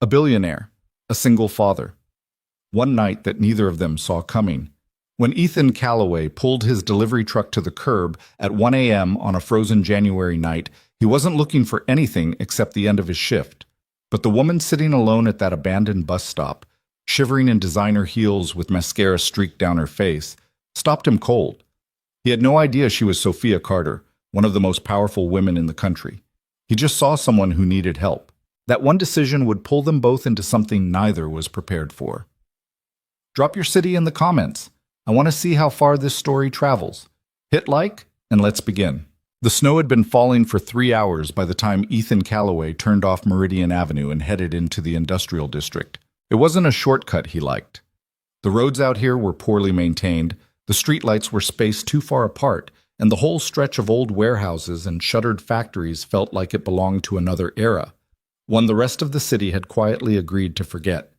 A billionaire, a single father. One night that neither of them saw coming. When Ethan Calloway pulled his delivery truck to the curb at 1 a.m. on a frozen January night, he wasn't looking for anything except the end of his shift. But the woman sitting alone at that abandoned bus stop, shivering in designer heels with mascara streaked down her face, stopped him cold. He had no idea she was Sophia Carter, one of the most powerful women in the country. He just saw someone who needed help. That one decision would pull them both into something neither was prepared for. Drop your city in the comments. I want to see how far this story travels. Hit like, and let's begin. The snow had been falling for 3 hours by the time Ethan Calloway turned off Meridian Avenue and headed into the industrial district. It wasn't a shortcut he liked. The roads out here were poorly maintained, the streetlights were spaced too far apart, and the whole stretch of old warehouses and shuttered factories felt like it belonged to another era, one the rest of the city had quietly agreed to forget.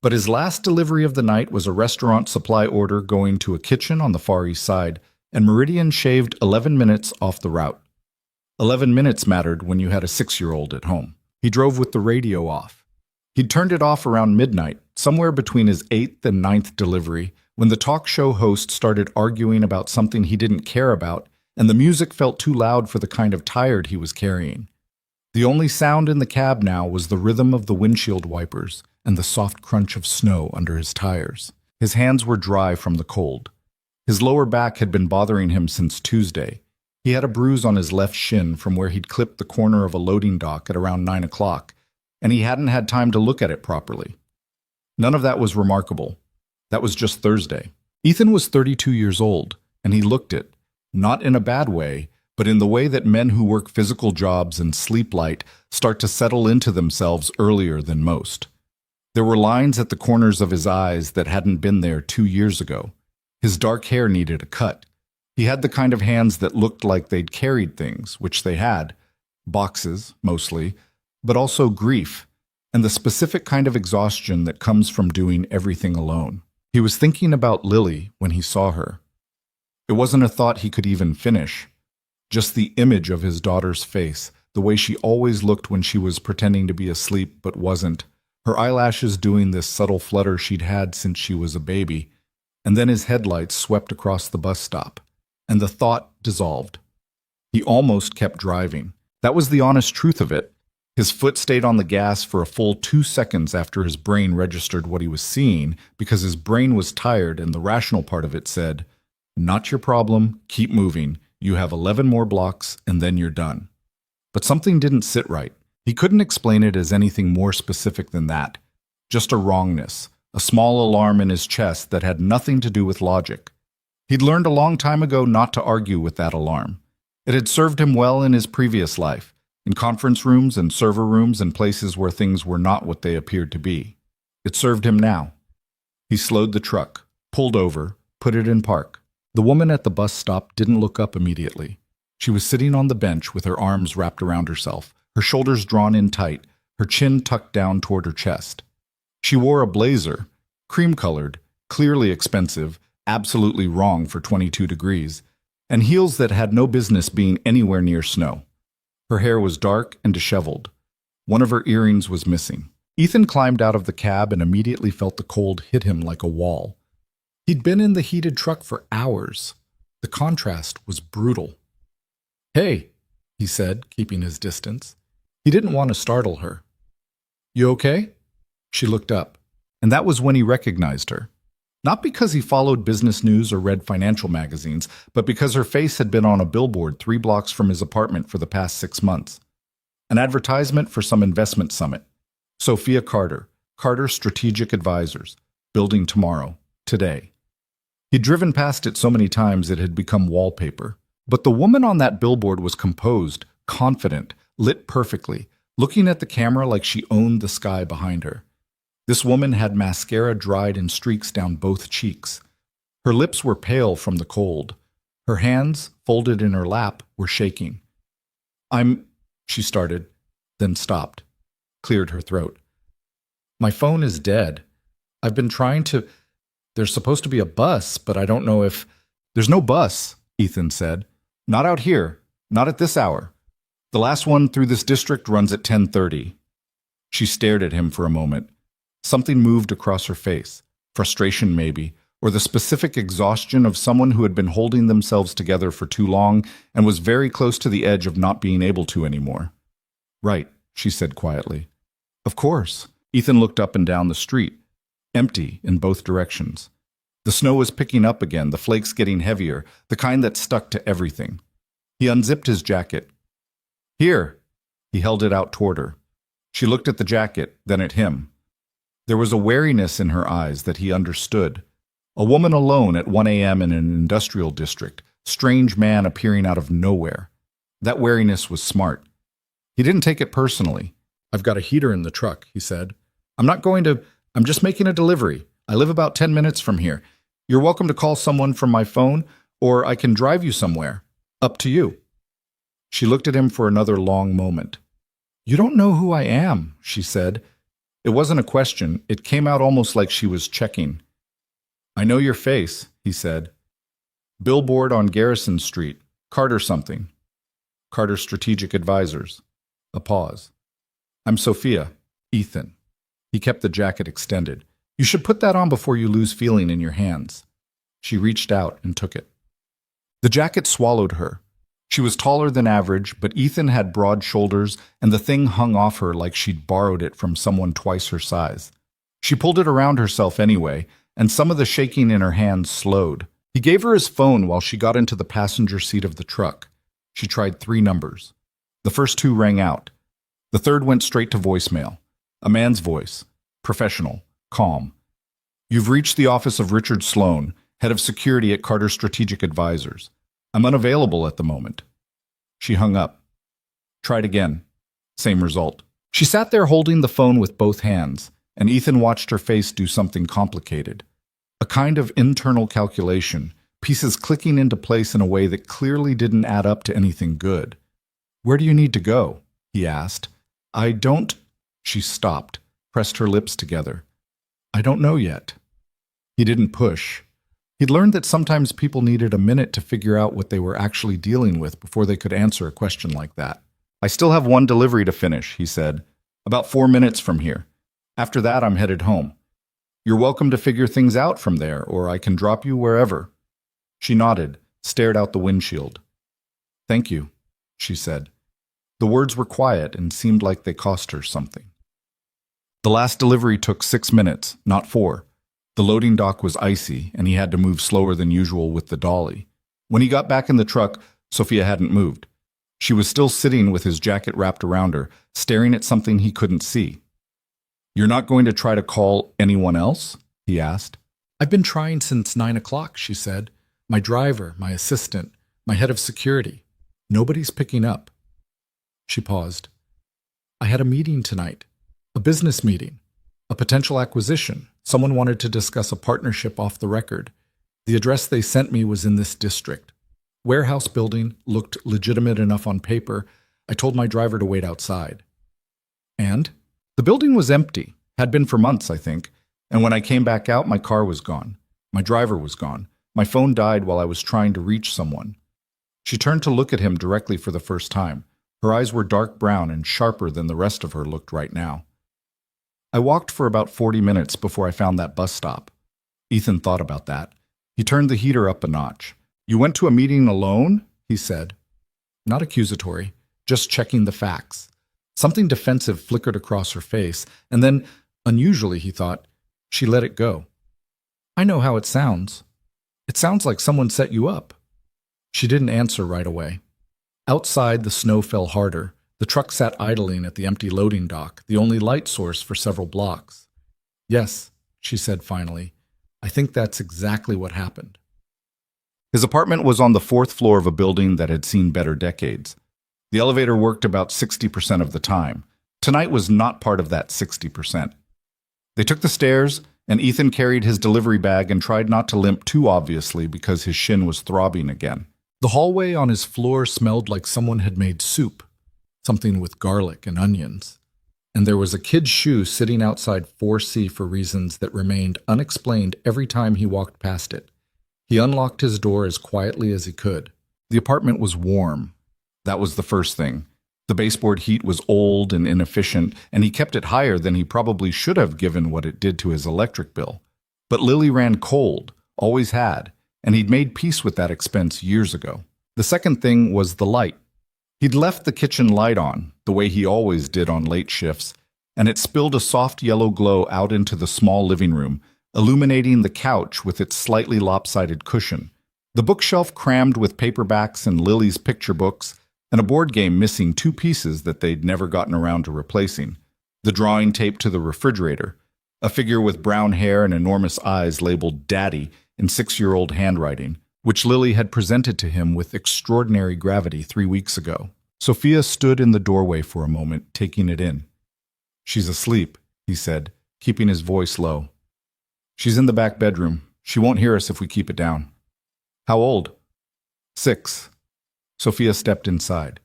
But his last delivery of the night was a restaurant supply order going to a kitchen on the Far East Side, and Meridian shaved 11 minutes off the route. 11 minutes mattered when you had a 6-year-old at home. He drove with the radio off. He'd turned it off around midnight, somewhere between his 8th and 9th delivery, when the talk show host started arguing about something he didn't care about, and the music felt too loud for the kind of tired he was carrying. The only sound in the cab now was the rhythm of the windshield wipers and the soft crunch of snow under his tires. His hands were dry from the cold. His lower back had been bothering him since Tuesday. He had a bruise on his left shin from where he'd clipped the corner of a loading dock at around 9 o'clock, and he hadn't had time to look at it properly. None of that was remarkable. That was just Thursday. Ethan was 32 years old, and he looked it, not in a bad way, but in the way that men who work physical jobs and sleep light start to settle into themselves earlier than most. There were lines at the corners of his eyes that hadn't been there 2 years ago. His dark hair needed a cut. He had the kind of hands that looked like they'd carried things, which they had, boxes, mostly, but also grief, and the specific kind of exhaustion that comes from doing everything alone. He was thinking about Lily when he saw her. It wasn't a thought he could even finish. Just the image of his daughter's face, the way she always looked when she was pretending to be asleep but wasn't, her eyelashes doing this subtle flutter she'd had since she was a baby, and then his headlights swept across the bus stop, and the thought dissolved. He almost kept driving. That was the honest truth of it. His foot stayed on the gas for a full 2 seconds after his brain registered what he was seeing, because his brain was tired and the rational part of it said, "Not your problem, keep moving. You have 11 more blocks and then you're done." But something didn't sit right. He couldn't explain it as anything more specific than that. Just a wrongness, a small alarm in his chest that had nothing to do with logic. He'd learned a long time ago not to argue with that alarm. It had served him well in his previous life, in conference rooms and server rooms and places where things were not what they appeared to be. It served him now. He slowed the truck, pulled over, put it in park. The woman at the bus stop didn't look up immediately. She was sitting on the bench with her arms wrapped around herself, her shoulders drawn in tight, her chin tucked down toward her chest. She wore a blazer, cream-colored, clearly expensive, absolutely wrong for 22 degrees, and heels that had no business being anywhere near snow. Her hair was dark and disheveled. One of her earrings was missing. Ethan climbed out of the cab and immediately felt the cold hit him like a wall. He'd been in the heated truck for hours. The contrast was brutal. "Hey," he said, keeping his distance. He didn't want to startle her. "You okay?" She looked up, and that was when he recognized her. Not because he followed business news or read financial magazines, but because her face had been on a billboard 3 blocks from his apartment for the past 6 months. An advertisement for some investment summit. Sophia Carter, Carter Strategic Advisors, building tomorrow, today. He'd driven past it so many times it had become wallpaper. But the woman on that billboard was composed, confident, lit perfectly, looking at the camera like she owned the sky behind her. This woman had mascara dried in streaks down both cheeks. Her lips were pale from the cold. Her hands, folded in her lap, were shaking. She started, then stopped, cleared her throat. "My phone is dead. I've been trying to... There's supposed to be a bus, but I don't know if..." "There's no bus," Ethan said. "Not out here. Not at this hour. The last one through this district runs at 10:30. She stared at him for a moment. Something moved across her face. Frustration, maybe, or the specific exhaustion of someone who had been holding themselves together for too long and was very close to the edge of not being able to anymore. "Right," she said quietly. "Of course." Ethan looked up and down the street, empty in both directions. The snow was picking up again, the flakes getting heavier, the kind that stuck to everything. He unzipped his jacket. "Here." He held it out toward her. She looked at the jacket, then at him. There was a wariness in her eyes that he understood. A woman alone at 1 a.m. in an industrial district, strange man appearing out of nowhere. That wariness was smart. He didn't take it personally. "I've got a heater in the truck," he said. I'm just making a delivery. I live about 10 minutes from here. You're welcome to call someone from my phone, or I can drive you somewhere. Up to you." She looked at him for another long moment. "You don't know who I am," she said. It wasn't a question. It came out almost like she was checking. "I know your face," he said. "Billboard on Garrison Street. Carter something. Carter Strategic Advisors." A pause. "I'm Sophia. Ethan." He kept the jacket extended. "You should put that on before you lose feeling in your hands." She reached out and took it. The jacket swallowed her. She was taller than average, but Ethan had broad shoulders, and the thing hung off her like she'd borrowed it from someone twice her size. She pulled it around herself anyway, and some of the shaking in her hands slowed. He gave her his phone while she got into the passenger seat of the truck. She tried 3 numbers. The first 2 rang out. The third went straight to voicemail. A man's voice. Professional. Calm. "You've reached the office of Richard Sloan, head of security at Carter Strategic Advisors. I'm unavailable at the moment." She hung up. Tried again. Same result. She sat there holding the phone with both hands, and Ethan watched her face do something complicated. A kind of internal calculation, pieces clicking into place in a way that clearly didn't add up to anything good. "Where do you need to go?" he asked. "I don't—" She stopped, pressed her lips together. "I don't know yet." He didn't push. He'd learned that sometimes people needed a minute to figure out what they were actually dealing with before they could answer a question like that. "I still have 1 delivery to finish," he said. "About 4 minutes from here. After that, I'm headed home. You're welcome to figure things out from there, or I can drop you wherever." She nodded, stared out the windshield. "Thank you," she said. The words were quiet and seemed like they cost her something. The last delivery took 6 minutes, not 4. The loading dock was icy, and he had to move slower than usual with the dolly. When he got back in the truck, Sophia hadn't moved. She was still sitting with his jacket wrapped around her, staring at something he couldn't see. "You're not going to try to call anyone else?" he asked. "I've been trying since 9 o'clock, she said. "My driver, my assistant, my head of security. Nobody's picking up." She paused. "I had a meeting tonight. A business meeting. A potential acquisition. Someone wanted to discuss a partnership off the record. The address they sent me was in this district. Warehouse building, looked legitimate enough on paper. I told my driver to wait outside." "And?" "The building was empty. Had been for months, I think. And when I came back out, my car was gone. My driver was gone. My phone died while I was trying to reach someone." She turned to look at him directly for the first time. Her eyes were dark brown and sharper than the rest of her looked right now. "I walked for about 40 minutes before I found that bus stop." Ethan thought about that. He turned the heater up a notch. "You went to a meeting alone?" he said. Not accusatory, just checking the facts. Something defensive flickered across her face, and then, unusually, he thought, she let it go. "I know how it sounds. It sounds like someone set you up." She didn't answer right away. Outside, the snow fell harder. The truck sat idling at the empty loading dock, the only light source for several blocks. "Yes," she said finally. "I think that's exactly what happened." His apartment was on the 4th floor of a building that had seen better decades. The elevator worked about 60% of the time. Tonight was not part of that 60%. They took the stairs, and Ethan carried his delivery bag and tried not to limp too obviously because his shin was throbbing again. The hallway on his floor smelled like someone had made soup, something with garlic and onions. And there was a kid's shoe sitting outside 4C for reasons that remained unexplained every time he walked past it. He unlocked his door as quietly as he could. The apartment was warm. That was the first thing. The baseboard heat was old and inefficient, and he kept it higher than he probably should have given what it did to his electric bill. But Lily ran cold, always had, and he'd made peace with that expense years ago. The second thing was the light. He'd left the kitchen light on, the way he always did on late shifts, and it spilled a soft yellow glow out into the small living room, illuminating the couch with its slightly lopsided cushion, the bookshelf crammed with paperbacks and Lily's picture books, and a board game missing two pieces that they'd never gotten around to replacing, the drawing taped to the refrigerator, a figure with brown hair and enormous eyes labeled Daddy in 6-year-old handwriting, which Lily had presented to him with extraordinary gravity 3 weeks ago. Sophia stood in the doorway for a moment, taking it in. "She's asleep," he said, keeping his voice low. "She's in the back bedroom. She won't hear us if we keep it down." "How old?" "6. Sophia stepped inside.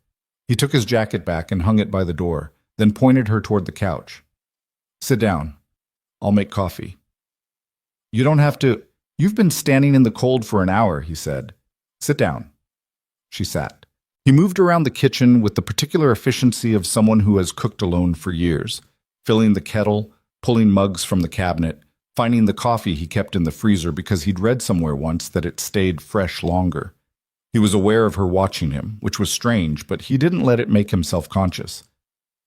He took his jacket back and hung it by the door, then pointed her toward the couch. "Sit down. I'll make coffee." "You don't have to. You've been standing in the cold for an hour," he said. "Sit down." She sat. He moved around the kitchen with the particular efficiency of someone who has cooked alone for years, filling the kettle, pulling mugs from the cabinet, finding the coffee he kept in the freezer because he'd read somewhere once that it stayed fresh longer. He was aware of her watching him, which was strange, but he didn't let it make him self-conscious.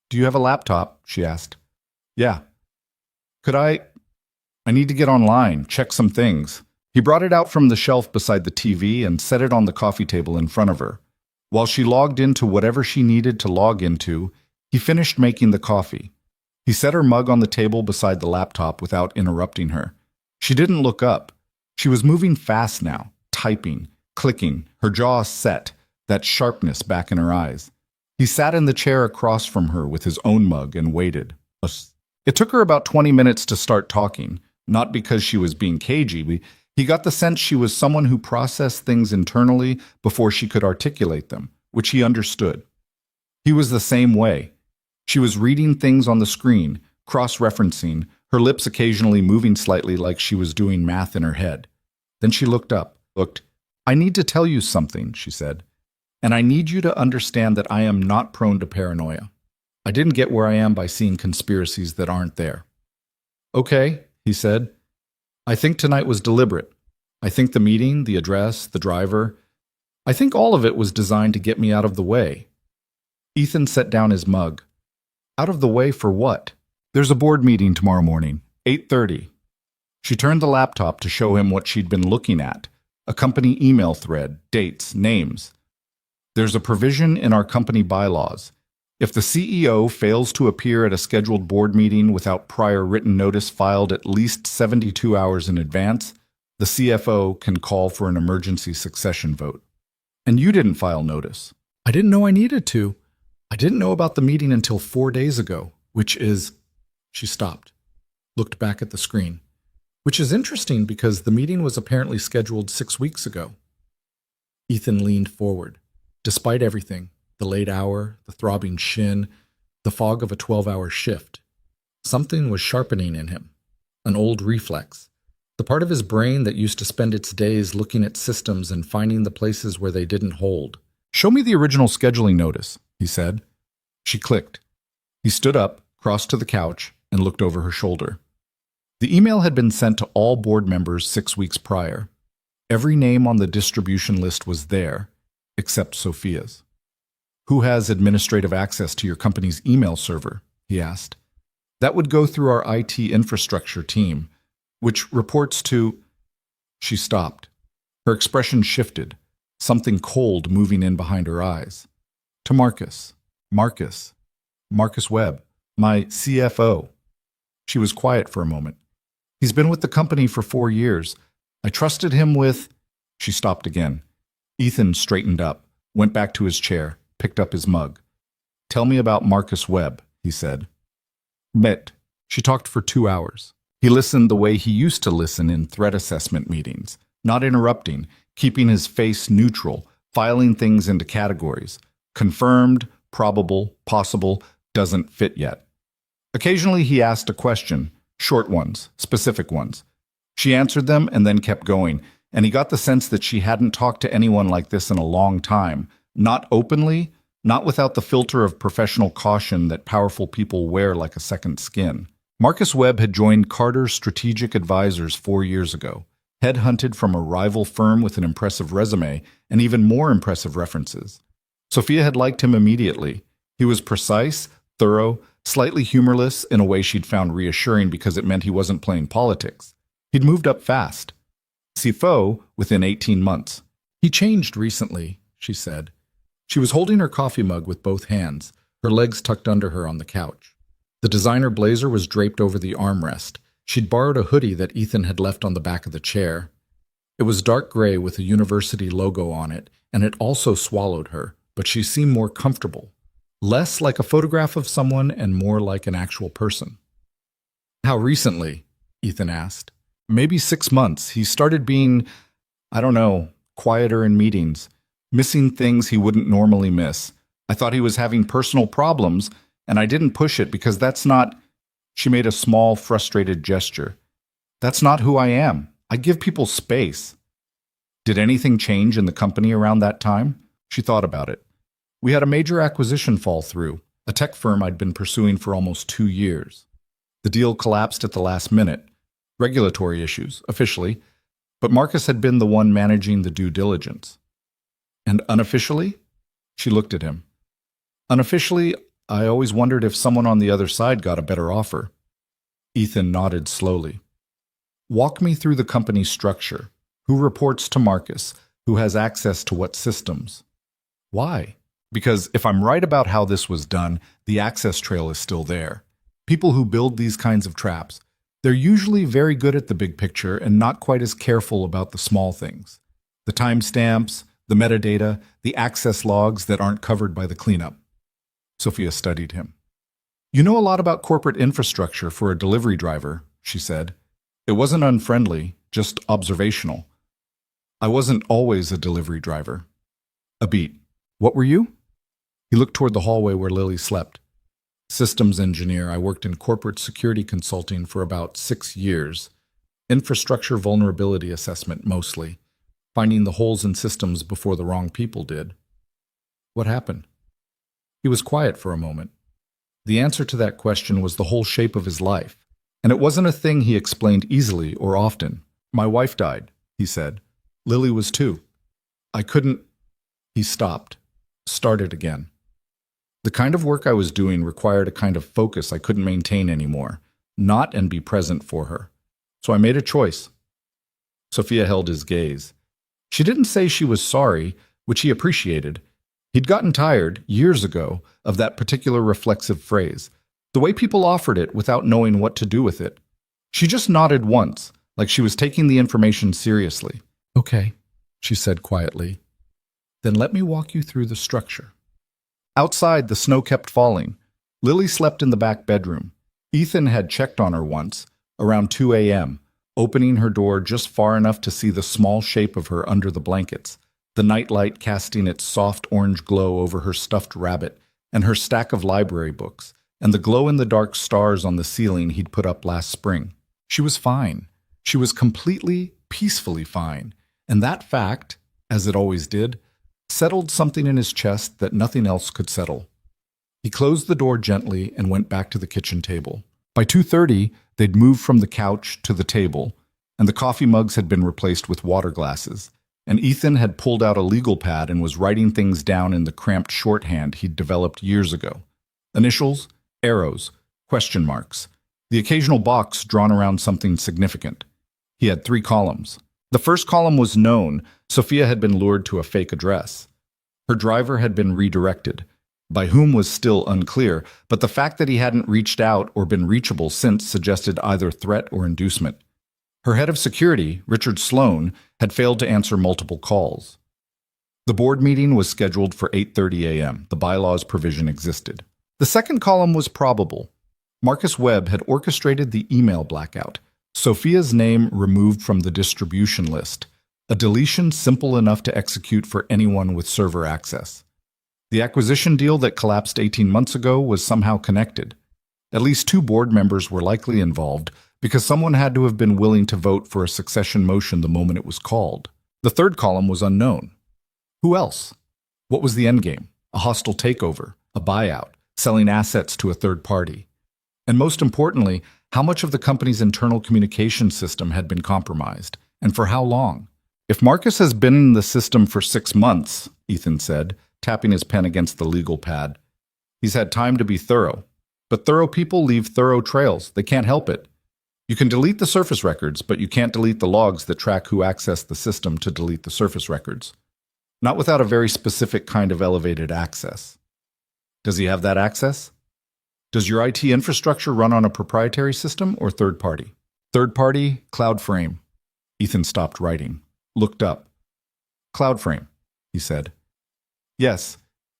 "Do you have a laptop?" she asked. "Yeah." "Could I need to get online, check some things." He brought it out from the shelf beside the TV and set it on the coffee table in front of her. While she logged into whatever she needed to log into, he finished making the coffee. He set her mug on the table beside the laptop without interrupting her. She didn't look up. She was moving fast now, typing, clicking, her jaw set, that sharpness back in her eyes. He sat in the chair across from her with his own mug and waited. It took her about 20 minutes to start talking, not because she was being cagey. He got the sense she was someone who processed things internally before she could articulate them, which he understood. He was the same way. She was reading things on the screen, cross-referencing, her lips occasionally moving slightly like she was doing math in her head. Then she looked up. "I need to tell you something," she said, "and I need you to understand that I am not prone to paranoia. I didn't get where I am by seeing conspiracies that aren't there." "Okay," he said. "I think tonight was deliberate. I think the meeting, the address, the driver, I think all of it was designed to get me out of the way." Ethan set down his mug. "Out of the way for what?" "There's a board meeting tomorrow morning, 8:30. She turned the laptop to show him what she'd been looking at, a company email thread, dates, names. "There's a provision in our company bylaws. If the CEO fails to appear at a scheduled board meeting without prior written notice filed at least 72 hours in advance, the CFO can call for an emergency succession vote. And you didn't file notice." "I didn't know I needed to. I didn't know about the meeting until 4 days ago, which is..." She stopped, looked back at the screen. "Which is interesting because the meeting was apparently scheduled 6 weeks ago." Ethan leaned forward. Despite everything, the late hour, the throbbing shin, the fog of a 12-hour shift, something was sharpening in him, an old reflex, the part of his brain that used to spend its days looking at systems and finding the places where they didn't hold. "Show me the original scheduling notice," he said. She clicked. He stood up, crossed to the couch, and looked over her shoulder. The email had been sent to all board members 6 weeks prior. Every name on the distribution list was there, except Sophia's. "Who has administrative access to your company's email server?" he asked. "That would go through our IT infrastructure team, which reports to..." She stopped. Her expression shifted, something cold moving in behind her eyes. "To Marcus. Marcus Webb, my CFO." She was quiet for a moment. "He's been with the company for 4 years. I trusted him with..." She stopped again. Ethan straightened up, went back to his chair, picked up his mug. "Tell me about Marcus Webb," he said. Met. She talked for 2 hours. He listened the way he used to listen in threat assessment meetings, not interrupting, keeping his face neutral, filing things into categories. Confirmed, probable, possible, doesn't fit yet. Occasionally he asked a question, short ones, specific ones. She answered them and then kept going, and he got the sense that she hadn't talked to anyone like this in a long time, not openly, not without the filter of professional caution that powerful people wear like a second skin. Marcus Webb had joined Carter's Strategic Advisors 4 years ago, headhunted from a rival firm with an impressive resume and even more impressive references. Sophia had liked him immediately. He was precise, thorough, slightly humorless in a way she'd found reassuring because it meant he wasn't playing politics. He'd moved up fast. CFO within 18 months. He changed recently, she said. She was holding her coffee mug with both hands, her legs tucked under her on the couch. The designer blazer was draped over the armrest. She'd borrowed a hoodie that Ethan had left on the back of the chair. It was dark gray with a university logo on it, and it also swallowed her, but she seemed more comfortable. Less like a photograph of someone and more like an actual person. How recently? Ethan asked. Maybe 6 months. He started being, quieter in meetings, missing things he wouldn't normally miss. I thought he was having personal problems, and I didn't push it because that's not... She made a small, frustrated gesture. That's not who I am. I give people space. Did anything change in the company around that time? She thought about it. We had a major acquisition fall through, a tech firm I'd been pursuing for almost 2 years. The deal collapsed at the last minute. Regulatory issues, officially, but Marcus had been the one managing the due diligence. And unofficially? She looked at him. Unofficially, I always wondered if someone on the other side got a better offer. Ethan nodded slowly. Walk me through the company's structure. Who reports to Marcus? Who has access to what systems? Why? Because if I'm right about how this was done, the access trail is still there. People who build these kinds of traps, they're usually very good at the big picture and not quite as careful about the small things. The timestamps, the metadata, the access logs that aren't covered by the cleanup. Sophia studied him. You know a lot about corporate infrastructure for a delivery driver, she said. It wasn't unfriendly, just observational. I wasn't always a delivery driver. A beat. What were you? He looked toward the hallway where Lily slept. Systems engineer. I worked in corporate security consulting for about 6 years. Infrastructure vulnerability assessment mostly. Finding the holes in systems before the wrong people did. What happened? He was quiet for a moment. The answer to that question was the whole shape of his life. And it wasn't a thing he explained easily or often. My wife died, he said. Lily was too. I couldn't... He stopped. Started again. The kind of work I was doing required a kind of focus I couldn't maintain anymore, not and be present for her. So I made a choice. Sophia held his gaze. She didn't say she was sorry, which he appreciated. He'd gotten tired, years ago, of that particular reflexive phrase, the way people offered it without knowing what to do with it. She just nodded once, like she was taking the information seriously. Okay, she said quietly. Then let me walk you through the structure. Outside, the snow kept falling. Lily slept in the back bedroom. Ethan had checked on her once, around 2 a.m., opening her door just far enough to see the small shape of her under the blankets, the nightlight casting its soft orange glow over her stuffed rabbit and her stack of library books, and the glow-in-the-dark stars on the ceiling he'd put up last spring. She was fine. She was completely, peacefully fine, and that fact, as it always did, settled something in his chest that nothing else could settle. He closed the door gently and went back to the kitchen table. By 2:30, they'd moved from the couch to the table, and the coffee mugs had been replaced with water glasses, and Ethan had pulled out a legal pad and was writing things down in the cramped shorthand he'd developed years ago. Initials, arrows, question marks, the occasional box drawn around something significant. He had 3 columns. The first column was known. Sophia had been lured to a fake address. Her driver had been redirected. By whom was still unclear, but the fact that he hadn't reached out or been reachable since suggested either threat or inducement. Her head of security, Richard Sloan, had failed to answer multiple calls. The board meeting was scheduled for 8:30 a.m. The bylaws provision existed. The second column was probable. Marcus Webb had orchestrated the email blackout. Sophia's name removed from the distribution list, a deletion simple enough to execute for anyone with server access. The acquisition deal that collapsed 18 months ago was somehow connected. At least 2 board members were likely involved because someone had to have been willing to vote for a succession motion the moment it was called. The third column was unknown. Who else? What was the endgame? a hostile takeover, a buyout, selling assets to a third party. And most importantly, how much of the company's internal communication system had been compromised, and for how long. If Marcus has been in the system for 6 months, Ethan said, tapping his pen against the legal pad, he's had time to be thorough. But thorough people leave thorough trails. They can't help it. You can delete the surface records, but you can't delete the logs that track who accessed the system to delete the surface records. Not without a very specific kind of elevated access. Does he have that access? Does your IT infrastructure run on a proprietary system or third party? Third party, CloudFrame. Ethan stopped writing, looked up. CloudFrame, he said. Yes,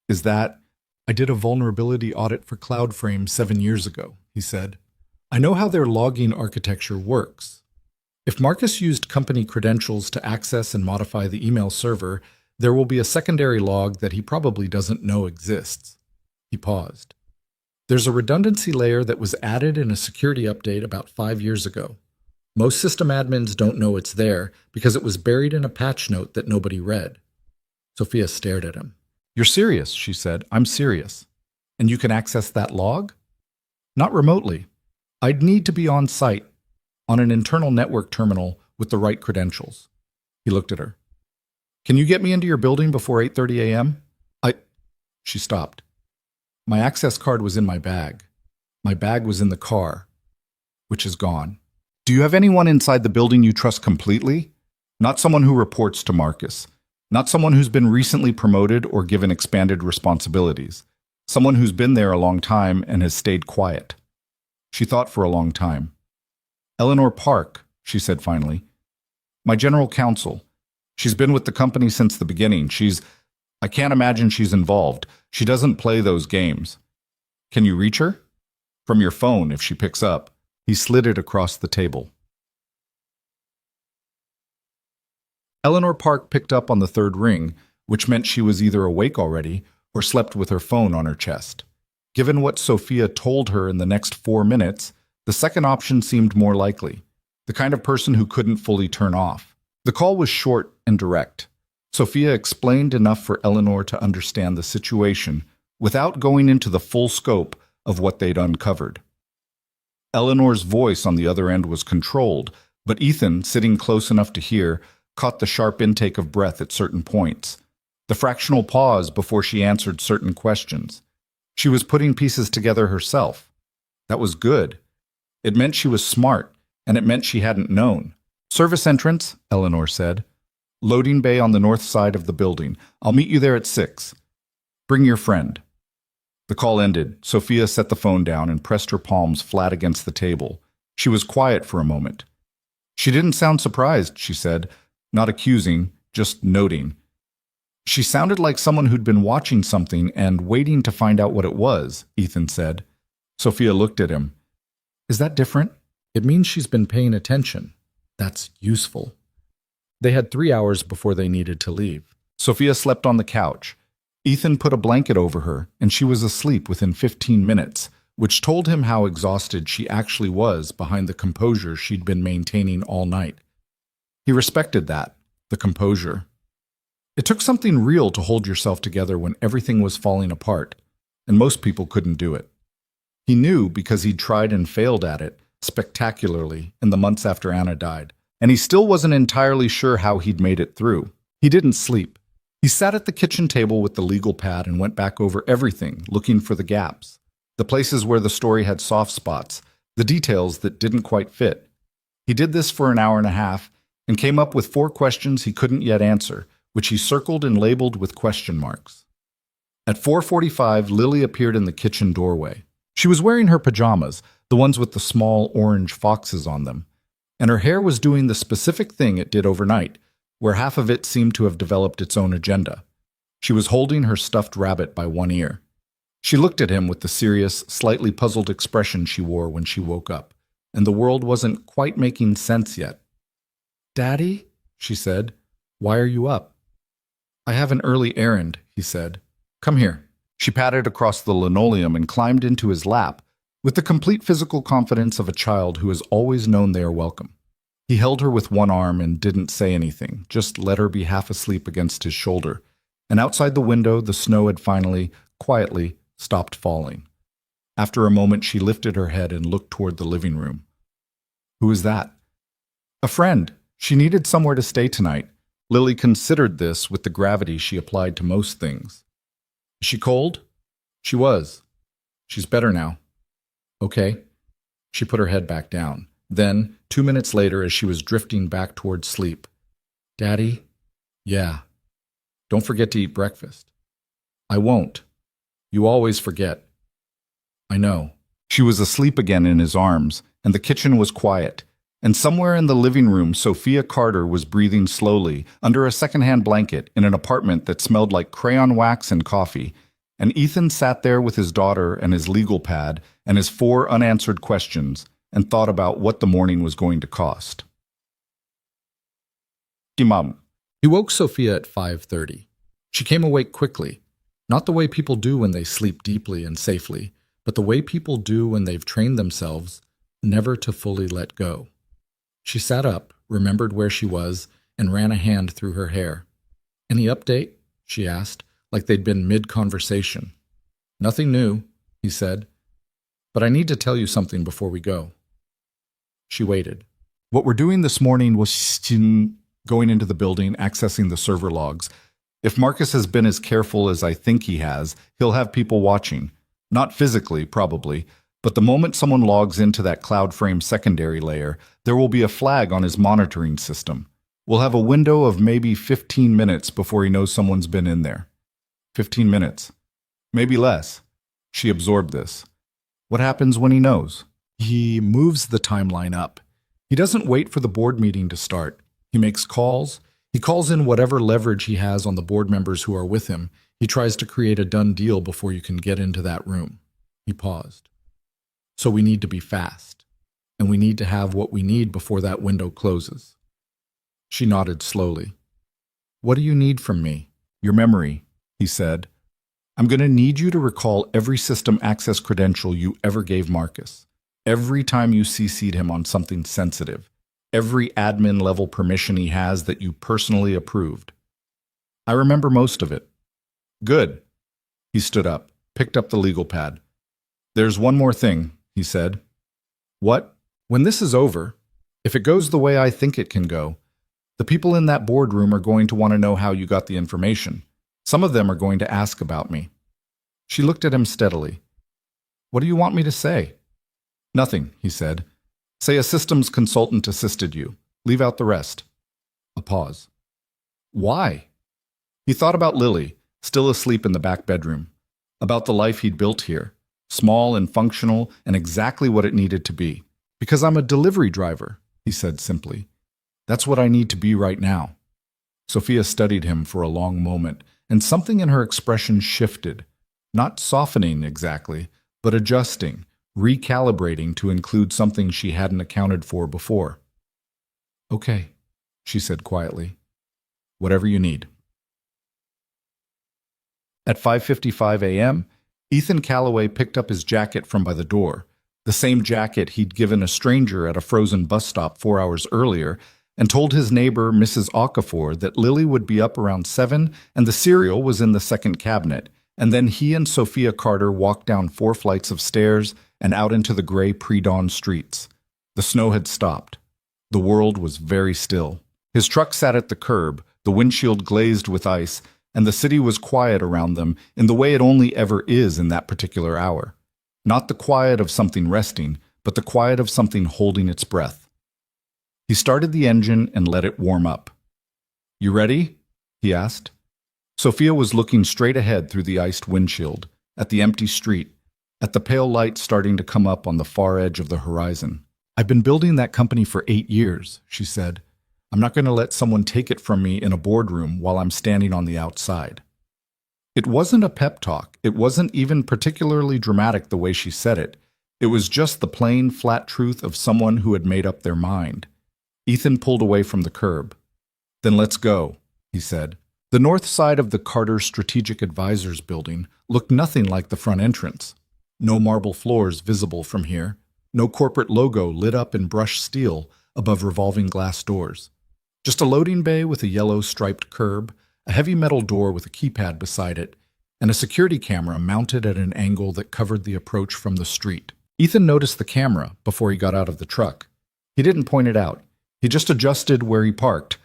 is that... I did a vulnerability audit for CloudFrame 7 years ago, he said. I know how their logging architecture works. If Marcus used company credentials to access and modify the email server, there will be a secondary log that he probably doesn't know exists. He paused. There's a redundancy layer that was added in a security update about 5 years ago. Most system admins don't know it's there because it was buried in a patch note that nobody read. Sophia stared at him. You're serious, she said. I'm serious. And you can access that log? Not remotely. I'd need to be on site, on an internal network terminal with the right credentials. He looked at her. Can you get me into your building before 8:30 a.m.? She stopped. My access card was in my bag. My bag was in the car, which is gone. Do you have anyone inside the building you trust completely? Not someone who reports to Marcus. Not someone who's been recently promoted or given expanded responsibilities. Someone who's been there a long time and has stayed quiet. She thought for a long time. Eleanor Park, she said finally. My general counsel. She's been with the company since the beginning. I can't imagine she's involved. She doesn't play those games. Can you reach her? From your phone, if she picks up. He slid it across the table. Eleanor Park picked up on the third ring, which meant she was either awake already or slept with her phone on her chest. Given what Sophia told her in the next 4 minutes, the second option seemed more likely. The kind of person who couldn't fully turn off. The call was short and direct. Sophia explained enough for Eleanor to understand the situation without going into the full scope of what they'd uncovered. Eleanor's voice on the other end was controlled, but Ethan, sitting close enough to hear, caught the sharp intake of breath at certain points, the fractional pause before she answered certain questions. She was putting pieces together herself. That was good. It meant she was smart, and it meant she hadn't known. Service entrance, Eleanor said. Loading bay on the north side of the building. I'll meet you there at 6. Bring your friend. The call ended. Sophia set the phone down and pressed her palms flat against the table. She was quiet for a moment. She didn't sound surprised, she said. Not accusing, just noting. She sounded like someone who'd been watching something and waiting to find out what it was, Ethan said. Sophia looked at him. Is that different? It means she's been paying attention. That's useful. They had 3 hours before they needed to leave. Sophia slept on the couch. Ethan put a blanket over her, and she was asleep within 15 minutes, which told him how exhausted she actually was behind the composure she'd been maintaining all night. He respected that, the composure. It took something real to hold yourself together when everything was falling apart, and most people couldn't do it. He knew because he'd tried and failed at it spectacularly in the months after Anna died, and he still wasn't entirely sure how he'd made it through. He didn't sleep. He sat at the kitchen table with the legal pad and went back over everything, looking for the gaps, the places where the story had soft spots, the details that didn't quite fit. He did this for an hour and a half, and came up with 4 questions he couldn't yet answer, which he circled and labeled with question marks. At 4:45, Lily appeared in the kitchen doorway. She was wearing her pajamas, the ones with the small orange foxes on them, and her hair was doing the specific thing it did overnight, where half of it seemed to have developed its own agenda. She was holding her stuffed rabbit by one ear. She looked at him with the serious, slightly puzzled expression she wore when she woke up, and the world wasn't quite making sense yet. Daddy, she said, why are you up? I have an early errand, he said. Come here. She padded across the linoleum and climbed into his lap, with the complete physical confidence of a child who has always known they are welcome. He held her with one arm and didn't say anything, just let her be half asleep against his shoulder, and outside the window the snow had finally, quietly, stopped falling. After a moment she lifted her head and looked toward the living room. "Who is that?" "A friend. She needed somewhere to stay tonight." Lily considered this with the gravity she applied to most things. "Is she cold?" "She was. She's better now." "Okay." She put her head back down. Then, 2 minutes later, as she was drifting back toward sleep, "Daddy?" "Yeah." "Don't forget to eat breakfast." "I won't. You always forget." "I know." She was asleep again in his arms, and the kitchen was quiet. And somewhere in the living room, Sophia Carter was breathing slowly, under a secondhand blanket, in an apartment that smelled like crayon wax and coffee. And Ethan sat there with his daughter and his legal pad and his 4 unanswered questions, and thought about what the morning was going to cost. Imam. He woke Sophia at 5:30. She came awake quickly, not the way people do when they sleep deeply and safely, but the way people do when they've trained themselves never to fully let go. She sat up, remembered where she was, and ran a hand through her hair. "Any update?" she asked, like they'd been mid-conversation. "Nothing new," he said. "But I need to tell you something before we go." She waited. "What we're doing this morning was going into the building, accessing the server logs. If Marcus has been as careful as I think he has, he'll have people watching. Not physically, probably, but the moment someone logs into that CloudFrame secondary layer, there will be a flag on his monitoring system. We'll have a window of maybe 15 minutes before he knows someone's been in there." 15 minutes. Maybe less. She absorbed this. What happens when he knows? He moves the timeline up. He doesn't wait for the board meeting to start. He makes calls. He calls in whatever leverage he has on the board members who are with him. He tries to create a done deal before you can get into that room. He paused. "So we need to be fast. And we need to have what we need before that window closes." She nodded slowly. "What do you need from me?" "Your memory," he said. "I'm going to need you to recall every system access credential you ever gave Marcus. Every time you CC'd him on something sensitive. Every admin-level permission he has that you personally approved." "I remember most of it." "Good." He stood up, picked up the legal pad. "There's one more thing," he said. "What?" "When this is over, if it goes the way I think it can go, the people in that boardroom are going to want to know how you got the information. Some of them are going to ask about me." She looked at him steadily. "What do you want me to say?" "Nothing," he said. "Say a systems consultant assisted you. Leave out the rest." A pause. "Why?" He thought about Lily, still asleep in the back bedroom, about the life he'd built here, small and functional and exactly what it needed to be. "Because I'm a delivery driver," he said simply. "That's what I need to be right now." Sophia studied him for a long moment, and something in her expression shifted, not softening exactly, but adjusting, recalibrating to include something she hadn't accounted for before. "Okay," she said quietly. "Whatever you need." At 5:55 a.m., Ethan Calloway picked up his jacket from by the door, the same jacket he'd given a stranger at a frozen bus stop 4 hours earlier, and told his neighbor, Mrs. Okafor, that Lily would be up around 7 and the cereal was in the second cabinet, and then he and Sophia Carter walked down 4 flights of stairs and out into the gray pre-dawn streets. The snow had stopped. The world was very still. His truck sat at the curb, the windshield glazed with ice, and the city was quiet around them in the way it only ever is in that particular hour. Not the quiet of something resting, but the quiet of something holding its breath. He started the engine and let it warm up. "You ready?" he asked. Sophia was looking straight ahead through the iced windshield, at the empty street, at the pale light starting to come up on the far edge of the horizon. "I've been building that company for 8 years, she said. "I'm not going to let someone take it from me in a boardroom while I'm standing on the outside." It wasn't a pep talk. It wasn't even particularly dramatic the way she said it. It was just the plain, flat truth of someone who had made up their mind. Ethan pulled away from the curb. "Then let's go," he said. The north side of the Carter Strategic Advisors building looked nothing like the front entrance. No marble floors visible from here. No corporate logo lit up in brushed steel above revolving glass doors. Just a loading bay with a yellow striped curb, a heavy metal door with a keypad beside it, and a security camera mounted at an angle that covered the approach from the street. Ethan noticed the camera before he got out of the truck. He didn't point it out. He just adjusted where he parked,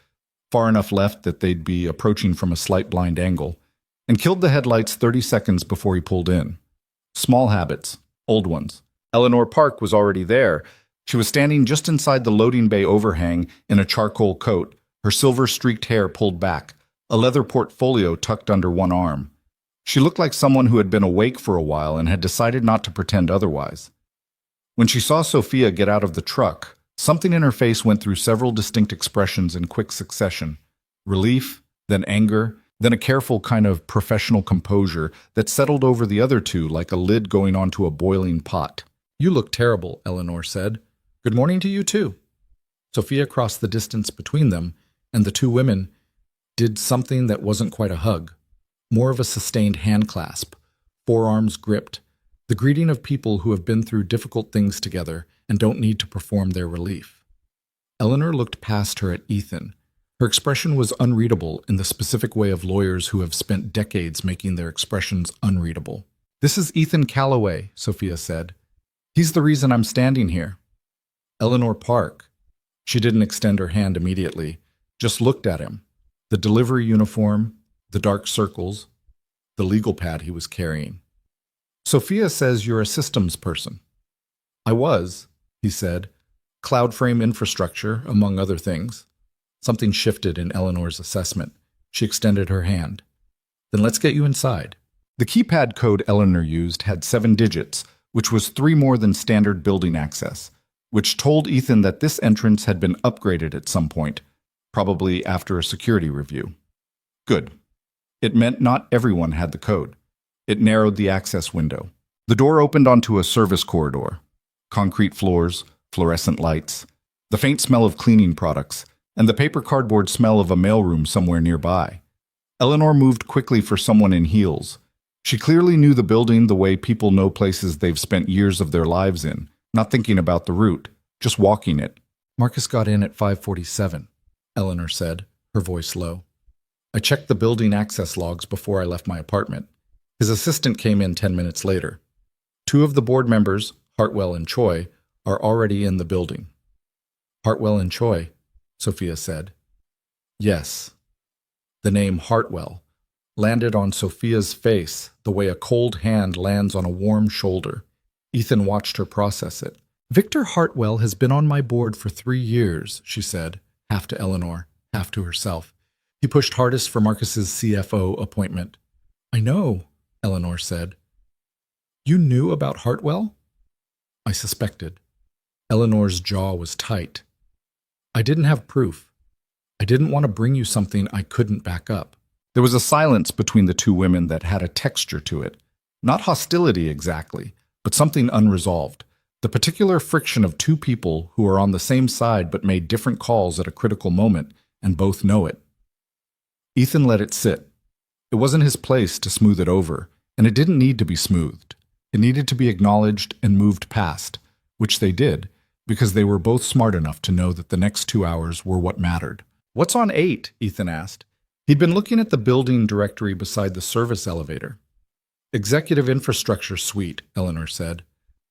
far enough left that they'd be approaching from a slight blind angle, and killed the headlights 30 seconds before he pulled in. Small habits, old ones. Eleanor Park was already there. She was standing just inside the loading bay overhang in a charcoal coat, her silver-streaked hair pulled back, a leather portfolio tucked under one arm. She looked like someone who had been awake for a while and had decided not to pretend otherwise. When she saw Sophia get out of the truck, something in her face went through several distinct expressions in quick succession. Relief, then anger, then a careful kind of professional composure that settled over the other two like a lid going onto a boiling pot. "You look terrible," Eleanor said. "Good morning to you too." Sophia crossed the distance between them, and the two women did something that wasn't quite a hug. More of a sustained hand clasp, forearms gripped, the greeting of people who have been through difficult things together and don't need to perform their relief. Eleanor looked past her at Ethan. Her expression was unreadable in the specific way of lawyers who have spent decades making their expressions unreadable. "This is Ethan Calloway," Sophia said. "He's the reason I'm standing here." Eleanor Park. She didn't extend her hand immediately, just looked at him. The delivery uniform, the dark circles, the legal pad he was carrying. "Sophia says you're a systems person." "I was," he said. "Cloud frame infrastructure, among other things." Something shifted in Eleanor's assessment. She extended her hand. "Then let's get you inside." The keypad code Eleanor used had 7 digits, which was 3 more than standard building access, which told Ethan that this entrance had been upgraded at some point, probably after a security review. Good. It meant not everyone had the code. It narrowed the access window. The door opened onto a service corridor. Concrete floors, fluorescent lights, the faint smell of cleaning products, and the paper cardboard smell of a mailroom somewhere nearby. Eleanor moved quickly for someone in heels. She clearly knew the building the way people know places they've spent years of their lives in, not thinking about the route, just walking it. "Marcus got in at 5:47, Eleanor said, her voice low. "I checked the building access logs before I left my apartment. His assistant came in 10 minutes later. 2 of the board members, Hartwell and Choi, are already in the building." "Hartwell and Choi," Sophia said. "Yes." The name Hartwell landed on Sophia's face the way a cold hand lands on a warm shoulder. Ethan watched her process it. "Victor Hartwell has been on my board for 3 years, she said, half to Eleanor, half to herself. He pushed hardest for Marcus's CFO appointment. "I know," Eleanor said. "You knew about Hartwell?" "I suspected." Eleanor's jaw was tight. "I didn't have proof. I didn't want to bring you something I couldn't back up." There was a silence between the two women that had a texture to it. Not hostility exactly, but something unresolved. The particular friction of 2 people who are on the same side but made different calls at a critical moment, and both know it. Ethan let it sit. It wasn't his place to smooth it over, and it didn't need to be smoothed. It needed to be acknowledged and moved past, which they did, because they were both smart enough to know that the next 2 hours were what mattered. "What's on 8?" Ethan asked. He'd been looking at the building directory beside the service elevator. "Executive Infrastructure Suite," Eleanor said.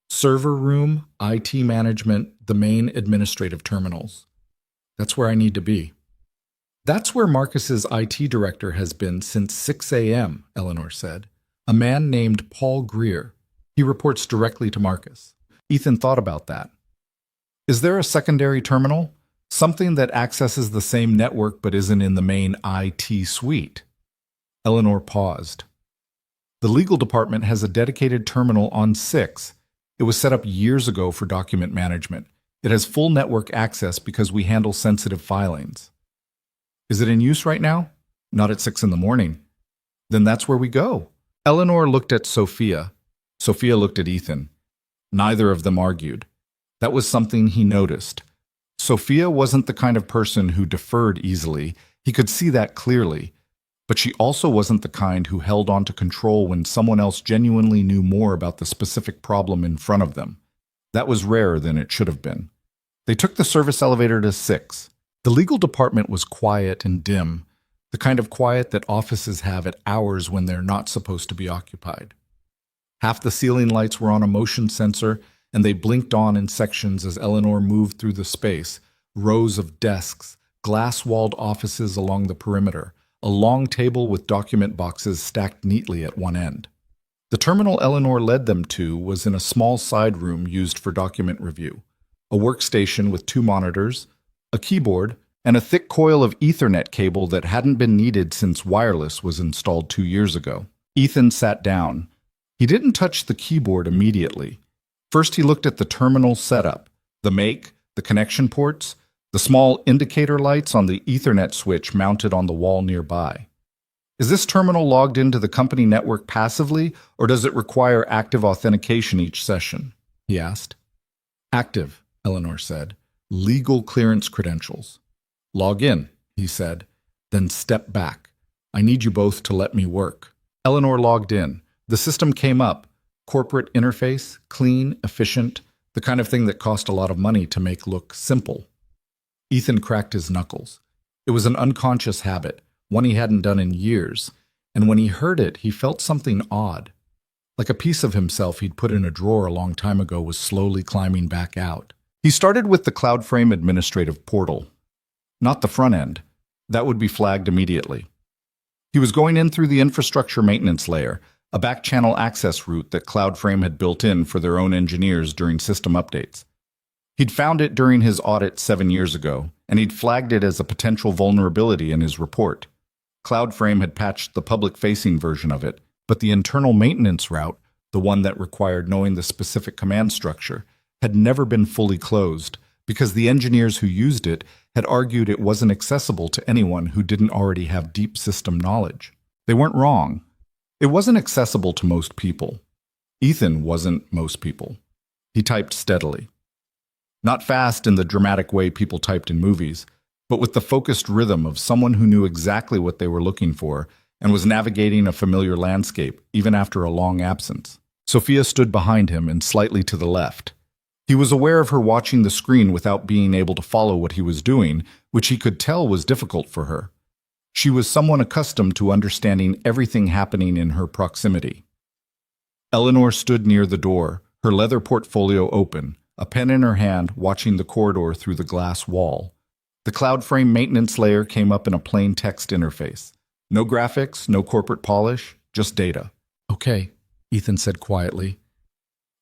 "Server room, IT management, the main administrative terminals. That's where I need to be." "That's where Marcus's IT director has been since 6 a.m., Eleanor said. "A man named Paul Greer. He reports directly to Marcus." Ethan thought about that. "Is there a secondary terminal? Something that accesses the same network but isn't in the main IT suite?" Eleanor paused. "The legal department has a dedicated terminal on 6. It was set up years ago for document management. It has full network access because we handle sensitive filings." "Is it in use right now?" "Not at 6 in the morning." "Then that's where we go." Eleanor looked at Sophia. Sophia looked at Ethan. Neither of them argued. That was something he noticed. Sophia wasn't the kind of person who deferred easily. He could see that clearly. But she also wasn't the kind who held on to control when someone else genuinely knew more about the specific problem in front of them. That was rarer than it should have been. They took the service elevator to 6. The legal department was quiet and dim. the kind of quiet that offices have at hours when they're not supposed to be occupied. Half the ceiling lights were on a motion sensor, and they blinked on in sections as Eleanor moved through the space, rows of desks, glass-walled offices along the perimeter, a long table with document boxes stacked neatly at one end. The terminal Eleanor led them to was in a small side room used for document review, a workstation with 2 monitors, a keyboard, and a thick coil of Ethernet cable that hadn't been needed since wireless was installed 2 years ago. Ethan sat down. He didn't touch the keyboard immediately. First, he looked at the terminal setup, the make, the connection ports, the small indicator lights on the Ethernet switch mounted on the wall nearby. Is this terminal logged into the company network passively, or does it require active authentication each session? He asked. Active, Eleanor said. Legal clearance credentials. Log in, he said. Then step back. I need you both to let me work. Eleanor logged in. The system came up. Corporate interface, clean, efficient, the kind of thing that cost a lot of money to make look simple. Ethan cracked his knuckles. It was an unconscious habit, one he hadn't done in years, and when he heard it, he felt something odd. Like a piece of himself he'd put in a drawer a long time ago was slowly climbing back out. He started with the CloudFrame administrative portal. Not the front end. That would be flagged immediately. He was going in through the infrastructure maintenance layer, a back-channel access route that CloudFrame had built in for their own engineers during system updates. He'd found it during his audit 7 years ago, and he'd flagged it as a potential vulnerability in his report. CloudFrame had patched the public-facing version of it, but the internal maintenance route, the one that required knowing the specific command structure, had never been fully closed because the engineers who used it had argued it wasn't accessible to anyone who didn't already have deep system knowledge. They weren't wrong. It wasn't accessible to most people. Ethan wasn't most people. He typed steadily. Not fast in the dramatic way people typed in movies, but with the focused rhythm of someone who knew exactly what they were looking for and was navigating a familiar landscape, even after a long absence. Sophia stood behind him and slightly to the left. He was aware of her watching the screen without being able to follow what he was doing, which he could tell was difficult for her. She was someone accustomed to understanding everything happening in her proximity. Eleanor stood near the door, her leather portfolio open, a pen in her hand, watching the corridor through the glass wall. The CloudFrame maintenance layer came up in a plain text interface. No graphics, no corporate polish, just data. Okay, Ethan said quietly.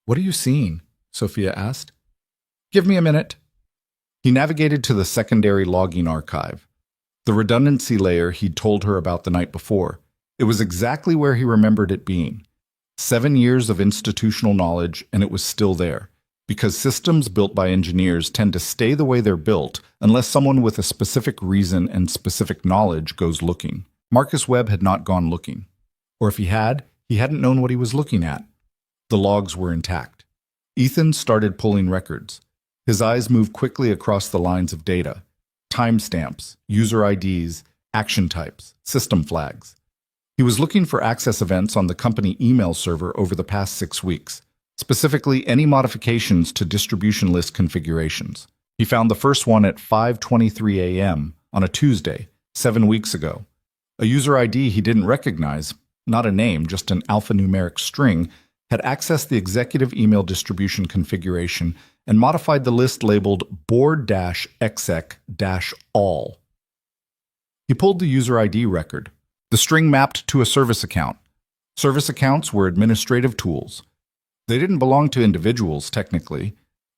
What are you seeing? Sophia asked. Give me a minute. He navigated to the secondary logging archive. The redundancy layer he'd told her about the night before. It was exactly where he remembered it being. 7 years of institutional knowledge, and it was still there. Because systems built by engineers tend to stay the way they're built unless someone with a specific reason and specific knowledge goes looking. Marcus Webb had not gone looking. Or if he hadn't known what he was looking at. The logs were intact. Ethan started pulling records. His eyes moved quickly across the lines of data. Timestamps, user IDs, action types, system flags. He was looking for access events on the company email server over the past 6 weeks. Specifically, any modifications to distribution list configurations. He found the first one at 5:23 a.m. on a Tuesday, 7 weeks ago. A user ID he didn't recognize, not a name, just an alphanumeric string, had accessed the executive email distribution configuration and modified the list labeled board-exec-all. He pulled the user ID record. The string mapped to a service account. Service accounts were administrative tools. They didn't belong to individuals, technically,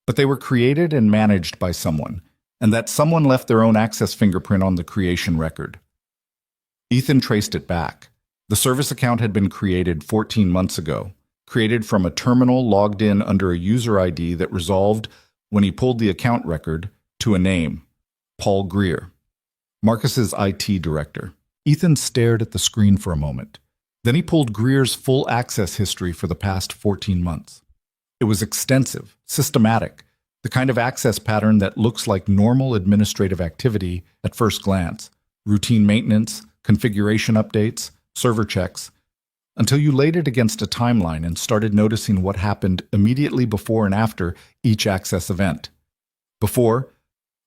but they were created and managed by someone, and that someone left their own access fingerprint on the creation record. Ethan traced it back. The service account had been created 14 months ago, created from a terminal logged in under a user ID that resolved, when he pulled the account record, to a name, Paul Greer, Marcus's IT director. Ethan stared at the screen for a moment. Then he pulled Greer's full access history for the past 14 months. It was extensive, systematic, the kind of access pattern that looks like normal administrative activity at first glance, routine maintenance, configuration updates, server checks, until you laid it against a timeline and started noticing what happened immediately before and after each access event. Before,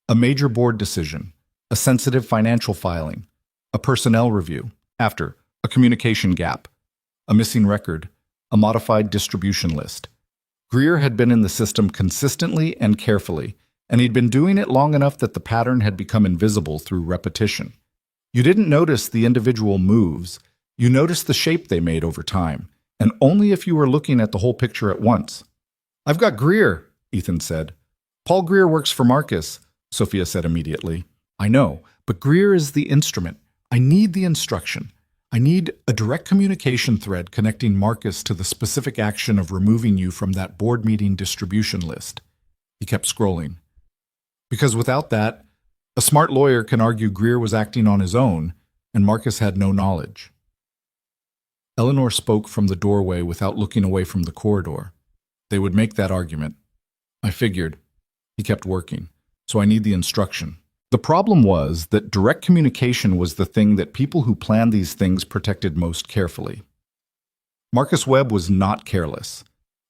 a major board decision, a sensitive financial filing, a personnel review. After, a communication gap, a missing record, a modified distribution list. Greer had been in the system consistently and carefully, and he'd been doing it long enough that the pattern had become invisible through repetition. You didn't notice the individual moves, you noticed the shape they made over time, and only if you were looking at the whole picture at once. "I've got Greer," Ethan said. "Paul Greer works for Marcus," Sophia said immediately. "I know, but Greer is the instrument. I need the instruction. I need a direct communication thread connecting Marcus to the specific action of removing you from that board meeting distribution list." He kept scrolling. "Because without that, a smart lawyer can argue Greer was acting on his own, and Marcus had no knowledge." Eleanor spoke from the doorway without looking away from the corridor. "They would make that argument. I figured." He kept working. "So I need the instruction." The problem was that direct communication was the thing that people who planned these things protected most carefully. Marcus Webb was not careless.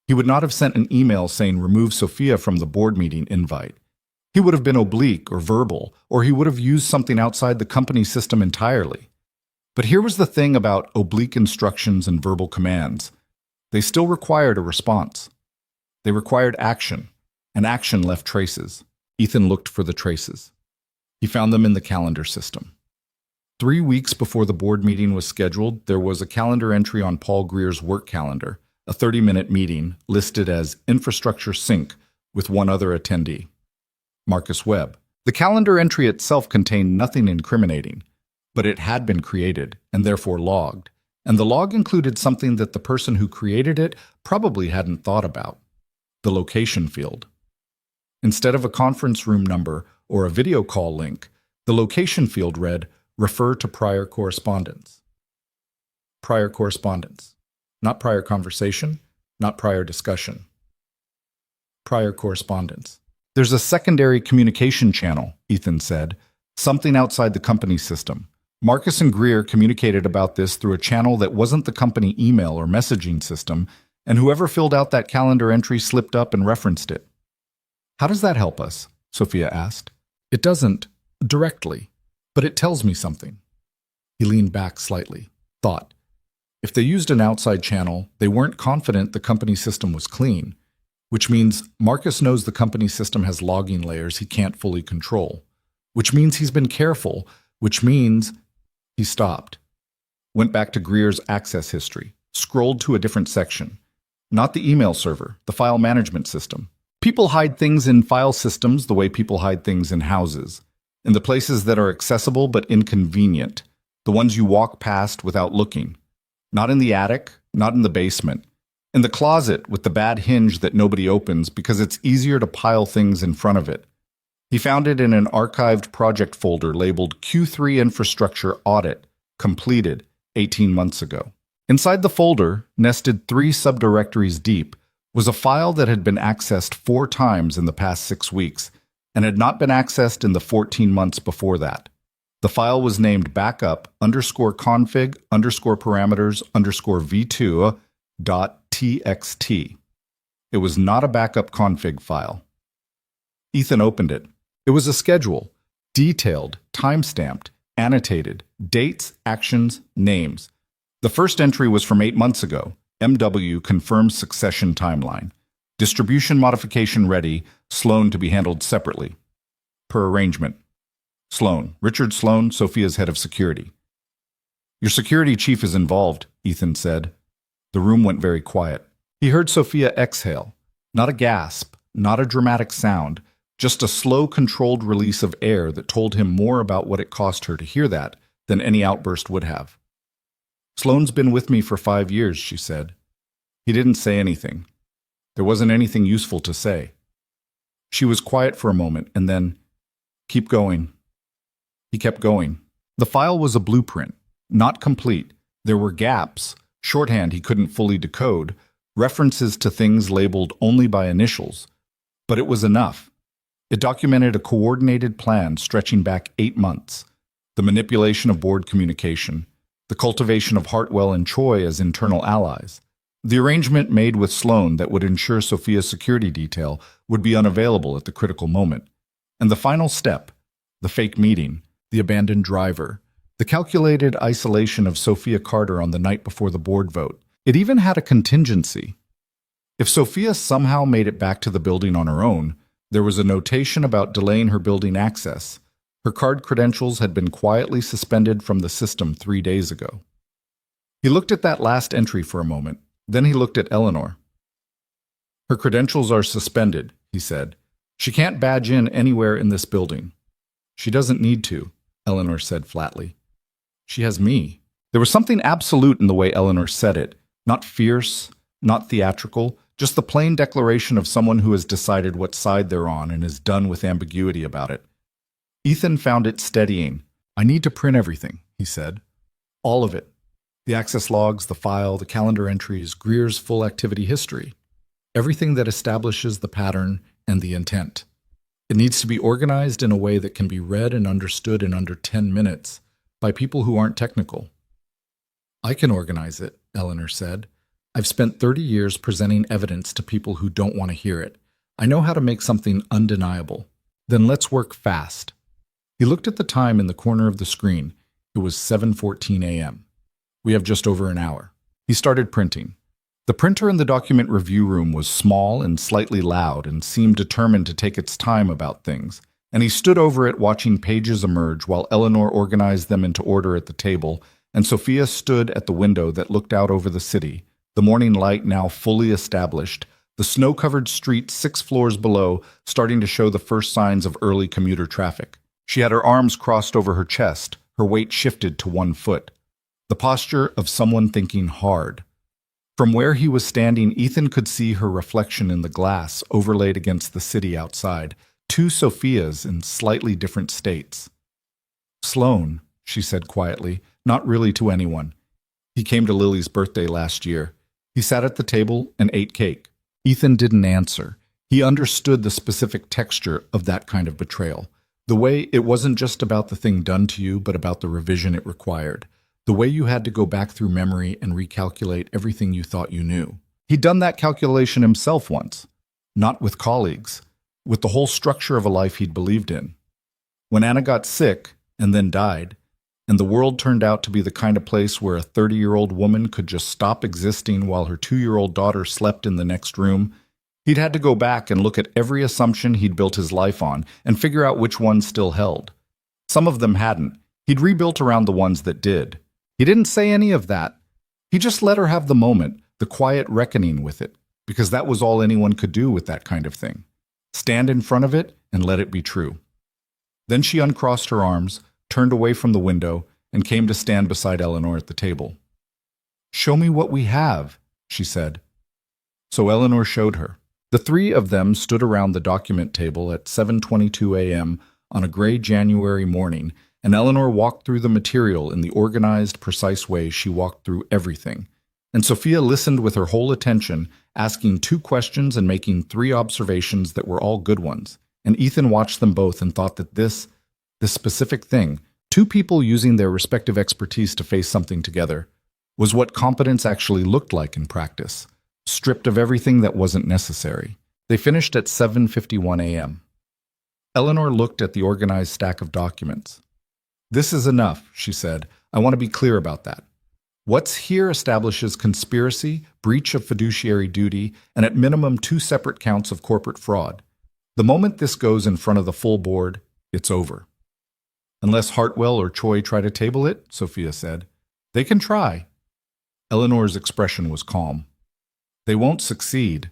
He would not have sent an email saying remove Sophia from the board meeting invite. He would have been oblique or verbal, or he would have used something outside the company system entirely. But here was the thing about oblique instructions and verbal commands. They still required a response. They required action, and action left traces. Ethan looked for the traces. He found them in the calendar system. 3 weeks before the board meeting was scheduled, there was a calendar entry on Paul Greer's work calendar, a 30-minute meeting listed as Infrastructure Sync with one other attendee, Marcus Webb. The calendar entry itself contained nothing incriminating, but it had been created and therefore logged, and the log included something that the person who created it probably hadn't thought about: the location field. Instead of a conference room number or a video call link, the location field read, "Refer to prior correspondence." Prior correspondence. Not prior conversation, not prior discussion. Prior correspondence. "There's a secondary communication channel," Ethan said, "something outside the company system. Marcus and Greer communicated about this through a channel that wasn't the company email or messaging system, and whoever filled out that calendar entry slipped up and referenced it." "How does that help us?" Sophia asked. "It doesn't, directly, but it tells me something." He leaned back slightly, thought. If they used an outside channel, they weren't confident the company system was clean, which means Marcus knows the company system has logging layers he can't fully control, which means he's been careful, which means... He stopped, went back to Greer's access history, scrolled to a different section. Not the email server, the file management system. People hide things in file systems the way people hide things in houses, in the places that are accessible but inconvenient, the ones you walk past without looking. Not in the attic, not in the basement. In the closet with the bad hinge that nobody opens because it's easier to pile things in front of it. He found it in an archived project folder labeled Q3 Infrastructure Audit, completed 18 months ago. Inside the folder, nested 3 subdirectories deep, was a file that had been accessed 4 times in the past 6 weeks and had not been accessed in the 14 months before that. The file was named backup_config_parameters_v2.txt. It was not a backup config file. Ethan opened it. It was a schedule, detailed, time-stamped, annotated, dates, actions, names. The first entry was from 8 months ago. MW confirms succession timeline. Distribution modification ready, Sloan to be handled separately. Per arrangement. Sloan, Richard Sloan, Sophia's head of security. "Your security chief is involved," Ethan said. The room went very quiet. He heard Sophia exhale. Not a gasp, not a dramatic sound, just a slow, controlled release of air that told him more about what it cost her to hear that than any outburst would have. "Sloan's been with me for 5 years," she said. He didn't say anything. There wasn't anything useful to say. She was quiet for a moment, and then, "Keep going." He kept going. The file was a blueprint, not complete. There were gaps, shorthand he couldn't fully decode, references to things labeled only by initials. But it was enough. It documented a coordinated plan stretching back 8 months, the manipulation of board communication, the cultivation of Hartwell and Choi as internal allies, the arrangement made with Sloan that would ensure Sophia's security detail would be unavailable at the critical moment, and the final step, the fake meeting, the abandoned driver, The calculated isolation of Sophia Carter on the night before the board vote. It even had a contingency. If Sophia somehow made it back to the building on her own, there was a notation about delaying her building access. Her card credentials had been quietly suspended from the system 3 days ago. He looked at that last entry for a moment. Then he looked at Eleanor. Her credentials are suspended, he said. She can't badge in anywhere in this building. She doesn't need to, Eleanor said flatly. She has me. There was something absolute in the way Eleanor said it, not fierce, not theatrical, just the plain declaration of someone who has decided what side they're on and is done with ambiguity about it. Ethan found it steadying. I need to print everything, he said. All of it. The access logs, the file, the calendar entries, Greer's full activity history. Everything that establishes the pattern and the intent. It needs to be organized in a way that can be read and understood in under 10 minutes by people who aren't technical. I can organize it, Eleanor said. I've spent 30 years presenting evidence to people who don't want to hear it. I know how to make something undeniable. Then let's work fast. He looked at the time in the corner of the screen. It was 7:14 a.m. We have just over an hour. He started printing. The printer in the document review room was small and slightly loud and seemed determined to take its time about things, and he stood over it watching pages emerge while Eleanor organized them into order at the table, and Sophia stood at the window that looked out over the city, the morning light now fully established, the snow-covered street 6 floors below starting to show the first signs of early commuter traffic. She had her arms crossed over her chest, her weight shifted to one foot. The posture of someone thinking hard. From where he was standing, Ethan could see her reflection in the glass overlaid against the city outside, 2 Sophias in slightly different states. Sloan, she said quietly, not really to anyone. He came to Lily's birthday last year. He sat at the table and ate cake. Ethan didn't answer. He understood the specific texture of that kind of betrayal. The way it wasn't just about the thing done to you, but about the revision it required. The way you had to go back through memory and recalculate everything you thought you knew. He'd done that calculation himself once. Not with colleagues. With the whole structure of a life he'd believed in. When Anna got sick, and then died, and the world turned out to be the kind of place where a 30-year-old woman could just stop existing while her 2-year-old daughter slept in the next room, he'd had to go back and look at every assumption he'd built his life on and figure out which ones still held. Some of them hadn't. He'd rebuilt around the ones that did. He didn't say any of that. He just let her have the moment, the quiet reckoning with it, because that was all anyone could do with that kind of thing. Stand in front of it and let it be true. Then she uncrossed her arms, turned away from the window, and came to stand beside Eleanor at the table. "Show me what we have," she said. So Eleanor showed her. The 3 of them stood around the document table at 7:22 a.m. on a gray January morning, and Eleanor walked through the material in the organized, precise way she walked through everything. And Sophia listened with her whole attention, asking 2 questions and making 3 observations that were all good ones. And Ethan watched them both and thought that this specific thing, 2 people using their respective expertise to face something together, was what competence actually looked like in practice, stripped of everything that wasn't necessary. They finished at 7:51 a.m. Eleanor looked at the organized stack of documents. "This is enough," she said. "I want to be clear about that. What's here establishes conspiracy, breach of fiduciary duty, and at minimum 2 separate counts of corporate fraud. The moment this goes in front of the full board, it's over." "Unless Hartwell or Choi try to table it," Sophia said. "They can try." Eleanor's expression was calm. "They won't succeed."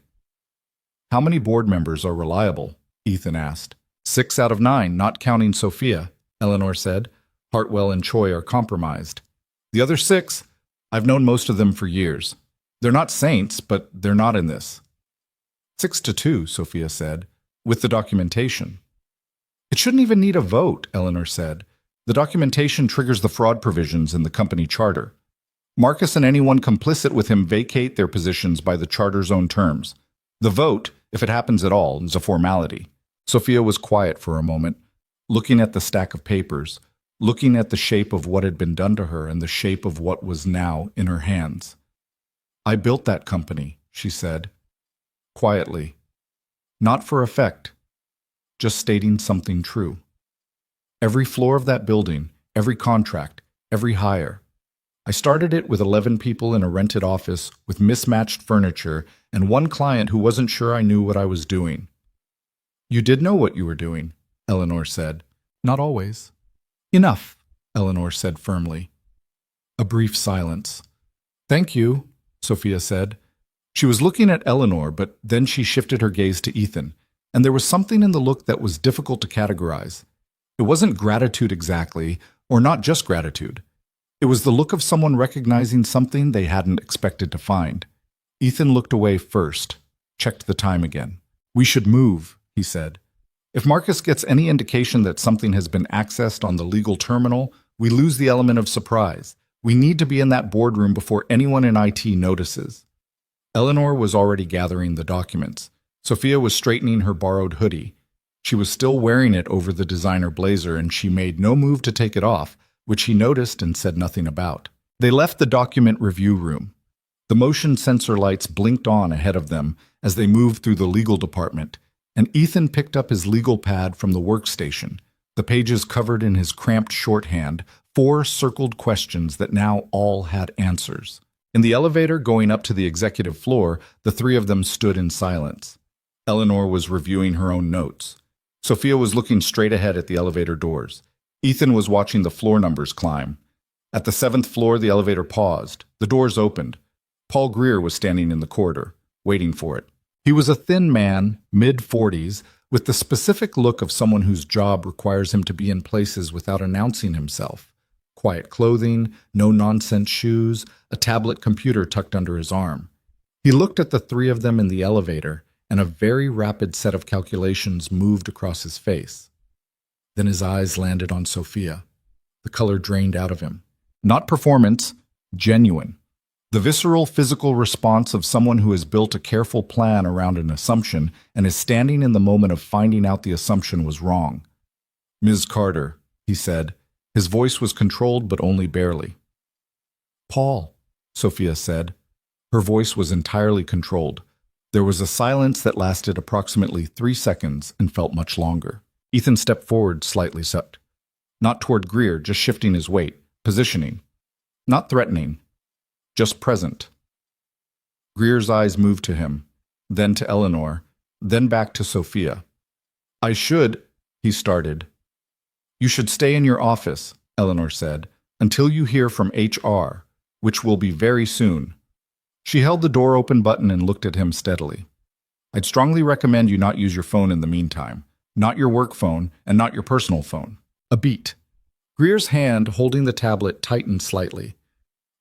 "How many board members are reliable?" Ethan asked. 6 out of 9, not counting Sophia," Eleanor said. "Hartwell and Choi are compromised. The other 6, I've known most of them for years. They're not saints, but they're not in this." 6-2, Sophia said, with the documentation. "It shouldn't even need a vote," Eleanor said. "The documentation triggers the fraud provisions in the company charter. Marcus and anyone complicit with him vacate their positions by the charter's own terms. The vote, if it happens at all, is a formality." Sophia was quiet for a moment, looking at the stack of papers, looking at the shape of what had been done to her and the shape of what was now in her hands. "I built that company," she said, quietly. "Not for effect, just stating something true. Every floor of that building, every contract, every hire. I started it with 11 people in a rented office with mismatched furniture and one client who wasn't sure I knew what I was doing. You did know what you were doing, Eleanor said. Not always. Enough, Eleanor said firmly. A brief silence. Thank you, Sophia said. She was looking at Eleanor, but then she shifted her gaze to Ethan, and there was something in the look that was difficult to categorize. It wasn't gratitude exactly, or not just gratitude. It was the look of someone recognizing something they hadn't expected to find. Ethan looked away first, checked the time again. We should move, he said. If Marcus gets any indication that something has been accessed on the legal terminal, we lose the element of surprise. We need to be in that boardroom before anyone in IT notices. Eleanor was already gathering the documents. Sophia was straightening her borrowed hoodie. She was still wearing it over the designer blazer, and she made no move to take it off, which he noticed and said nothing about. They left the document review room. The motion sensor lights blinked on ahead of them as they moved through the legal department, and Ethan picked up his legal pad from the workstation, the pages covered in his cramped shorthand, 4 circled questions that now all had answers. In the elevator going up to the executive floor, the 3 of them stood in silence. Eleanor was reviewing her own notes. Sophia was looking straight ahead at the elevator doors. Ethan was watching the floor numbers climb. At the 7th floor, the elevator paused. The doors opened. Paul Greer was standing in the corridor, waiting for it. He was a thin man, mid-40s, with the specific look of someone whose job requires him to be in places without announcing himself. Quiet clothing, no-nonsense shoes, a tablet computer tucked under his arm. He looked at the 3 of them in the elevator, and a very rapid set of calculations moved across his face. Then his eyes landed on Sophia. The color drained out of him. Not performance, genuine. The visceral physical response of someone who has built a careful plan around an assumption and is standing in the moment of finding out the assumption was wrong. Ms. Carter, he said. His voice was controlled, but only barely. Paul, Sophia said. Her voice was entirely controlled. There was a silence that lasted approximately 3 seconds and felt much longer. Ethan stepped forward slightly, not toward Greer, just shifting his weight, positioning. Not threatening, just present. Greer's eyes moved to him, then to Eleanor, then back to Sophia. I should, he started. You should stay in your office, Eleanor said, until you hear from HR, which will be very soon. She held the door open button and looked at him steadily. I'd strongly recommend you not use your phone in the meantime. Not your work phone, and not your personal phone. A beat. Greer's hand holding the tablet tightened slightly.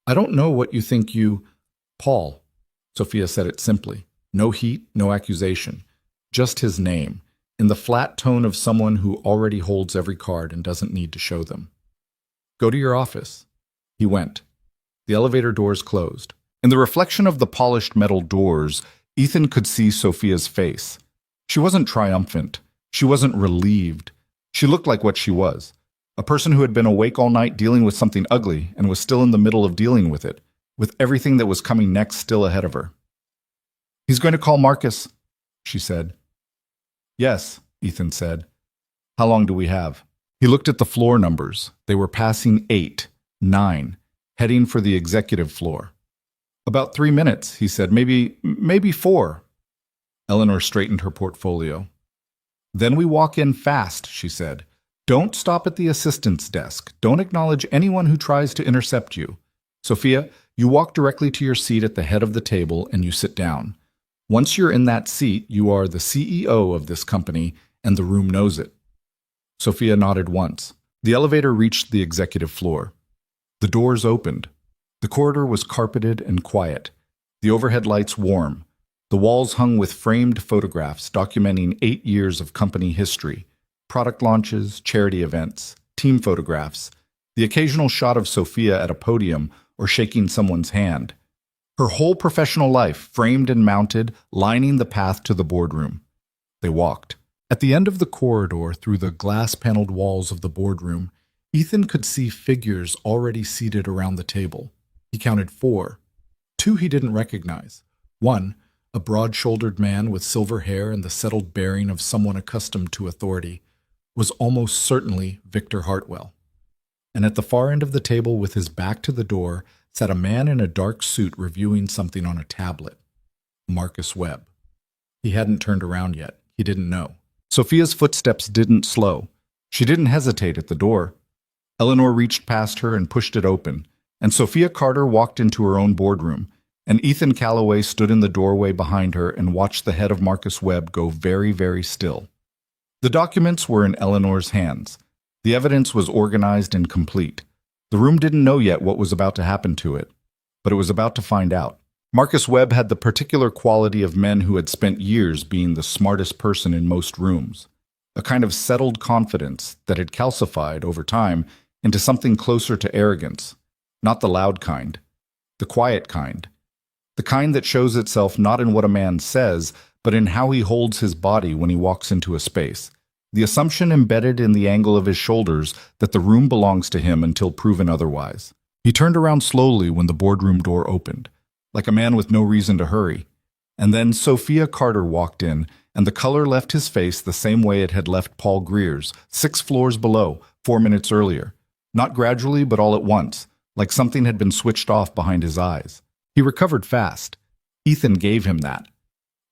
I don't know what you think you... Paul, Sophia said it simply. No heat, no accusation. Just his name, in the flat tone of someone who already holds every card and doesn't need to show them. Go to your office. He went. The elevator doors closed. In the reflection of the polished metal doors, Ethan could see Sophia's face. She wasn't triumphant. She wasn't relieved. She looked like what she was, a person who had been awake all night dealing with something ugly and was still in the middle of dealing with it, with everything that was coming next still ahead of her. He's going to call Marcus, she said. Yes, Ethan said. How long do we have? He looked at the floor numbers. They were passing 8, 9, heading for the executive floor. About 3 minutes, he said. Maybe 4. Eleanor straightened her portfolio. Then we walk in fast, she said. Don't stop at the assistant's desk. Don't acknowledge anyone who tries to intercept you. Sophia, you walk directly to your seat at the head of the table and you sit down. Once you're in that seat, you are the CEO of this company, and the room knows it. Sophia nodded once. The elevator reached the executive floor. The doors opened. The corridor was carpeted and quiet. The overhead lights warm. The walls hung with framed photographs documenting 8 years of company history, product launches, charity events, team photographs, the occasional shot of Sophia at a podium or shaking someone's hand. Her whole professional life framed and mounted, lining the path to the boardroom. They walked. At the end of the corridor, through the glass-paneled walls of the boardroom, Ethan could see figures already seated around the table. He counted 4. 2 he didn't recognize. 1, a broad-shouldered man with silver hair and the settled bearing of someone accustomed to authority, was almost certainly Victor Hartwell. and at the far end of the table with his back to the door sat a man in a dark suit reviewing something on a tablet. Marcus Webb. He hadn't turned around yet. He didn't know. Sophia's footsteps didn't slow. She didn't hesitate at the door. Eleanor reached past her and pushed it open, and Sophia Carter walked into her own boardroom, and Ethan Calloway stood in the doorway behind her and watched the head of Marcus Webb go very, very still. The documents were in Eleanor's hands. The evidence was organized and complete. The room didn't know yet what was about to happen to it, but it was about to find out. Marcus Webb had the particular quality of men who had spent years being the smartest person in most rooms, a kind of settled confidence that had calcified over time into something closer to arrogance, not the loud kind, the quiet kind, the kind that shows itself not in what a man says, but in how he holds his body when he walks into a space, the assumption embedded in the angle of his shoulders that the room belongs to him until proven otherwise. He turned around slowly when the boardroom door opened, like a man with no reason to hurry. And then Sophia Carter walked in, and the color left his face the same way it had left Paul Greer's, 6 floors below, 4 minutes earlier. Not gradually, but all at once, like something had been switched off behind his eyes. He recovered fast. Ethan gave him that.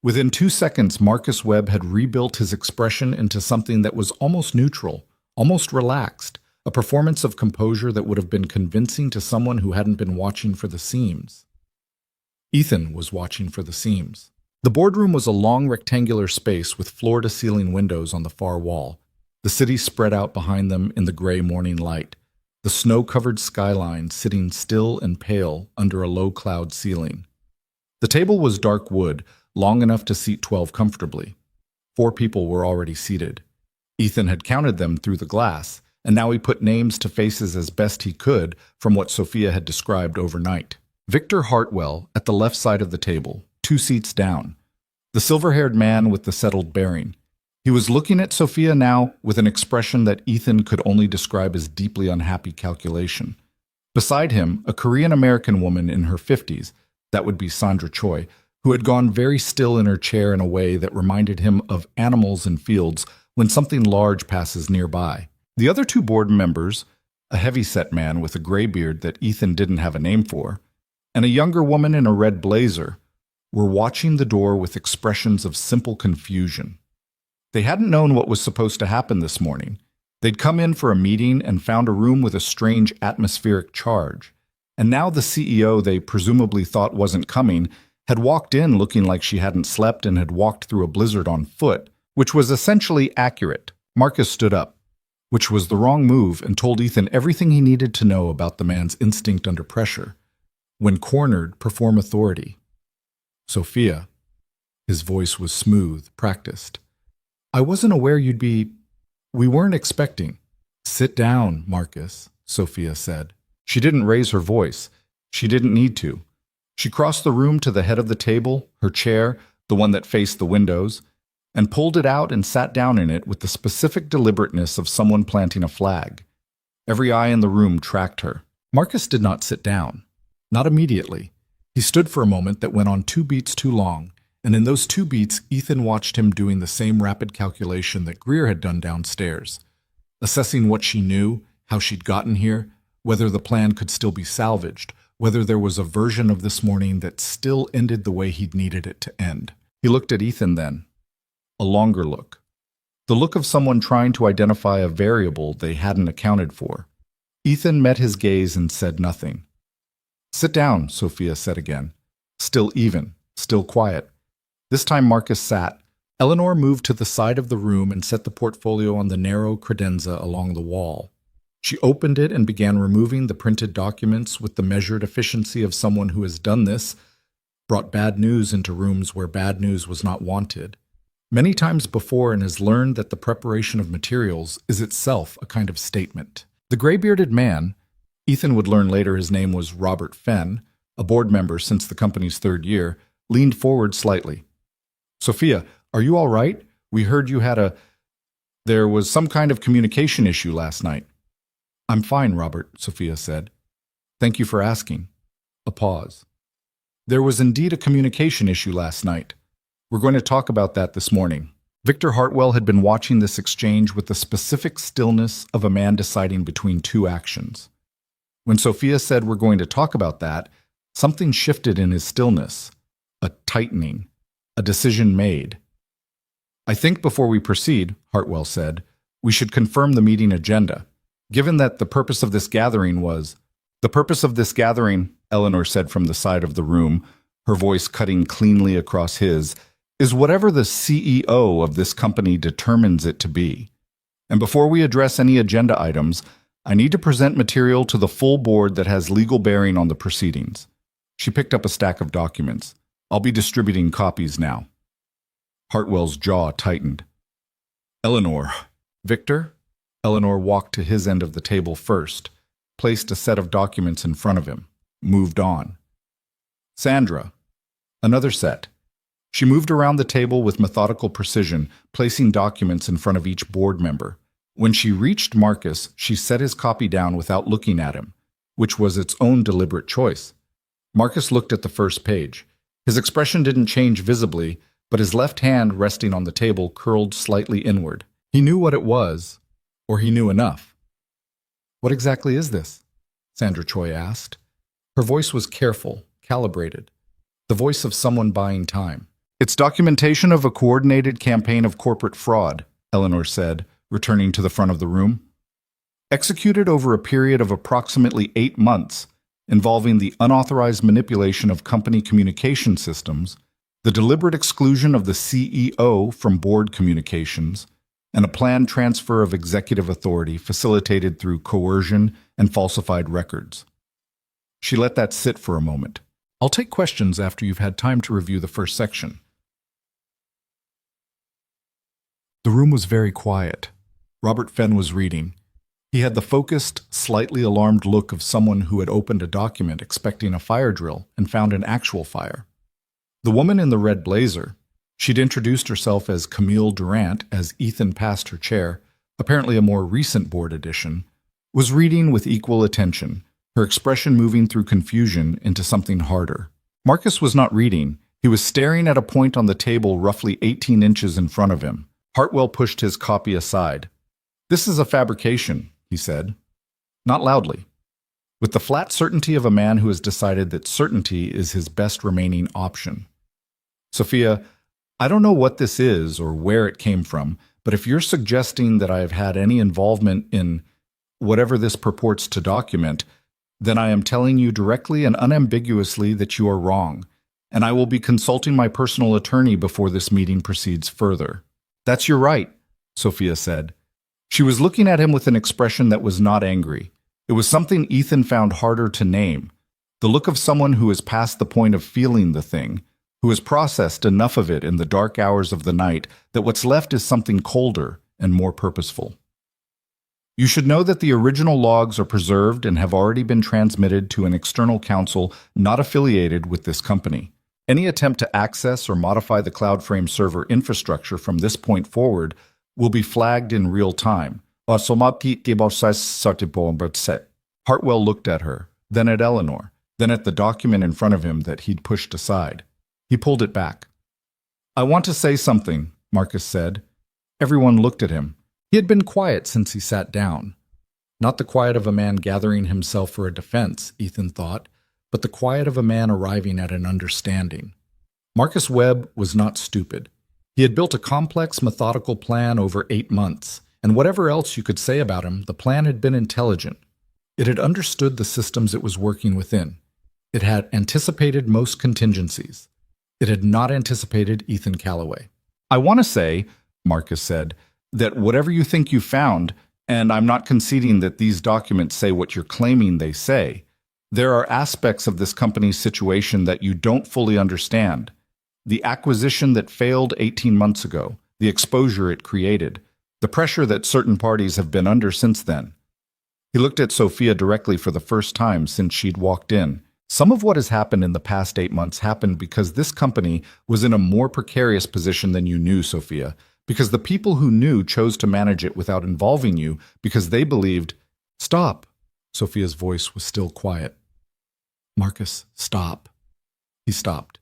Within 2 seconds, Marcus Webb had rebuilt his expression into something that was almost neutral, almost relaxed, a performance of composure that would have been convincing to someone who hadn't been watching for the seams. Ethan was watching for the seams. The boardroom was a long rectangular space with floor-to-ceiling windows on the far wall. The city spread out behind them in the gray morning light, the snow-covered skyline sitting still and pale under a low-cloud ceiling. The table was dark wood, long enough to seat 12 comfortably. 4 people were already seated. Ethan had counted them through the glass, and now he put names to faces as best he could from what Sophia had described overnight. Victor Hartwell at the left side of the table, 2 seats down. The silver-haired man with the settled bearing. He was looking at Sophia now with an expression that Ethan could only describe as deeply unhappy calculation. Beside him, a Korean-American woman in her 50s, that would be Sandra Choi, who had gone very still in her chair in a way that reminded him of animals in fields when something large passes nearby. The other 2 board members, a heavy-set man with a gray beard that Ethan didn't have a name for, and a younger woman in a red blazer, were watching the door with expressions of simple confusion. They hadn't known what was supposed to happen this morning. They'd come in for a meeting and found a room with a strange atmospheric charge. And now the CEO they presumably thought wasn't coming had walked in looking like she hadn't slept and had walked through a blizzard on foot, which was essentially accurate. Marcus stood up, which was the wrong move, and told Ethan everything he needed to know about the man's instinct under pressure. When cornered, perform authority. Sophia. His voice was smooth, practiced. I wasn't aware you'd be... We weren't expecting. Sit down, Marcus, Sophia said. She didn't raise her voice. She didn't need to. She crossed the room to the head of the table, her chair, the one that faced the windows, and pulled it out and sat down in it with the specific deliberateness of someone planting a flag. Every eye in the room tracked her. Marcus did not sit down. Not immediately. He stood for a moment that went on 2 beats too long, and in those 2 beats, Ethan watched him doing the same rapid calculation that Greer had done downstairs, assessing what she knew, how she'd gotten here, whether the plan could still be salvaged, whether there was a version of this morning that still ended the way he'd needed it to end. He looked at Ethan then. A longer look. The look of someone trying to identify a variable they hadn't accounted for. Ethan met his gaze and said nothing. Sit down, Sophia said again. Still even, still quiet. This time Marcus sat. Eleanor moved to the side of the room and set the portfolio on the narrow credenza along the wall. She opened it and began removing the printed documents with the measured efficiency of someone who has done this, brought bad news into rooms where bad news was not wanted, many times before, and has learned that the preparation of materials is itself a kind of statement. The gray-bearded man, Ethan would learn later his name was Robert Fenn, a board member since the company's 3rd year, leaned forward slightly. Sophia, are you all right? We heard you had There was some kind of communication issue last night. I'm fine, Robert, Sophia said. Thank you for asking. A pause. There was indeed a communication issue last night. We're going to talk about that this morning. Victor Hartwell had been watching this exchange with the specific stillness of a man deciding between two actions. When Sophia said we're going to talk about that, something shifted in his stillness, a tightening, a decision made. I think before we proceed, Hartwell said, we should confirm the meeting agenda. Given that the purpose of this gathering was— The purpose of this gathering, Eleanor said from the side of the room, her voice cutting cleanly across his, is whatever the CEO of this company determines it to be. And before we address any agenda items, I need to present material to the full board that has legal bearing on the proceedings. She picked up a stack of documents. I'll be distributing copies now. Hartwell's jaw tightened. Eleanor. Victor? Eleanor walked to his end of the table first, placed a set of documents in front of him, moved on. Sandra. Another set. She moved around the table with methodical precision, placing documents in front of each board member. When she reached Marcus, she set his copy down without looking at him, which was its own deliberate choice. Marcus looked at the first page. His expression didn't change visibly, but his left hand resting on the table curled slightly inward. He knew what it was, or he knew enough. What exactly is this? Sandra Choi asked. Her voice was careful, calibrated, the voice of someone buying time. It's documentation of a coordinated campaign of corporate fraud, Eleanor said, returning to the front of the room. Executed over a period of approximately 8 months, involving the unauthorized manipulation of company communication systems, the deliberate exclusion of the CEO from board communications, and a planned transfer of executive authority facilitated through coercion and falsified records. She let that sit for a moment. I'll take questions after you've had time to review the first section. The room was very quiet. Robert Fenn was reading. He had the focused, slightly alarmed look of someone who had opened a document expecting a fire drill and found an actual fire. The woman in the red blazer— she'd introduced herself as Camille Durant as Ethan passed her chair, apparently a more recent board addition— was reading with equal attention, her expression moving through confusion into something harder. Marcus was not reading. He was staring at a point on the table roughly 18 inches in front of him. Hartwell pushed his copy aside. This is a fabrication, he said. Not loudly. With the flat certainty of a man who has decided that certainty is his best remaining option. Sophia, I don't know what this is or where it came from, but if you're suggesting that I have had any involvement in whatever this purports to document, then I am telling you directly and unambiguously that you are wrong, and I will be consulting my personal attorney before this meeting proceeds further. That's your right, Sophia said. She was looking at him with an expression that was not angry. It was something Ethan found harder to name, the look of someone who has passed the point of feeling the thing, who has processed enough of it in the dark hours of the night that what's left is something colder and more purposeful. You should know that the original logs are preserved and have already been transmitted to an external counsel not affiliated with this company. Any attempt to access or modify the CloudFrame server infrastructure from this point forward will be flagged in real time. Hartwell looked at her, then at Eleanor, then at the document in front of him that he'd pushed aside. He pulled it back. I want to say something, Marcus said. Everyone looked at him. He had been quiet since he sat down. Not the quiet of a man gathering himself for a defense, Ethan thought, but the quiet of a man arriving at an understanding. Marcus Webb was not stupid. He had built a complex, methodical plan over 8 months, and whatever else you could say about him, the plan had been intelligent. It had understood the systems it was working within. It had anticipated most contingencies. It had not anticipated Ethan Callaway. I want to say, Marcus said, that whatever you think you found, and I'm not conceding that these documents say what you're claiming they say, there are aspects of this company's situation that you don't fully understand. The acquisition that failed 18 months ago, the exposure it created, the pressure that certain parties have been under since then. He looked at Sophia directly for the first time since she'd walked in. Some of what has happened in the past 8 months happened because this company was in a more precarious position than you knew, Sophia, because the people who knew chose to manage it without involving you because they believed— Stop. Sophia's voice was still quiet. Marcus, stop. He stopped.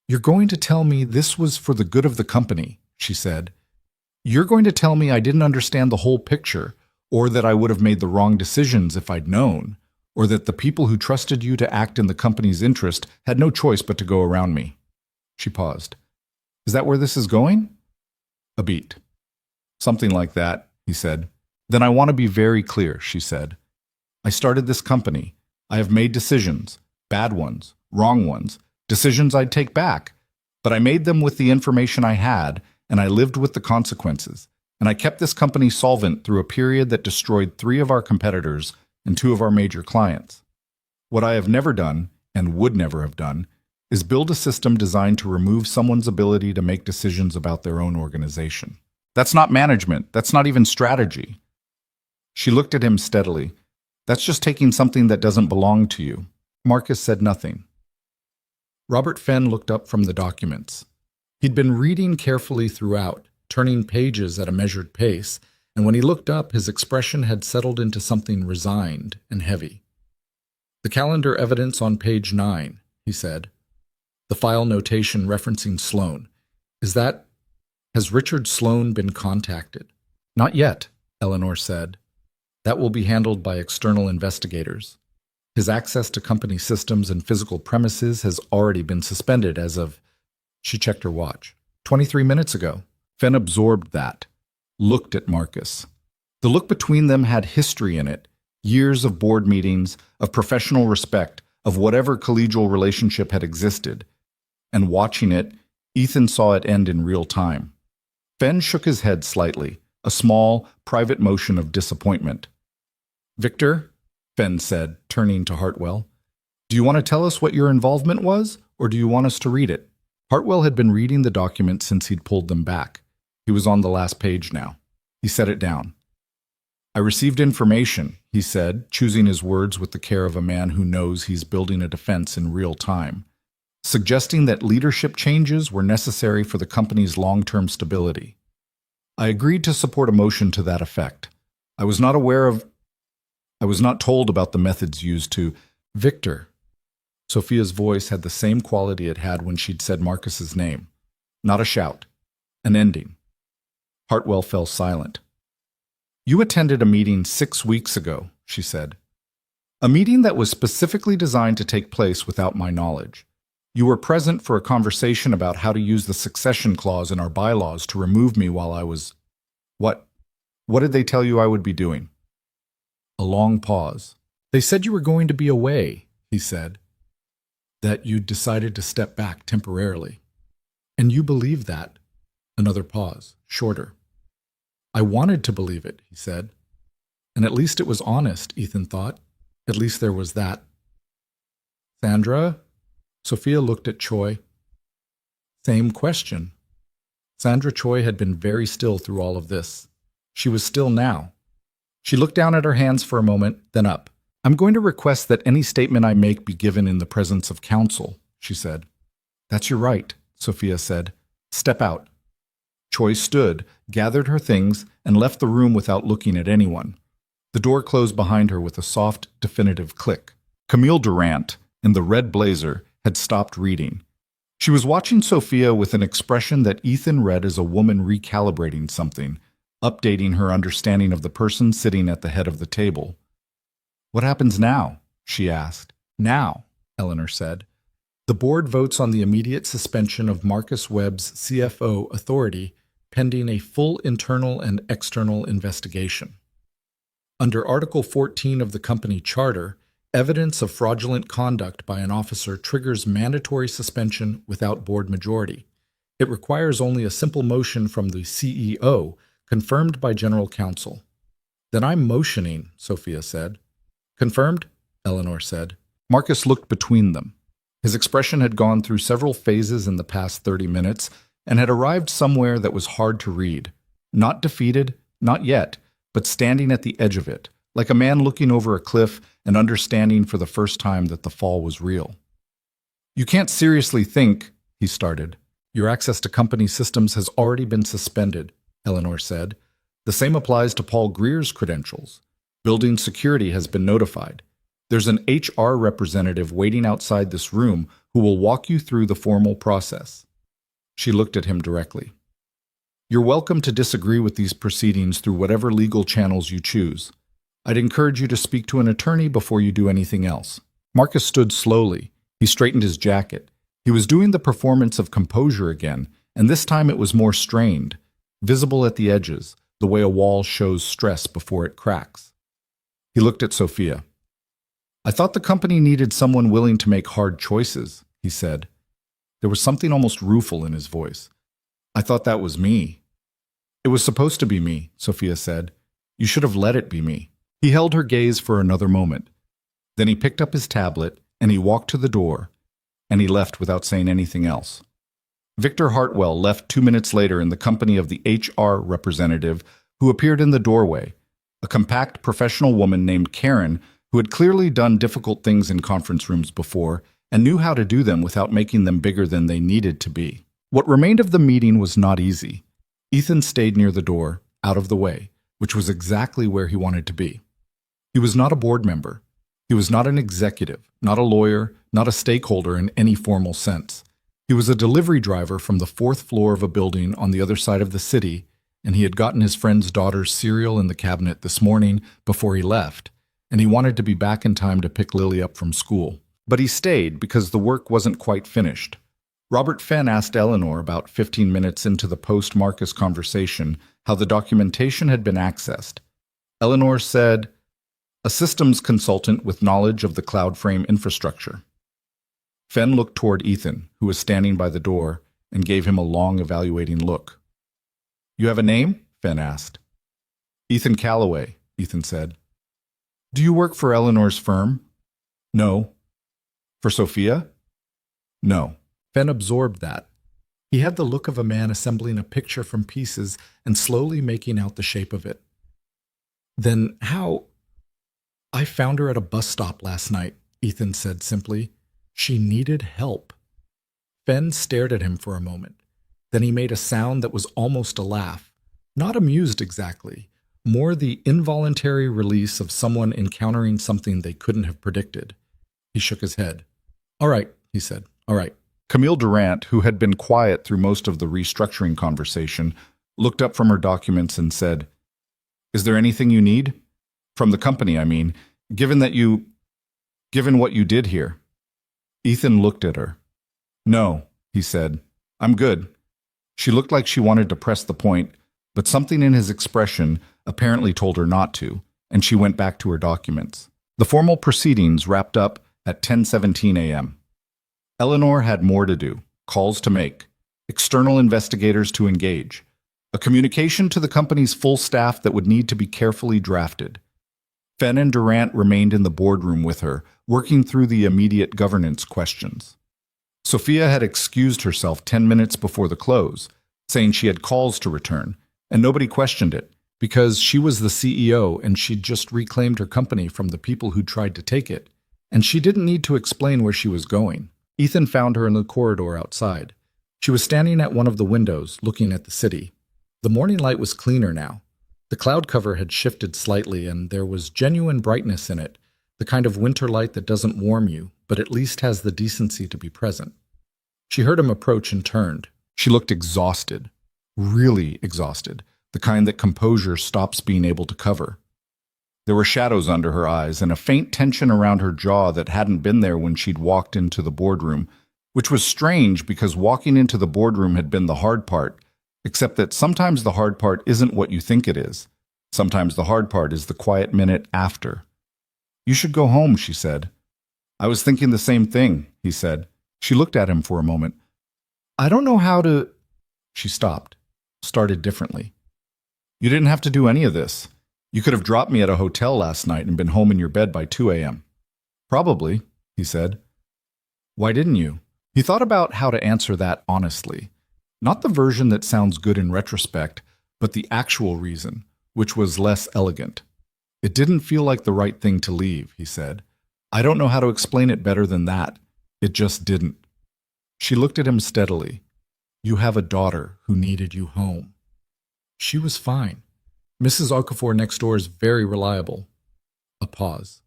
You're going to tell me this was for the good of the company, she said, You're going to tell me I didn't understand the whole picture, or that I would have made the wrong decisions if I'd known, or that the people who trusted you to act in the company's interest had no choice but to go around me. She paused. Is that where this is going? A beat. Something like that, he said. Then I want to be very clear, she said. I started this company. I have made decisions, bad ones, wrong ones, decisions I'd take back. But I made them with the information I had, and I lived with the consequences. And I kept this company solvent through a period that destroyed 3 of our competitors and 2 of our major clients. What I have never done, and would never have done, is build a system designed to remove someone's ability to make decisions about their own organization. That's not management. That's not even strategy. She looked at him steadily. That's just taking something that doesn't belong to you. Marcus said nothing. Robert Fenn looked up from the documents. He'd been reading carefully throughout, turning pages at a measured pace, and when he looked up, his expression had settled into something resigned and heavy. The calendar evidence on page 9, he said. The file notation referencing Sloan. Has Richard Sloan been contacted? Not yet, Eleanor said. That will be handled by external investigators. His access to company systems and physical premises has already been suspended as of, she checked her watch, 23 minutes ago. Fenn absorbed that, looked at Marcus. The look between them had history in it, years of board meetings, of professional respect, of whatever collegial relationship had existed. And watching it, Ethan saw it end in real time. Fenn shook his head slightly, a small, private motion of disappointment. Victor, Fenn said, turning to Hartwell, do you want to tell us what your involvement was, or do you want us to read it? Hartwell had been reading the document since he'd pulled them back. He was on the last page now. He set it down. I received information, he said, choosing his words with the care of a man who knows he's building a defense in real time, suggesting that leadership changes were necessary for the company's long-term stability. I agreed to support a motion to that effect. I was not told about the methods used to... Victor. Sophia's voice had the same quality it had when she'd said Marcus's name. Not a shout. An ending. Hartwell fell silent. You attended a meeting 6 weeks ago, she said. A meeting that was specifically designed to take place without my knowledge. You were present for a conversation about how to use the succession clause in our bylaws to remove me while I was... What? What did they tell you I would be doing? A long pause. They said you were going to be away, he said. That you'd decided to step back temporarily. And you believed that. Another pause, shorter. I wanted to believe it, he said. And at least it was honest, Ethan thought. At least there was that. Sandra? Sophia looked at Choi. Same question. Sandra Choi had been very still through all of this. She was still now. She looked down at her hands for a moment, then up. I'm going to request that any statement I make be given in the presence of counsel, she said. That's your right, Sophia said. Step out. Choi stood, gathered her things, and left the room without looking at anyone. The door closed behind her with a soft, definitive click. Camille Durant, in the red blazer, had stopped reading. She was watching Sophia with an expression that Ethan read as a woman recalibrating something, updating her understanding of the person sitting at the head of the table. What happens now? She asked. Now, Eleanor said. The board votes on the immediate suspension of Marcus Webb's CFO authority pending a full internal and external investigation. Under Article 14 of the company charter, evidence of fraudulent conduct by an officer triggers mandatory suspension without board majority. It requires only a simple motion from the CEO, confirmed by General Counsel. Then I'm motioning, Sophia said. Confirmed? Eleanor said. Marcus looked between them. His expression had gone through several phases in the past 30 minutes and had arrived somewhere that was hard to read. Not defeated, not yet, but standing at the edge of it, like a man looking over a cliff and understanding for the first time that the fall was real. You can't seriously think, he started. Your access to company systems has already been suspended, Eleanor said. The same applies to Paul Greer's credentials. Building security has been notified. There's an HR representative waiting outside this room who will walk you through the formal process. She looked at him directly. You're welcome to disagree with these proceedings through whatever legal channels you choose. I'd encourage you to speak to an attorney before you do anything else." Marcus stood slowly. He straightened his jacket. He was doing the performance of composure again, and this time it was more strained, visible at the edges, the way a wall shows stress before it cracks. He looked at Sophia. "I thought the company needed someone willing to make hard choices," he said. There was something almost rueful in his voice. "I thought that was me." "It was supposed to be me," Sophia said. "You should have let it be me." He held her gaze for another moment. Then he picked up his tablet, and he walked to the door, and he left without saying anything else. Victor Hartwell left 2 minutes later in the company of the HR representative who appeared in the doorway, a compact professional woman named Karen who had clearly done difficult things in conference rooms before and knew how to do them without making them bigger than they needed to be. What remained of the meeting was not easy. Ethan stayed near the door, out of the way, which was exactly where he wanted to be. He was not a board member. He was not an executive, not a lawyer, not a stakeholder in any formal sense. He was a delivery driver from the 4th floor of a building on the other side of the city, and he had gotten his friend's daughter's cereal in the cabinet this morning before he left, and he wanted to be back in time to pick Lily up from school. But he stayed because the work wasn't quite finished. Robert Fenn asked Eleanor about 15 minutes into the post-Marcus conversation how the documentation had been accessed. Eleanor said, "A systems consultant with knowledge of the CloudFrame infrastructure." Fenn looked toward Ethan, who was standing by the door, and gave him a long, evaluating look. "You have a name?" Fenn asked. "Ethan Calloway," Ethan said. "Do you work for Eleanor's firm?" "No." "For Sophia?" "No." Fenn absorbed that. He had the look of a man assembling a picture from pieces and slowly making out the shape of it. "Then how—" "I found her at a bus stop last night," Ethan said simply. "She needed help." Fenn stared at him for a moment. Then he made a sound that was almost a laugh. Not amused exactly, more the involuntary release of someone encountering something they couldn't have predicted. He shook his head. "All right," he said. "All right." Camille Durant, who had been quiet through most of the restructuring conversation, looked up from her documents and said, "Is there anything you need? From the company, I mean, given what you did here." Ethan looked at her. "No," he said. "I'm good." She looked like she wanted to press the point, but something in his expression apparently told her not to, and she went back to her documents. The formal proceedings wrapped up at 10:17 a.m. Eleanor had more to do, calls to make, external investigators to engage, a communication to the company's full staff that would need to be carefully drafted. Fenn and Durant remained in the boardroom with her, working through the immediate governance questions. Sophia had excused herself 10 minutes before the close, saying she had calls to return, and nobody questioned it, because she was the CEO and she'd just reclaimed her company from the people who'd tried to take it, and she didn't need to explain where she was going. Ethan found her in the corridor outside. She was standing at one of the windows, looking at the city. The morning light was cleaner now. The cloud cover had shifted slightly, and there was genuine brightness in it, the kind of winter light that doesn't warm you, but at least has the decency to be present. She heard him approach and turned. She looked exhausted, really exhausted, the kind that composure stops being able to cover. There were shadows under her eyes and a faint tension around her jaw that hadn't been there when she'd walked into the boardroom, which was strange because walking into the boardroom had been the hard part, except that sometimes the hard part isn't what you think it is. Sometimes the hard part is the quiet minute after. "You should go home," she said. "I was thinking the same thing," he said. She looked at him for a moment. "I don't know how to—" She stopped, started differently. "You didn't have to do any of this. You could have dropped me at a hotel last night and been home in your bed by 2 a.m. "Probably," he said. "Why didn't you?" He thought about how to answer that honestly. Not the version that sounds good in retrospect, but the actual reason, which was less elegant. "It didn't feel like the right thing to leave," he said. "I don't know how to explain it better than that. It just didn't." She looked at him steadily. "You have a daughter who needed you home." She was fine. Mrs. Okafor next door is very reliable. A pause.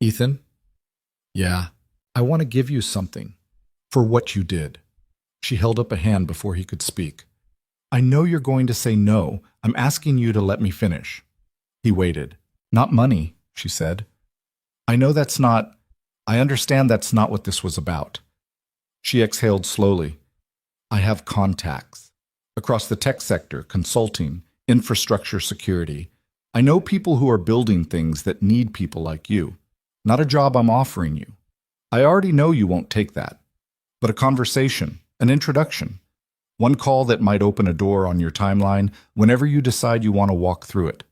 "Ethan?" "Yeah, I want to give you something. For what you did." She held up a hand before he could speak. I know you're going to say no. I'm asking you to let me finish. He waited. Not money, she said. I understand that's not what this was about. She exhaled slowly. I have contacts. Across the tech sector, consulting, infrastructure security. I know people who are building things that need people like you. Not a job I'm offering you. I already know you won't take that. But a conversation, an introduction. One call that might open a door on your timeline whenever you decide you want to walk through it.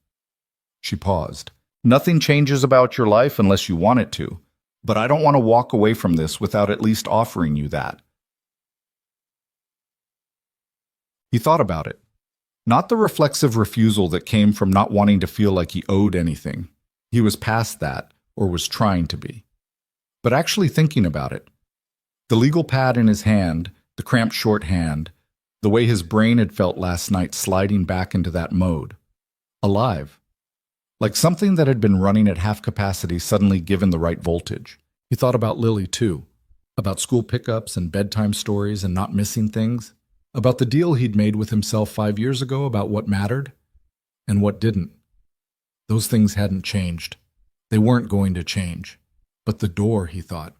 She paused. Nothing changes about your life unless you want it to, but I don't want to walk away from this without at least offering you that. He thought about it. Not the reflexive refusal that came from not wanting to feel like he owed anything. He was past that, or was trying to be. But actually thinking about it. The legal pad in his hand, the cramped shorthand, the way his brain had felt last night sliding back into that mode. Alive. Like something that had been running at half capacity suddenly given the right voltage. He thought about Lily too. About school pickups and bedtime stories and not missing things. About the deal he'd made with himself 5 years ago about what mattered and what didn't. Those things hadn't changed. They weren't going to change. But the door, he thought.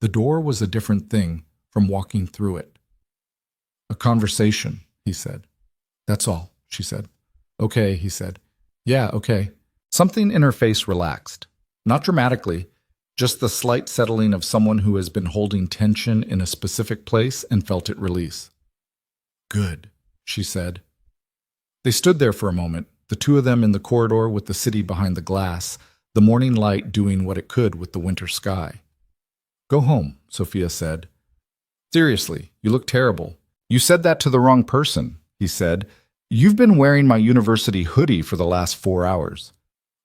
The door was a different thing from walking through it. A conversation, he said. That's all, she said. Okay, he said. Yeah, okay. Something in her face relaxed. Not dramatically, just the slight settling of someone who has been holding tension in a specific place and felt it release. Good, she said. They stood there for a moment, the two of them in the corridor with the city behind the glass, the morning light doing what it could with the winter sky. Go home, Sophia said. Seriously, you look terrible. You said that to the wrong person, he said. You've been wearing my university hoodie for the last 4 hours.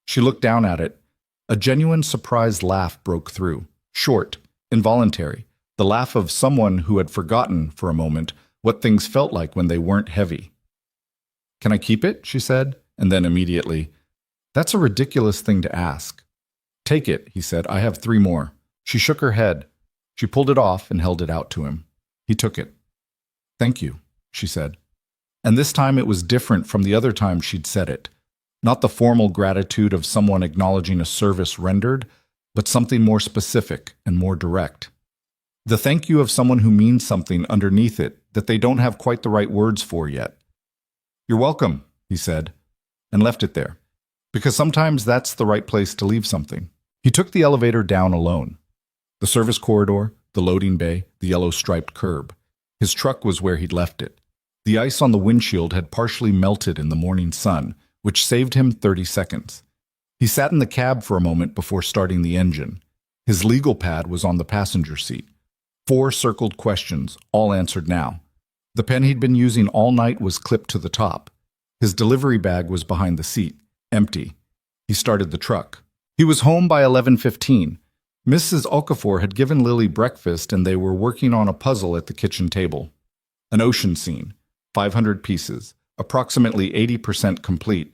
She looked down at it. A genuine surprised laugh broke through, short, involuntary, the laugh of someone who had forgotten, for a moment, what things felt like when they weren't heavy. Can I keep it? She said, and then immediately, that's a ridiculous thing to ask. Take it, he said. I have 3 more. She shook her head. She pulled it off and held it out to him. He took it. Thank you, she said. And this time it was different from the other time she'd said it. Not the formal gratitude of someone acknowledging a service rendered, but something more specific and more direct. The thank you of someone who means something underneath it that they don't have quite the right words for yet. You're welcome, he said, and left it there. Because sometimes that's the right place to leave something. He took the elevator down alone. The service corridor, the loading bay, the yellow striped curb. His truck was where he'd left it. The ice on the windshield had partially melted in the morning sun, which saved him 30 seconds. He sat in the cab for a moment before starting the engine. His legal pad was on the passenger seat. 4 circled questions, all answered now. The pen he'd been using all night was clipped to the top. His delivery bag was behind the seat, empty. He started the truck. He was home by 11:15. Mrs. Okafor had given Lily breakfast and they were working on a puzzle at the kitchen table. An ocean scene, 500 pieces, approximately 80% complete.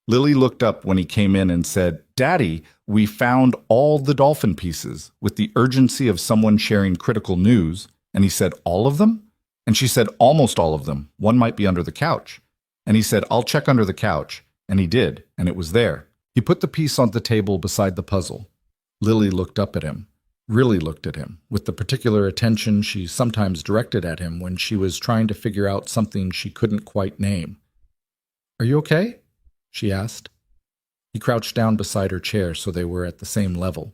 Lily looked up when he came in and said, Daddy, we found all the dolphin pieces, with the urgency of someone sharing critical news. And he said, all of them? And she said, almost all of them. One might be under the couch. And he said, I'll check under the couch. And he did, and it was there. He put the piece on the table beside the puzzle. Lily looked up at him, really looked at him, with the particular attention she sometimes directed at him when she was trying to figure out something she couldn't quite name. Are you okay? She asked. He crouched down beside her chair so they were at the same level.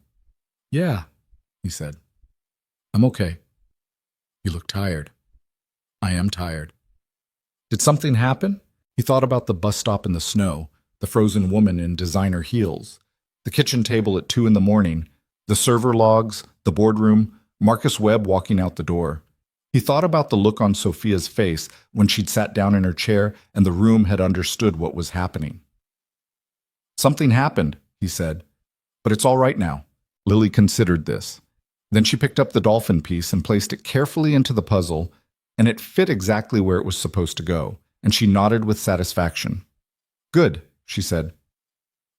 Yeah, he said. I'm okay. You look tired. I am tired. Did something happen? He thought about the bus stop in the snow, the frozen woman in designer heels, the kitchen table at 2 a.m, the server logs, the boardroom, Marcus Webb walking out the door. He thought about the look on Sophia's face when she'd sat down in her chair and the room had understood what was happening. Something happened, he said, but it's all right now. Lily considered this. Then she picked up the dolphin piece and placed it carefully into the puzzle, and it fit exactly where it was supposed to go, and she nodded with satisfaction. Good, she said.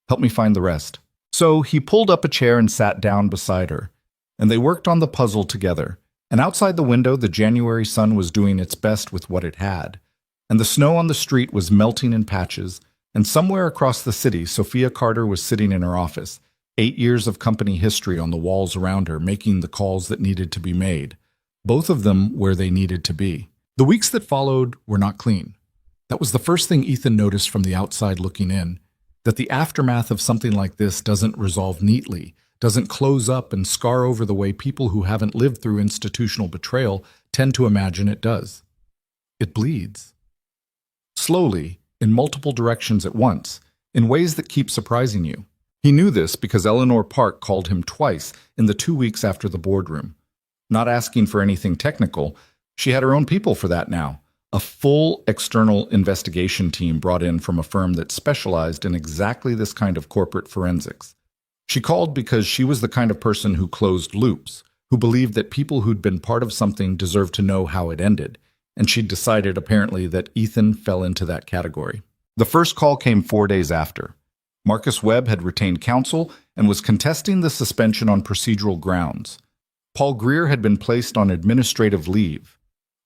Help me find the rest. So he pulled up a chair and sat down beside her, and they worked on the puzzle together. And outside the window, the January sun was doing its best with what it had. and the snow on the street was melting in patches, and somewhere across the city, Sophia Carter was sitting in her office, 8 years of company history on the walls around her, making the calls that needed to be made, both of them where they needed to be. The weeks that followed were not clean. That was the first thing Ethan noticed from the outside looking in, that the aftermath of something like this doesn't resolve neatly, doesn't close up and scar over the way people who haven't lived through institutional betrayal tend to imagine it does. It bleeds. Slowly, in multiple directions at once, in ways that keep surprising you. He knew this because Eleanor Park called him twice in the 2 weeks after the boardroom. Not asking for anything technical, she had her own people for that now. A full external investigation team brought in from a firm that specialized in exactly this kind of corporate forensics. She called because she was the kind of person who closed loops, who believed that people who'd been part of something deserved to know how it ended, and she'd decided apparently that Ethan fell into that category. The first call came 4 days after. Marcus Webb had retained counsel and was contesting the suspension on procedural grounds. Paul Greer had been placed on administrative leave.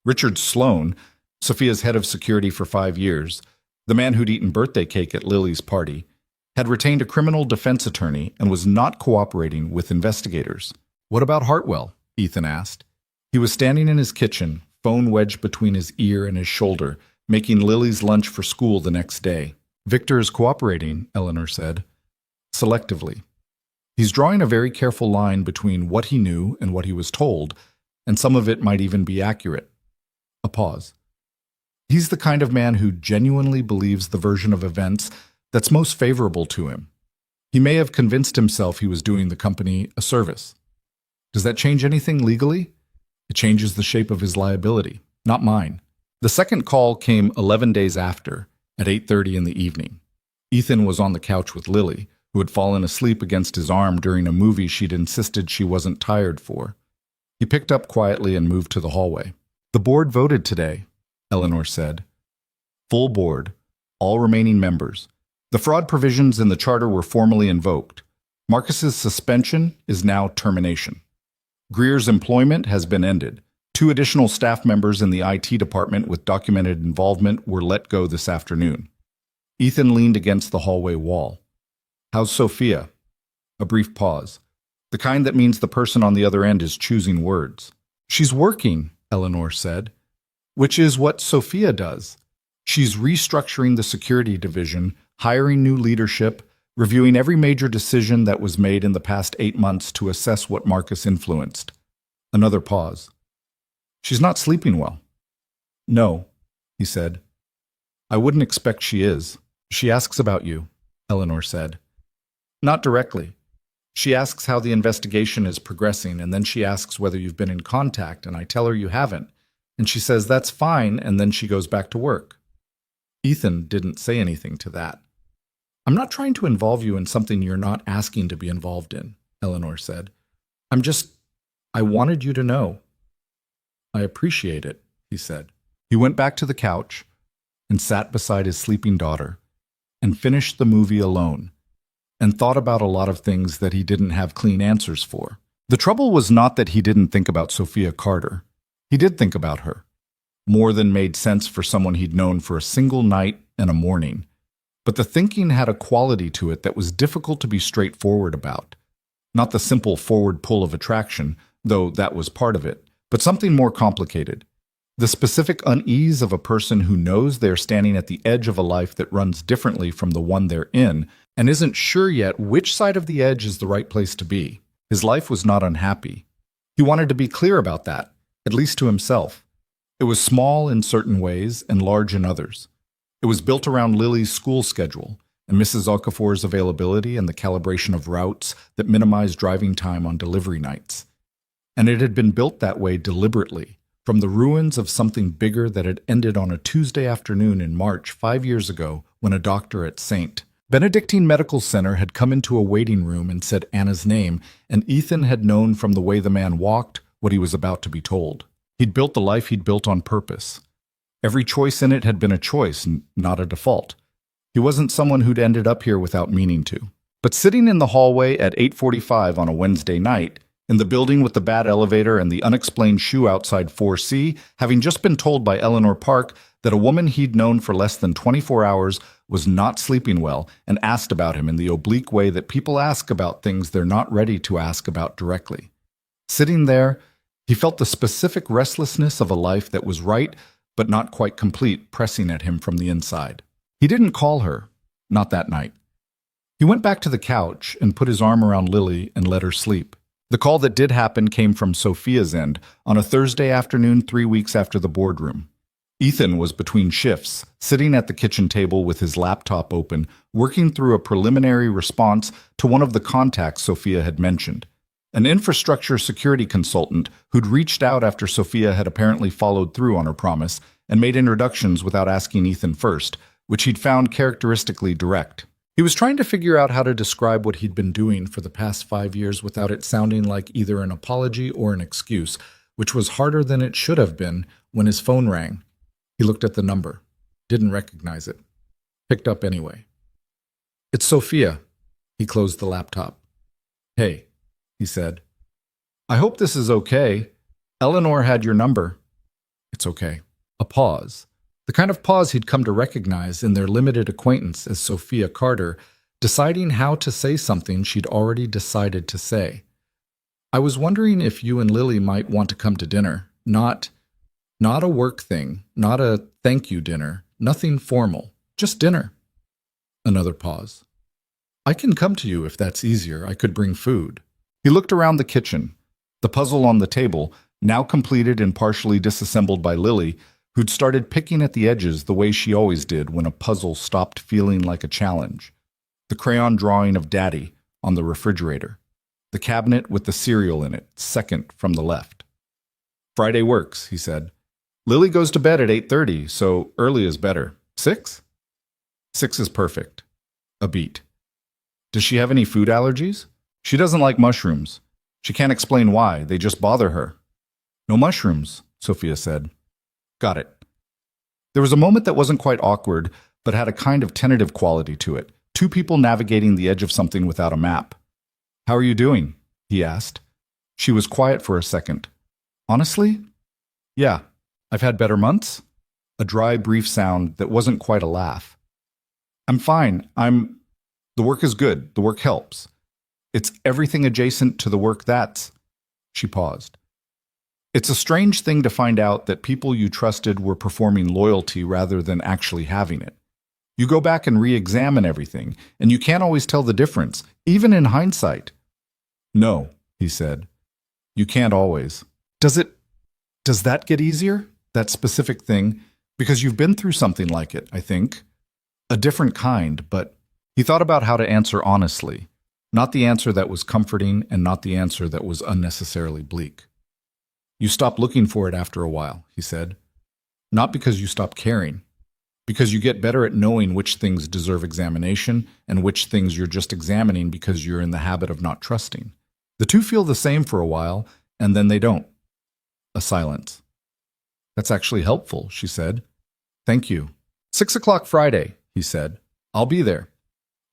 Richard Sloan, Sophia's head of security for 5 years, the man who'd eaten birthday cake at Lily's party, had retained a criminal defense attorney and was not cooperating with investigators. "What about Hartwell?" Ethan asked. He was standing in his kitchen, phone wedged between his ear and his shoulder, making Lily's lunch for school the next day. "Victor is cooperating," Eleanor said. "Selectively. He's drawing a very careful line between what he knew and what he was told, and some of it might even be accurate." A pause. "He's the kind of man who genuinely believes the version of events that's most favorable to him. He may have convinced himself he was doing the company a service. Does that change anything legally? It changes the shape of his liability, not mine." The second call came 11 days after, at 8:30 in the evening. Ethan was on the couch with Lily, who had fallen asleep against his arm during a movie she'd insisted she wasn't tired for. He picked up quietly and moved to the hallway. "The board voted today," Eleanor said. "Full board, all remaining members. The fraud provisions in the charter were formally invoked. Marcus's suspension is now termination. Greer's employment has been ended. 2 additional staff members in the IT department with documented involvement were let go this afternoon." Ethan leaned against the hallway wall. "How's Sophia?" A brief pause. The kind that means the person on the other end is choosing words. "She's working," Eleanor said, "which is what Sophia does. She's restructuring the security division, hiring new leadership, reviewing every major decision that was made in the past 8 months to assess what Marcus influenced." Another pause. "She's not sleeping well." "No," he said. "I wouldn't expect she is. She asks about you," Eleanor said. "Not directly. She asks how the investigation is progressing, and then she asks whether you've been in contact, and I tell her you haven't, and she says that's fine, and then she goes back to work." Ethan didn't say anything to that. "I'm not trying to involve you in something you're not asking to be involved in," Eleanor said. I wanted you to know." "I appreciate it," he said. He went back to the couch and sat beside his sleeping daughter and finished the movie alone and thought about a lot of things that he didn't have clean answers for. The trouble was not that he didn't think about Sophia Carter. He did think about her. More than made sense for someone he'd known for a single night and a morning. But the thinking had a quality to it that was difficult to be straightforward about. Not the simple forward pull of attraction, though that was part of it, but something more complicated. The specific unease of a person who knows they're standing at the edge of a life that runs differently from the one they're in and isn't sure yet which side of the edge is the right place to be. His life was not unhappy. He wanted to be clear about that, at least to himself. It was small in certain ways and large in others. It was built around Lily's school schedule and Mrs. Okafor's availability and the calibration of routes that minimized driving time on delivery nights. And it had been built that way deliberately, from the ruins of something bigger that had ended on a Tuesday afternoon in March 5 years ago when a doctor at St. Benedictine Medical Center had come into a waiting room and said Anna's name, and Ethan had known from the way the man walked what he was about to be told. He'd built the life he'd built on purpose. Every choice in it had been a choice, not a default. He wasn't someone who'd ended up here without meaning to. But sitting in the hallway at 8:45 on a Wednesday night, in the building with the bad elevator and the unexplained shoe outside 4C, having just been told by Eleanor Park that a woman he'd known for less than 24 hours was not sleeping well and asked about him in the oblique way that people ask about things they're not ready to ask about directly. Sitting there, he felt the specific restlessness of a life that was right but not quite complete pressing at him from the inside. He didn't call her, not that night. He went back to the couch and put his arm around Lily and let her sleep. The call that did happen came from Sophia's end on a Thursday afternoon 3 weeks after the boardroom. Ethan was between shifts, sitting at the kitchen table with his laptop open, working through a preliminary response to one of the contacts Sophia had mentioned. An infrastructure security consultant who'd reached out after Sophia had apparently followed through on her promise and made introductions without asking Ethan first, which he'd found characteristically direct. He was trying to figure out how to describe what he'd been doing for the past 5 years without it sounding like either an apology or an excuse, which was harder than it should have been when his phone rang. He looked at the number, didn't recognize it, picked up anyway. "It's Sophia." He closed the laptop. "Hey," he said. "I hope this is okay. Eleanor had your number." "It's okay." A pause. The kind of pause he'd come to recognize in their limited acquaintance as Sophia Carter, deciding how to say something she'd already decided to say. "I was wondering if you and Lily might want to come to dinner. Not a work thing, not a thank you dinner, nothing formal, just dinner." Another pause. "I can come to you if that's easier. I could bring food." He looked around the kitchen. The puzzle on the table, now completed and partially disassembled by Lily, who'd started picking at the edges the way she always did when a puzzle stopped feeling like a challenge. The crayon drawing of Daddy on the refrigerator. The cabinet with the cereal in it, second from the left. "Friday works," he said. "Lily goes to bed at 8:30, so early is better. 6? 6 is perfect." A beat. "Does she have any food allergies?" "She doesn't like mushrooms. She can't explain why, they just bother her." "No mushrooms," Sophia said. "Got it." There was a moment that wasn't quite awkward, but had a kind of tentative quality to it. Two people navigating the edge of something without a map. "How are you doing?" he asked. She was quiet for a second. "Honestly? Yeah. I've had better months?" A dry, brief sound that wasn't quite a laugh. "I'm fine. The work is good. The work helps. It's everything adjacent to the work that's..." She paused. "It's a strange thing to find out that people you trusted were performing loyalty rather than actually having it. You go back and re-examine everything, and you can't always tell the difference, even in hindsight." "No," he said. "You can't always." Does that get easier? That specific thing? Because you've been through something like it, I think. A different kind, but he thought about how to answer honestly. Not the answer that was comforting and not the answer that was unnecessarily bleak. "You stop looking for it after a while," he said. "Not because you stop caring. Because you get better at knowing which things deserve examination and which things you're just examining because you're in the habit of not trusting. The two feel the same for a while, and then they don't." A silence. "That's actually helpful," she said. "Thank you." 6 o'clock Friday, he said. "I'll be there."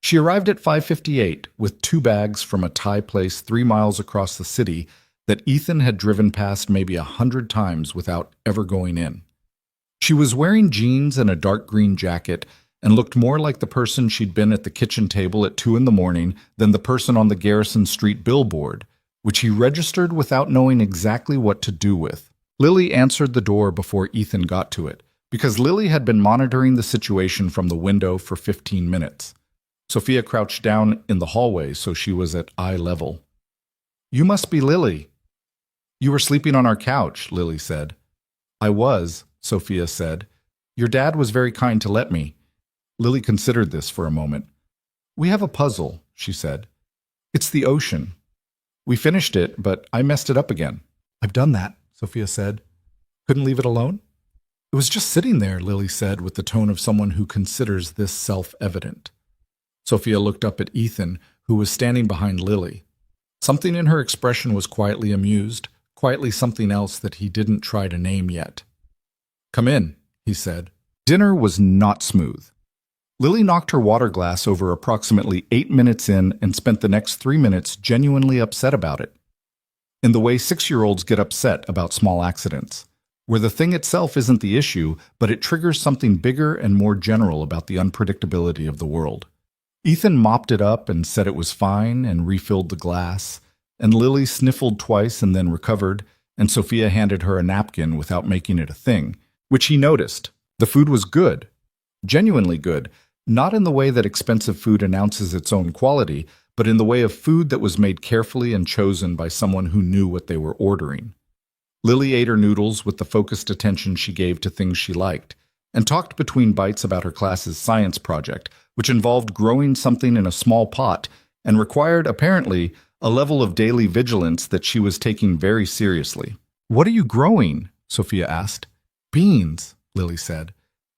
She arrived at 5:58 with 2 bags from a Thai place 3 miles across the city that Ethan had driven past maybe 100 times without ever going in. She was wearing jeans and a dark green jacket and looked more like the person she'd been at the kitchen table at 2 in the morning than the person on the Garrison Street billboard, which he registered without knowing exactly what to do with. Lily answered the door before Ethan got to it, because Lily had been monitoring the situation from the window for 15 minutes. Sophia crouched down in the hallway so she was at eye level. "You must be Lily." "You were sleeping on our couch," Lily said. "I was," Sophia said. "Your dad was very kind to let me." Lily considered this for a moment. "We have a puzzle," she said. "It's the ocean. We finished it, but I messed it up again." "I've done that," Sophia said. "Couldn't leave it alone?" "It was just sitting there," Lily said with the tone of someone who considers this self-evident. Sophia looked up at Ethan, who was standing behind Lily. Something in her expression was quietly amused, quietly something else that he didn't try to name yet. "Come in," he said. Dinner was not smooth. Lily knocked her water glass over approximately 8 minutes in and spent the next 3 minutes genuinely upset about it. In the way 6-year-olds get upset about small accidents. where the thing itself isn't the issue, but it triggers something bigger and more general about the unpredictability of the world. Ethan mopped it up and said it was fine and refilled the glass, and Lily sniffled twice and then recovered, and Sophia handed her a napkin without making it a thing, which he noticed. The food was good, genuinely good, not in the way that expensive food announces its own quality, but in the way of food that was made carefully and chosen by someone who knew what they were ordering. Lily ate her noodles with the focused attention she gave to things she liked, and talked between bites about her class's science project, which involved growing something in a small pot and required, apparently, a level of daily vigilance that she was taking very seriously. "What are you growing?" Sophia asked. "Beans," Lily said.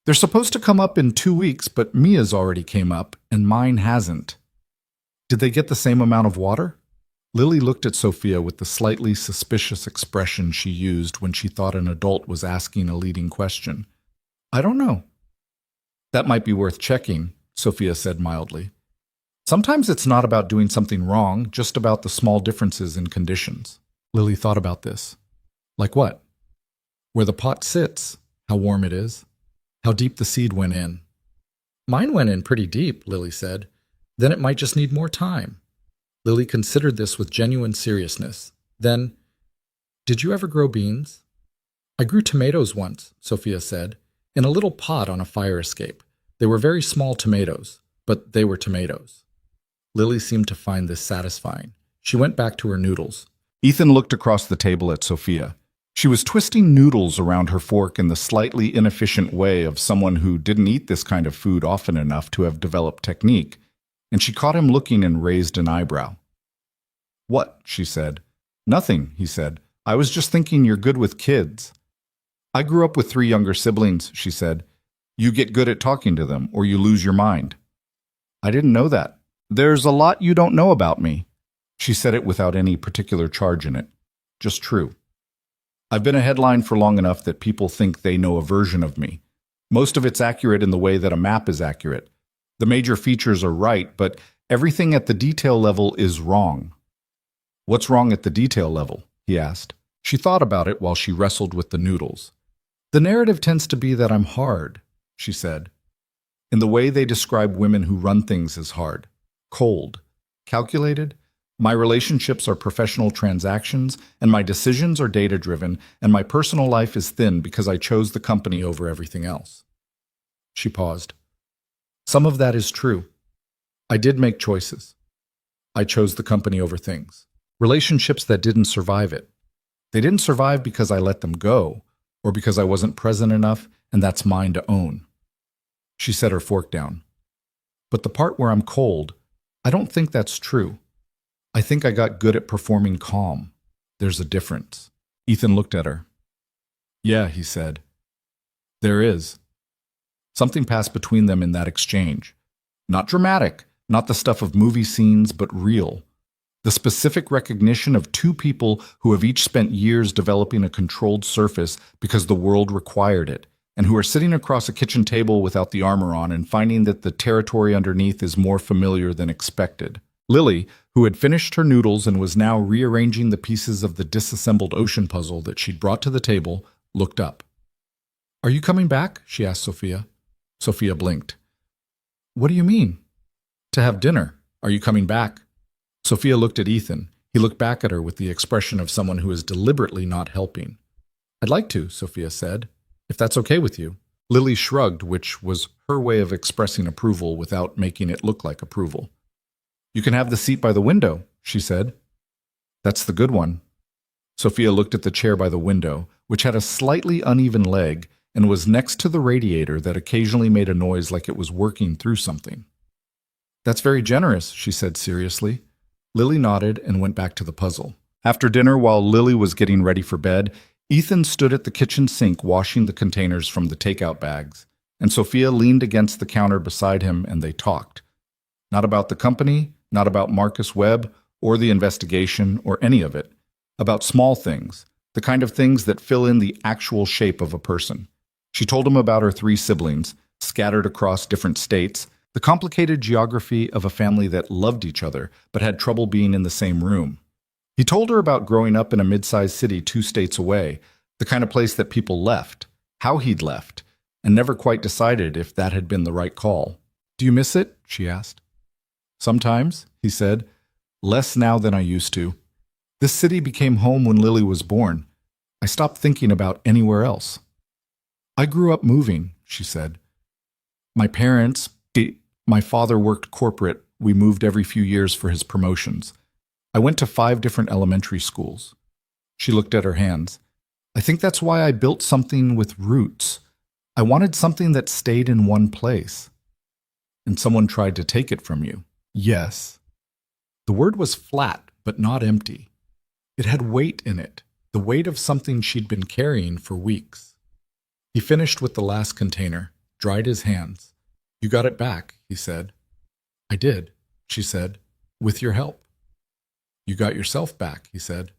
"They're supposed to come up in 2 weeks, but Mia's already came up, and mine hasn't." "Did they get the same amount of water?" Lily looked at Sophia with the slightly suspicious expression she used when she thought an adult was asking a leading question. "I don't know." "That might be worth checking," Sophia said mildly. "Sometimes it's not about doing something wrong, just about the small differences in conditions." Lily thought about this. "Like what?" "Where the pot sits, how warm it is, how deep the seed went in." "Mine went in pretty deep," Lily said. "Then it might just need more time." Lily considered this with genuine seriousness. Then, "Did you ever grow beans?" "I grew tomatoes once," Sophia said, "in a little pot on a fire escape. They were very small tomatoes, but they were tomatoes." Lily seemed to find this satisfying. She went back to her noodles. Ethan looked across the table at Sophia. She was twisting noodles around her fork in the slightly inefficient way of someone who didn't eat this kind of food often enough to have developed technique, and she caught him looking and raised an eyebrow. "What?" she said. "Nothing," he said. "I was just thinking you're good with kids." "I grew up with 3 younger siblings," she said. "You get good at talking to them, or you lose your mind." "I didn't know that." "There's a lot you don't know about me." She said it without any particular charge in it. Just true. "I've been a headline for long enough that people think they know a version of me. Most of it's accurate in the way that a map is accurate. The major features are right, but everything at the detail level is wrong." "What's wrong at the detail level?" he asked. She thought about it while she wrestled with the noodles. "The narrative tends to be that I'm hard," she said. "In the way they describe women who run things as hard. Cold. Calculated. My relationships are professional transactions, and my decisions are data-driven, and my personal life is thin because I chose the company over everything else." She paused. "Some of that is true. I did make choices. I chose the company over things. Relationships that didn't survive it. They didn't survive because I let them go, or because I wasn't present enough, and that's mine to own." She set her fork down. "But the part where I'm cold, I don't think that's true. I think I got good at performing calm. There's a difference." Ethan looked at her. "Yeah," he said. "There is." Something passed between them in that exchange. Not dramatic, not the stuff of movie scenes, but real. The specific recognition of 2 people who have each spent years developing a controlled surface because the world required it, and who are sitting across a kitchen table without the armor on and finding that the territory underneath is more familiar than expected. Lily, who had finished her noodles and was now rearranging the pieces of the disassembled ocean puzzle that she'd brought to the table, looked up. "Are you coming back?" she asked Sophia. Sophia blinked. "What do you mean?" "To have dinner. Are you coming back?" Sophia looked at Ethan. He looked back at her with the expression of someone who is deliberately not helping. "I'd like to," Sophia said, "if that's okay with you." Lily shrugged, which was her way of expressing approval without making it look like approval. "You can have the seat by the window," she said. "That's the good one." Sophia looked at the chair by the window, which had a slightly uneven leg and was next to the radiator that occasionally made a noise like it was working through something. "That's very generous," she said seriously. Lily nodded and went back to the puzzle. After dinner, while Lily was getting ready for bed, Ethan stood at the kitchen sink washing the containers from the takeout bags, and Sophia leaned against the counter beside him and they talked. Not about the company, not about Marcus Webb, or the investigation, or any of it. About small things, the kind of things that fill in the actual shape of a person. She told him about her 3 siblings, scattered across different states, the complicated geography of a family that loved each other but had trouble being in the same room. He told her about growing up in a mid-sized city 2 states away, The kind of place that people left, how he'd left, and never quite decided if that had been the right call. "Do you miss it?" she asked. "Sometimes," he said. "Less now than I used to. This city became home when Lily was born. I stopped thinking about anywhere else." "I grew up moving," she said. My parents, my father worked corporate. We moved every few years for his promotions. I went to 5 different elementary schools." She looked at her hands. "I think that's why I built something with roots. I wanted something that stayed in one place." "And someone tried to take it from you." "Yes." The word was flat, but not empty. It had weight in it, the weight of something she'd been carrying for weeks. He finished with the last container, dried his hands. "You got it back," he said. "I did," she said, "with your help." "You got yourself back," he said.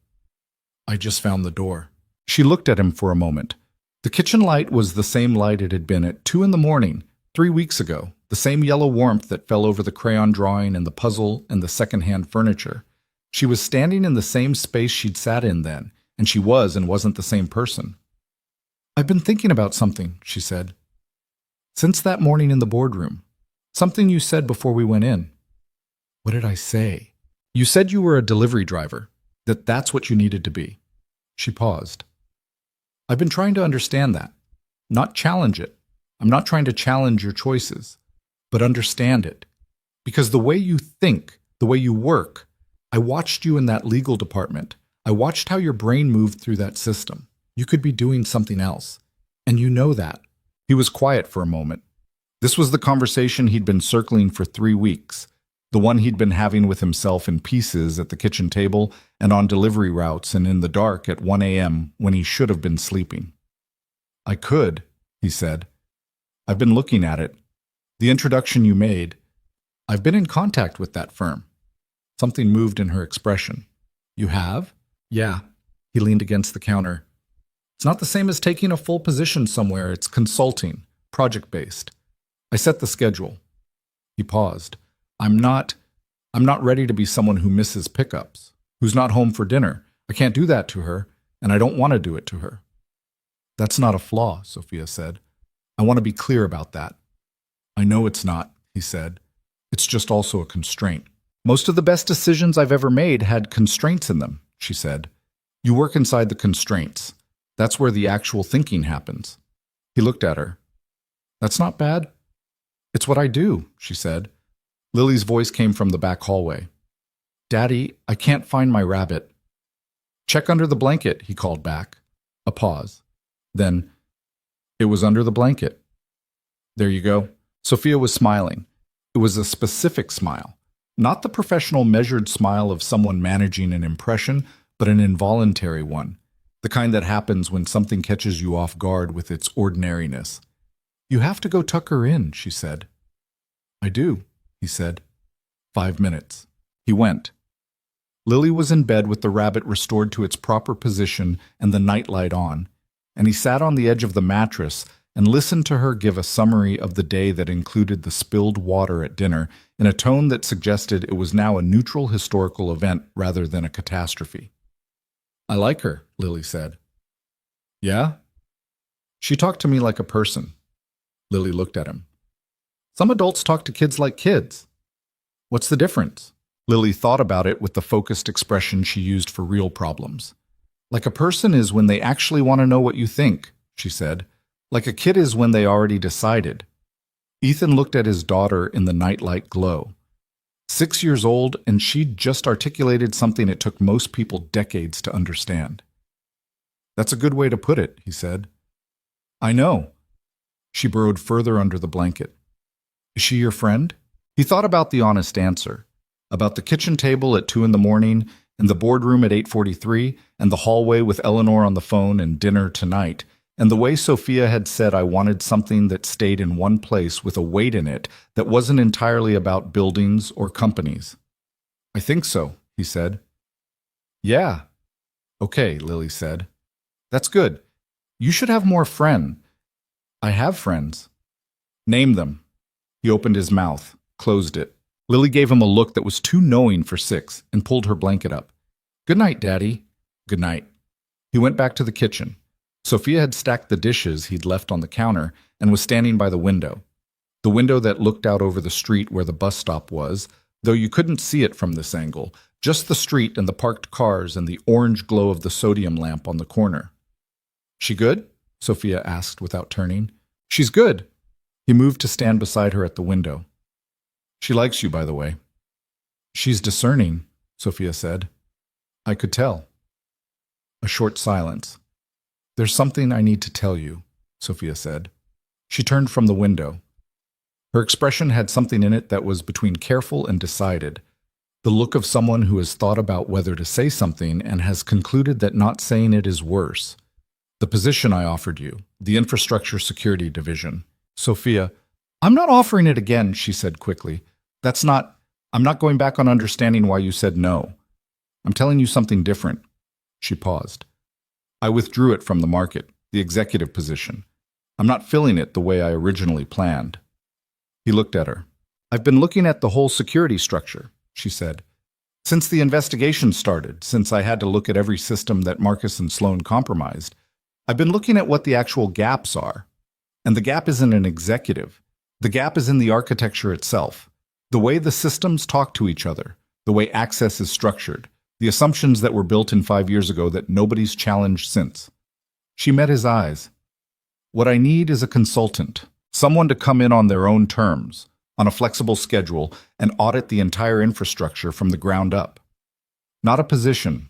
"I just found the door." She looked at him for a moment. The kitchen light was the same light it had been at 2 in the morning, 3 weeks ago, the same yellow warmth that fell over the crayon drawing and the puzzle and the second-hand furniture. She was standing in the same space she'd sat in then, and she was and wasn't the same person. "I've been thinking about something," she said. "Since that morning in the boardroom. Something you said before we went in." "What did I say?" "You said you were a delivery driver, that's what you needed to be." She paused. "I've been trying to understand that, not challenge it. I'm not trying to challenge your choices, but understand it. Because the way you think, the way you work, I watched you in that legal department. I watched how your brain moved through that system. You could be doing something else, and you know that." He was quiet for a moment. This was the conversation he'd been circling for 3 weeks, the one he'd been having with himself in pieces at the kitchen table and on delivery routes and in the dark at 1 a.m. when he should have been sleeping. "I could," he said. "I've been looking at it. The introduction you made. I've been in contact with that firm." Something moved in her expression. "You have?" "Yeah." He leaned against the counter. "It's not the same as taking a full position somewhere. It's consulting, project-based. I set the schedule." He paused. I'm not ready to be someone who misses pickups, who's not home for dinner. I can't do that to her, and I don't want to do it to her." "That's not a flaw," Sophia said. "I want to be clear about that." "I know it's not," he said. "It's just also a constraint." "Most of the best decisions I've ever made had constraints in them," she said. "You work inside the constraints. That's where the actual thinking happens." He looked at her. "That's not bad." "It's what I do," she said. Lily's voice came from the back hallway. "Daddy, I can't find my rabbit." "Check under the blanket," he called back. A pause. Then, "It was under the blanket." "There you go." Sophia was smiling. It was a specific smile. Not the professional measured smile of someone managing an impression, but an involuntary one. The kind that happens when something catches you off guard with its ordinariness. "You have to go tuck her in," she said. "I do," he said. 5 minutes. He went. Lily was in bed with the rabbit restored to its proper position and the nightlight on, and he sat on the edge of the mattress and listened to her give a summary of the day that included the spilled water at dinner in a tone that suggested it was now a neutral historical event rather than a catastrophe. "I like her," Lily said. "Yeah?" "She talked to me like a person." Lily looked at him. "Some adults talk to kids like kids." "What's the difference?" Lily thought about it with the focused expression she used for real problems. "Like a person is when they actually want to know what you think," she said. "Like a kid is when they already decided." Ethan looked at his daughter in the nightlight glow. 6 years old, and she'd just articulated something it took most people decades to understand. "That's a good way to put it," he said. "I know." She burrowed further under the blanket. "Is she your friend?" He thought about the honest answer, about the kitchen table at 2 in the morning, and the boardroom at 8:43, and the hallway with Eleanor on the phone and dinner tonight, and the way Sophia had said I wanted something that stayed in one place with a weight in it that wasn't entirely about buildings or companies. "I think so," he said. "Yeah." "Okay," Lily said. "That's good. You should have more friends." "I have friends." "Name them." He opened his mouth, closed it. Lily gave him a look that was too knowing for 6 and pulled her blanket up. "Good night, Daddy." "Good night." He went back to the kitchen. Sophia had stacked the dishes he'd left on the counter and was standing by the window that looked out over the street where the bus stop was, though you couldn't see it from this angle, just the street and the parked cars and the orange glow of the sodium lamp on the corner. "She good?" Sophia asked without turning. "She's good." He moved to stand beside her at the window. "She likes you, by the way." "She's discerning," Sophia said. "I could tell." A short silence. "There's something I need to tell you," Sophia said. She turned from the window. Her expression had something in it that was between careful and decided, the look of someone who has thought about whether to say something and has concluded that not saying it is worse. "The position I offered you, the Infrastructure Security Division." Sophia, "I'm not offering it again," she said quickly. I'm not going back on understanding why you said no. I'm telling you something different." She paused. "I withdrew it from the market, the executive position. I'm not filling it the way I originally planned." He looked at her. "I've been looking at the whole security structure," she said. "Since the investigation started, since I had to look at every system that Marcus and Sloan compromised, I've been looking at what the actual gaps are. And the gap isn't an executive. The gap is in the architecture itself. The way the systems talk to each other, the way access is structured, the assumptions that were built in 5 years ago that nobody's challenged since." She met his eyes. "What I need is a consultant, someone to come in on their own terms, on a flexible schedule, and audit the entire infrastructure from the ground up. Not a position,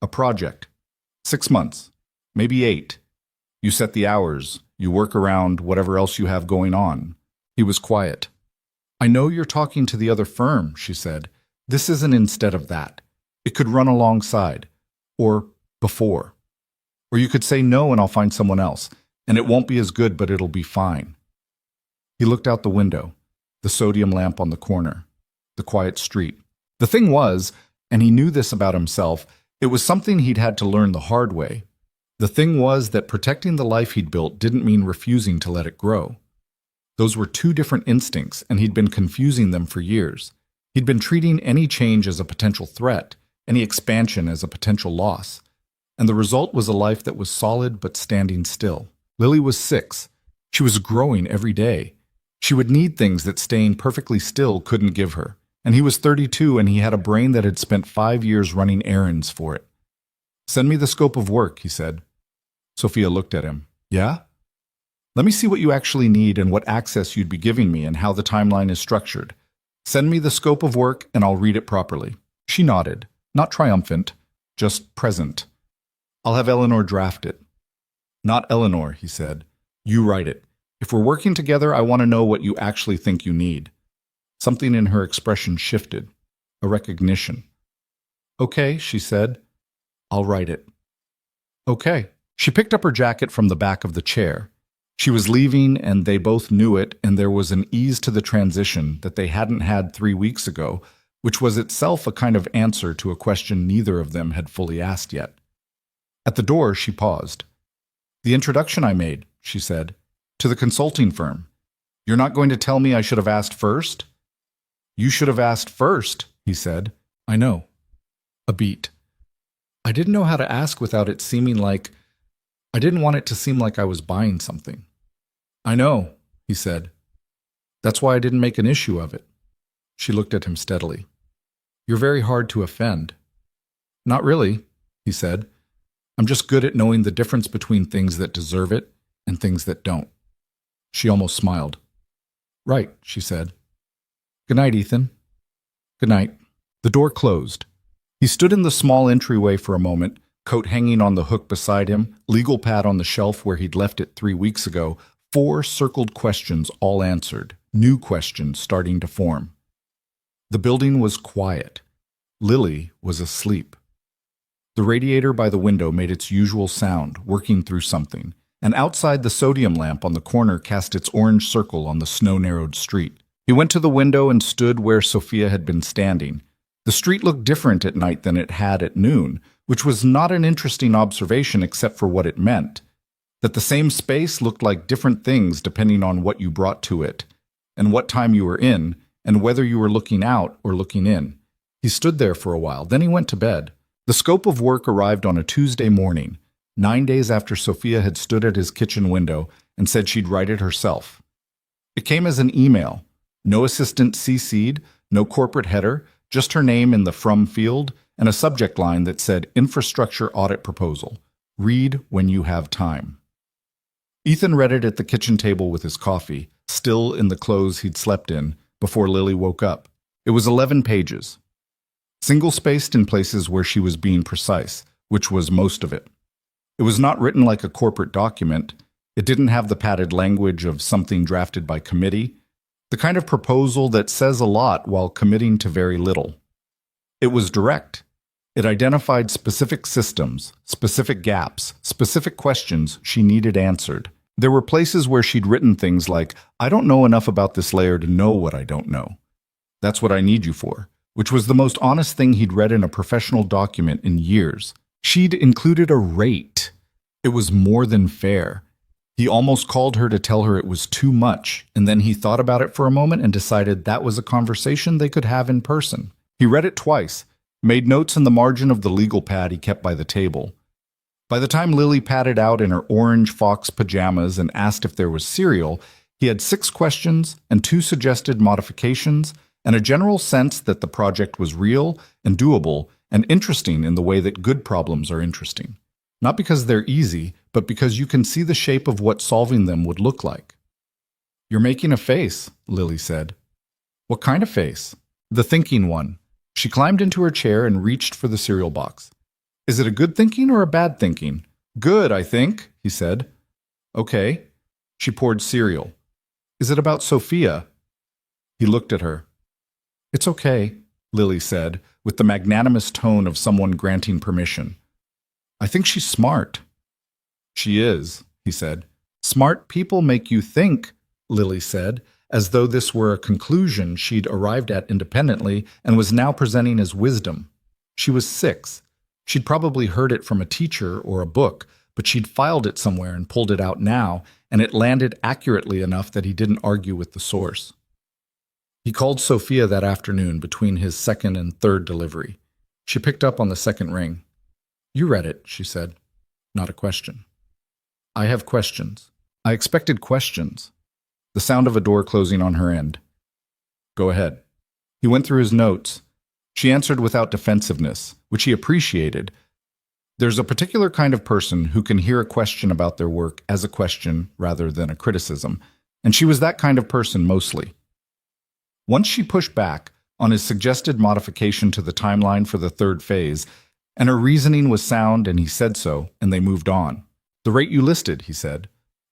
a project. 6 months, maybe 8. You set the hours, you work around whatever else you have going on." He was quiet. "I know you're talking to the other firm," she said. "This isn't instead of that. It could run alongside, or before. Or you could say no and I'll find someone else, and it won't be as good, but it'll be fine." He looked out the window, the sodium lamp on the corner, the quiet street. The thing was, and he knew this about himself, it was something he'd had to learn the hard way. The thing was that protecting the life he'd built didn't mean refusing to let it grow. Those were two different instincts, and he'd been confusing them for years. He'd been treating any change as a potential threat, any expansion as a potential loss. And the result was a life that was solid but standing still. Lily was 6. She was growing every day. She would need things that staying perfectly still couldn't give her. And he was 32, and he had a brain that had spent 5 years running errands for it. "Send me the scope of work," he said. Sophia looked at him. "Yeah? Let me see what you actually need and what access you'd be giving me and how the timeline is structured. Send me the scope of work and I'll read it properly." She nodded, not triumphant, just present. "I'll have Eleanor draft it." "Not Eleanor," he said. "You write it. If we're working together, I want to know what you actually think you need." Something in her expression shifted, a recognition. "Okay," she said. "I'll write it." "Okay." She picked up her jacket from the back of the chair. She was leaving, and they both knew it, and there was an ease to the transition that they hadn't had 3 weeks ago, which was itself a kind of answer to a question neither of them had fully asked yet. At the door, she paused. "The introduction I made," she said, "to the consulting firm. You're not going to tell me I should have asked first?" "You should have asked first," he said. "I know." A beat. "I didn't know how to ask without it seeming like... I didn't want it to seem like I was buying something." "I know," he said. "That's why I didn't make an issue of it." She looked at him steadily. "You're very hard to offend." "Not really," he said. "I'm just good at knowing the difference between things that deserve it and things that don't." She almost smiled. "Right," she said. "Good night, Ethan." "Good night." The door closed. He stood in the small entryway for a moment, coat hanging on the hook beside him, legal pad on the shelf where he'd left it 3 weeks ago, 4 circled questions all answered, new questions starting to form. The building was quiet. Lily was asleep. The radiator by the window made its usual sound, working through something, and outside the sodium lamp on the corner cast its orange circle on the snow-narrowed street. He went to the window and stood where Sophia had been standing. The street looked different at night than it had at noon, which was not an interesting observation except for what it meant, that the same space looked like different things depending on what you brought to it, and what time you were in, and whether you were looking out or looking in. He stood there for a while, then he went to bed. The scope of work arrived on a Tuesday morning, 9 days after Sophia had stood at his kitchen window and said she'd write it herself. It came as an email. No assistant CC'd, no corporate header, just her name in the from field, and a subject line that said Infrastructure Audit Proposal. Read when you have time. Ethan read it at the kitchen table with his coffee, still in the clothes he'd slept in, before Lily woke up. It was 11 pages. Single-spaced in places where she was being precise, which was most of it. It was not written like a corporate document. It didn't have the padded language of something drafted by committee, the kind of proposal that says a lot while committing to very little. It was direct. It identified specific systems, specific gaps, specific questions she needed answered. There were places where she'd written things like, I don't know enough about this layer to know what I don't know. That's what I need you for, which was the most honest thing he'd read in a professional document in years. She'd included a rate. It was more than fair. He almost called her to tell her it was too much, and then he thought about it for a moment and decided that was a conversation they could have in person. He read it twice, made notes in the margin of the legal pad he kept by the table. By the time Lily padded out in her orange fox pajamas and asked if there was cereal, he had 6 questions and 2 suggested modifications and a general sense that the project was real and doable and interesting in the way that good problems are interesting. Not because they're easy, but because you can see the shape of what solving them would look like. You're making a face, Lily said. What kind of face? The thinking one. She climbed into her chair and reached for the cereal box. Is it a good thinking or a bad thinking? Good, I think, he said. Okay. She poured cereal. Is it about Sophia? He looked at her. It's okay, Lily said, with the magnanimous tone of someone granting permission. I think she's smart. She is, he said. Smart people make you think, Lily said, as though this were a conclusion she'd arrived at independently and was now presenting as wisdom. She was 6. She'd probably heard it from a teacher or a book, but she'd filed it somewhere and pulled it out now, and it landed accurately enough that he didn't argue with the source. He called Sophia that afternoon between his 2nd and 3rd delivery. She picked up on the 2nd ring. You read it, she said. Not a question. I have questions. I expected questions. The sound of a door closing on her end. Go ahead. He went through his notes. She answered without defensiveness, which he appreciated. There's a particular kind of person who can hear a question about their work as a question rather than a criticism, and she was that kind of person mostly. Once she pushed back on his suggested modification to the timeline for the 3rd phase, and her reasoning was sound and he said so, and they moved on. The rate you listed, he said.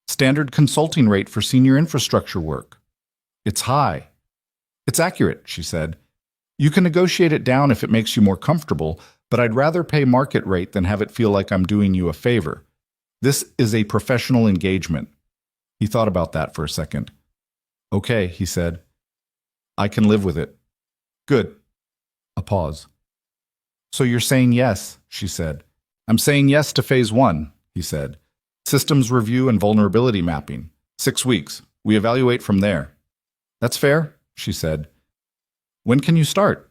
Standard consulting rate for senior infrastructure work. It's high. It's accurate, she said. You can negotiate it down if it makes you more comfortable, but I'd rather pay market rate than have it feel like I'm doing you a favor. This is a professional engagement. He thought about that for a second. Okay, he said. I can live with it. Good. A pause. So you're saying yes, she said. I'm saying yes to phase 1, he said. Systems review and vulnerability mapping. 6 weeks. We evaluate from there. That's fair, she said. When can you start?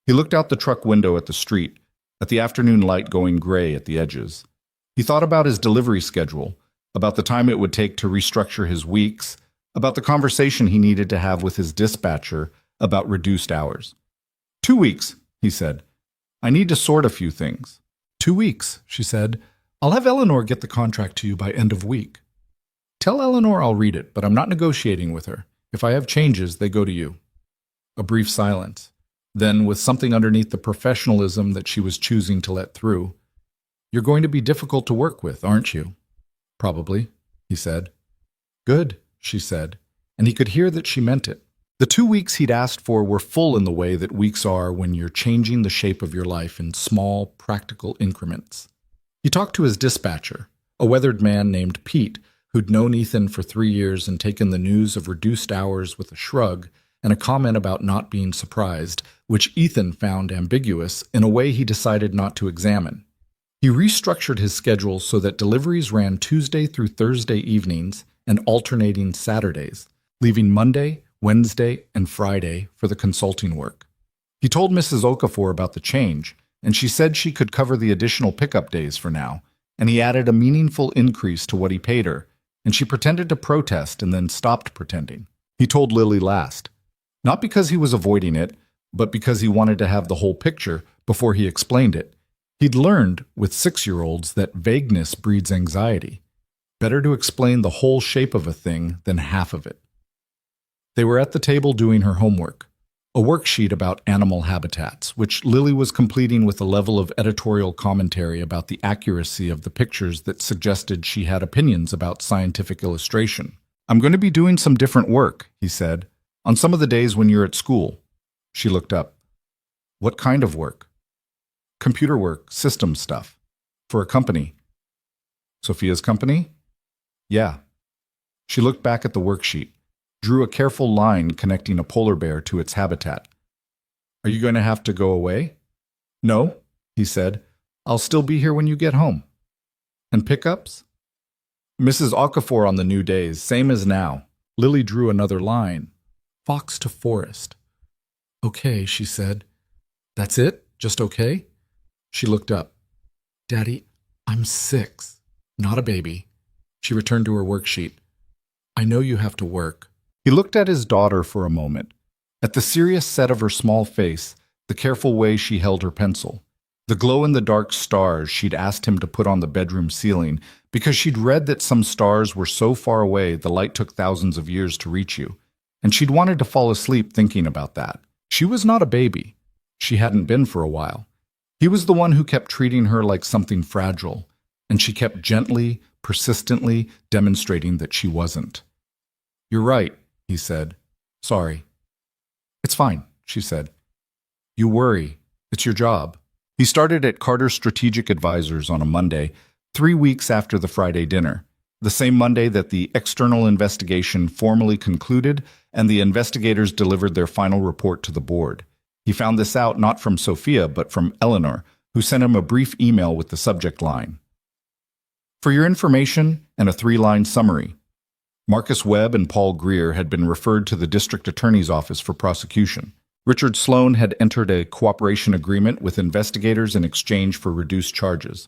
He looked out the truck window at the street, at the afternoon light going gray at the edges. He thought about his delivery schedule, about the time it would take to restructure his weeks, about the conversation he needed to have with his dispatcher about reduced hours. 2 weeks, he said. I need to sort a few things. 2 weeks, she said. I'll have Eleanor get the contract to you by end of week. Tell Eleanor I'll read it, but I'm not negotiating with her. If I have changes, they go to you. A brief silence. Then, with something underneath the professionalism that she was choosing to let through, You're going to be difficult to work with, aren't you? Probably, he said. Good, she said, and he could hear that she meant it. The 2 weeks he'd asked for were full in the way that weeks are when you're changing the shape of your life in small, practical increments. He talked to his dispatcher, a weathered man named Pete, who'd known Ethan for 3 years and taken the news of reduced hours with a shrug and a comment about not being surprised, which Ethan found ambiguous in a way he decided not to examine. He restructured his schedule so that deliveries ran Tuesday through Thursday evenings and alternating Saturdays, leaving Monday, Wednesday, and Friday for the consulting work. He told Mrs. Okafor about the change, and she said she could cover the additional pickup days for now, and he added a meaningful increase to what he paid her, and she pretended to protest and then stopped pretending. He told Lily last, not because he was avoiding it, but because he wanted to have the whole picture before he explained it. He'd learned with 6-year-olds that vagueness breeds anxiety. Better to explain the whole shape of a thing than half of it. They were at the table doing her homework, a worksheet about animal habitats, which Lily was completing with a level of editorial commentary about the accuracy of the pictures that suggested she had opinions about scientific illustration. "I'm going to be doing some different work," he said, "on some of the days when you're at school." She looked up. "What kind of work?" "Computer work, system stuff. For a company." "Sophia's company?" "Yeah." She looked back at the worksheet, drew a careful line connecting a polar bear to its habitat. "Are you going to have to go away?" "No," he said. "I'll still be here when you get home." "And pickups?" "Mrs. Okafor on the new days, same as now." Lily drew another line. "Fox to forest." "Okay," she said. "That's it? Just okay?" She looked up. "Daddy, I'm 6, not a baby." She returned to her worksheet. "I know you have to work." He looked at his daughter for a moment, at the serious set of her small face, the careful way she held her pencil, the glow-in-the-dark stars she'd asked him to put on the bedroom ceiling because she'd read that some stars were so far away the light took thousands of years to reach you, and she'd wanted to fall asleep thinking about that. She was not a baby. She hadn't been for a while. He was the one who kept treating her like something fragile, and she kept gently, persistently demonstrating that she wasn't. "You're right," he said. "Sorry." "It's fine," she said. "You worry. It's your job." He started at Carter Strategic Advisors on a Monday, 3 weeks after the Friday dinner, the same Monday that the external investigation formally concluded and the investigators delivered their final report to the board. He found this out not from Sophia, but from Eleanor, who sent him a brief email with the subject line. "For your information," and a 3-line summary. Marcus Webb and Paul Greer had been referred to the district attorney's office for prosecution. Richard Sloan had entered a cooperation agreement with investigators in exchange for reduced charges.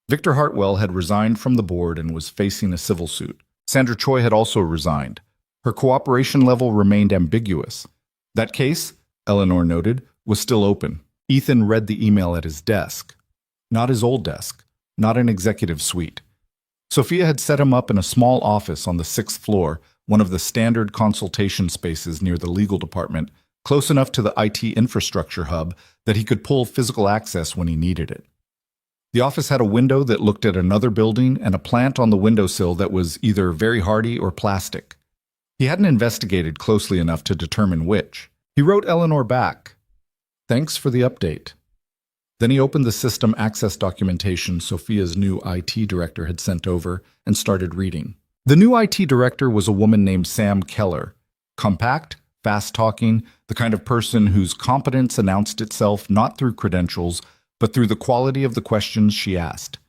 Victor Hartwell had resigned from the board and was facing a civil suit. Sandra Choi had also resigned. Her cooperation level remained ambiguous. That case, Eleanor noted, was still open. Ethan read the email at his desk. Not his old desk, not an executive suite. Sophia had set him up in a small office on the 6th floor, one of the standard consultation spaces near the legal department, close enough to the IT infrastructure hub that he could pull physical access when he needed it. The office had a window that looked at another building and a plant on the windowsill that was either very hardy or plastic. He hadn't investigated closely enough to determine which. He wrote Eleanor back, "Thanks for the update." Then he opened the system access documentation Sophia's new IT director had sent over and started reading. The new IT director was a woman named Sam Keller. Compact, fast-talking, the kind of person whose competence announced itself not through credentials, but through the quality of the questions she asked.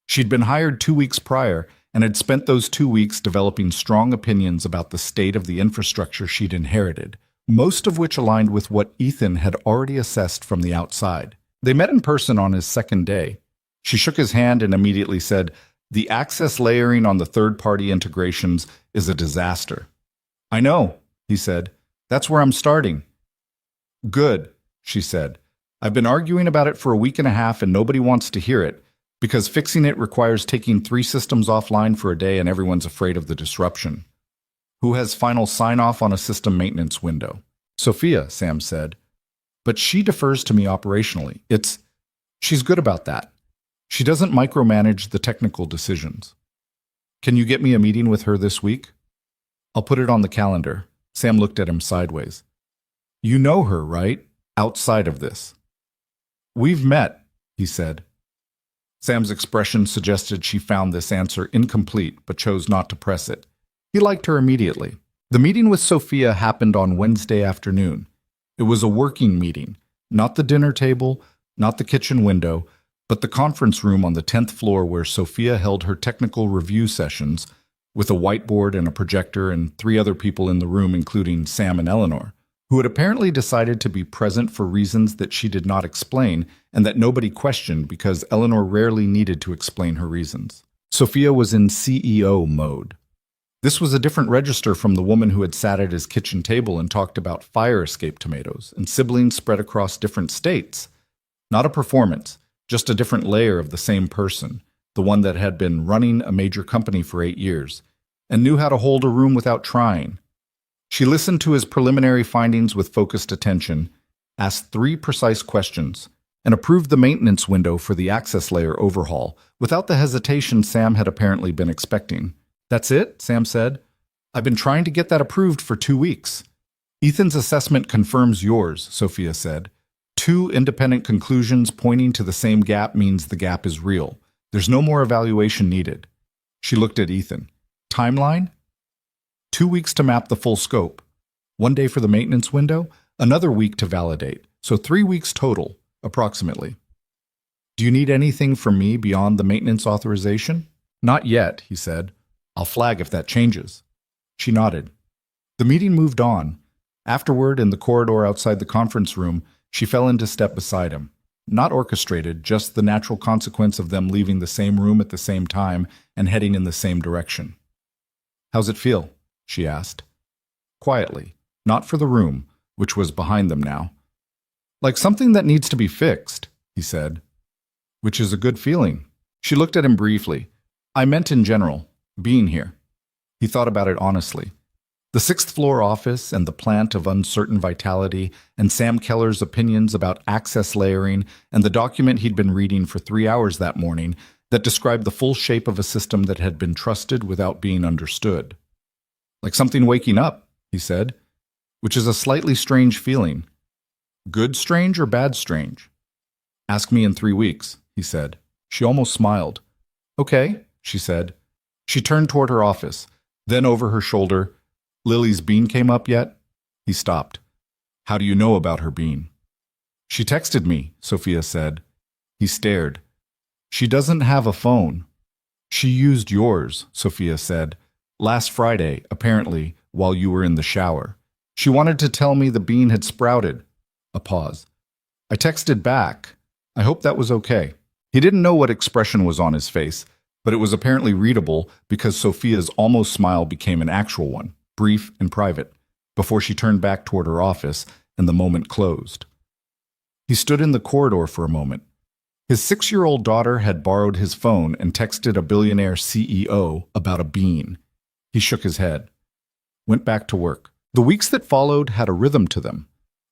She'd been hired 2 weeks prior and had spent those 2 weeks developing strong opinions about the state of the infrastructure she'd inherited, most of which aligned with what Ethan had already assessed from the outside. They met in person on his second day. She shook his hand and immediately said, "The access layering on the third-party integrations is a disaster." "I know," he said. "That's where I'm starting." "Good," she said. "I've been arguing about it for a week and a half and nobody wants to hear it, because fixing it requires taking 3 systems offline for a day and everyone's afraid of the disruption. Who has final sign-off on a system maintenance window?" "Sophia," Sam said. "But she defers to me operationally. She's good about that. She doesn't micromanage the technical decisions." "Can you get me a meeting with her this week?" "I'll put it on the calendar." Sam looked at him sideways. "You know her, right? Outside of this." "We've met," he said. Sam's expression suggested she found this answer incomplete, but chose not to press it. He liked her immediately. The meeting with Sophia happened on Wednesday afternoon. It was a working meeting, not the dinner table, not the kitchen window, but the conference room on the 10th floor where Sophia held her technical review sessions, with a whiteboard and a projector and 3 other people in the room, including Sam and Eleanor. who had apparently decided to be present for reasons that she did not explain and that nobody questioned because Eleanor rarely needed to explain her reasons. Sophia was in CEO mode. This was a different register from the woman who had sat at his kitchen table and talked about fire escape tomatoes and siblings spread across different states. Not a performance, just a different layer of the same person, the one that had been running a major company for 8 years, and knew how to hold a room without trying. She listened to his preliminary findings with focused attention, asked 3 precise questions, and approved the maintenance window for the access layer overhaul without the hesitation Sam had apparently been expecting. "That's it?" Sam said. "I've been trying to get that approved for 2 weeks." "Ethan's assessment confirms yours," Sophia said. 2 independent conclusions pointing to the same gap means the gap is real. There's no more evaluation needed. She looked at Ethan. "Timeline?" 2 weeks to map the full scope. 1 day for the maintenance window, another week to validate. So 3 weeks total, approximately. "Do you need anything from me beyond the maintenance authorization?" "Not yet," he said. "I'll flag if that changes." She nodded. The meeting moved on. Afterward, in the corridor outside the conference room, she fell into step beside him. Not orchestrated, just the natural consequence of them leaving the same room at the same time and heading in the same direction. "How's it feel?" she asked. Quietly, not for the room, which was behind them now. "Like something that needs to be fixed," he said. "Which is a good feeling." She looked at him briefly. "I meant in general, being here." He thought about it honestly. The 6th floor office and the plant of uncertain vitality and Sam Keller's opinions about access layering and the document he'd been reading for 3 hours that morning that described the full shape of a system that had been trusted without being understood. "Like something waking up," he said, "which is a slightly strange feeling." "Good strange or bad strange?" "Ask me in 3 weeks," he said. She almost smiled. "Okay," she said. She turned toward her office. Then over her shoulder, "Lily's bean came up yet?" He stopped. "How do you know about her bean?" "She texted me," Sophia said. He stared. "She doesn't have a phone." "She used yours," Sophia said. "Last Friday, apparently, while you were in the shower. She wanted to tell me the bean had sprouted." A pause. "I texted back. I hope that was okay." He didn't know what expression was on his face, but it was apparently readable because Sophia's almost smile became an actual one, brief and private, before she turned back toward her office and the moment closed. He stood in the corridor for a moment. His 6-year-old daughter had borrowed his phone and texted a billionaire CEO about a bean. He shook his head. Went back to work. The weeks that followed had a rhythm to them.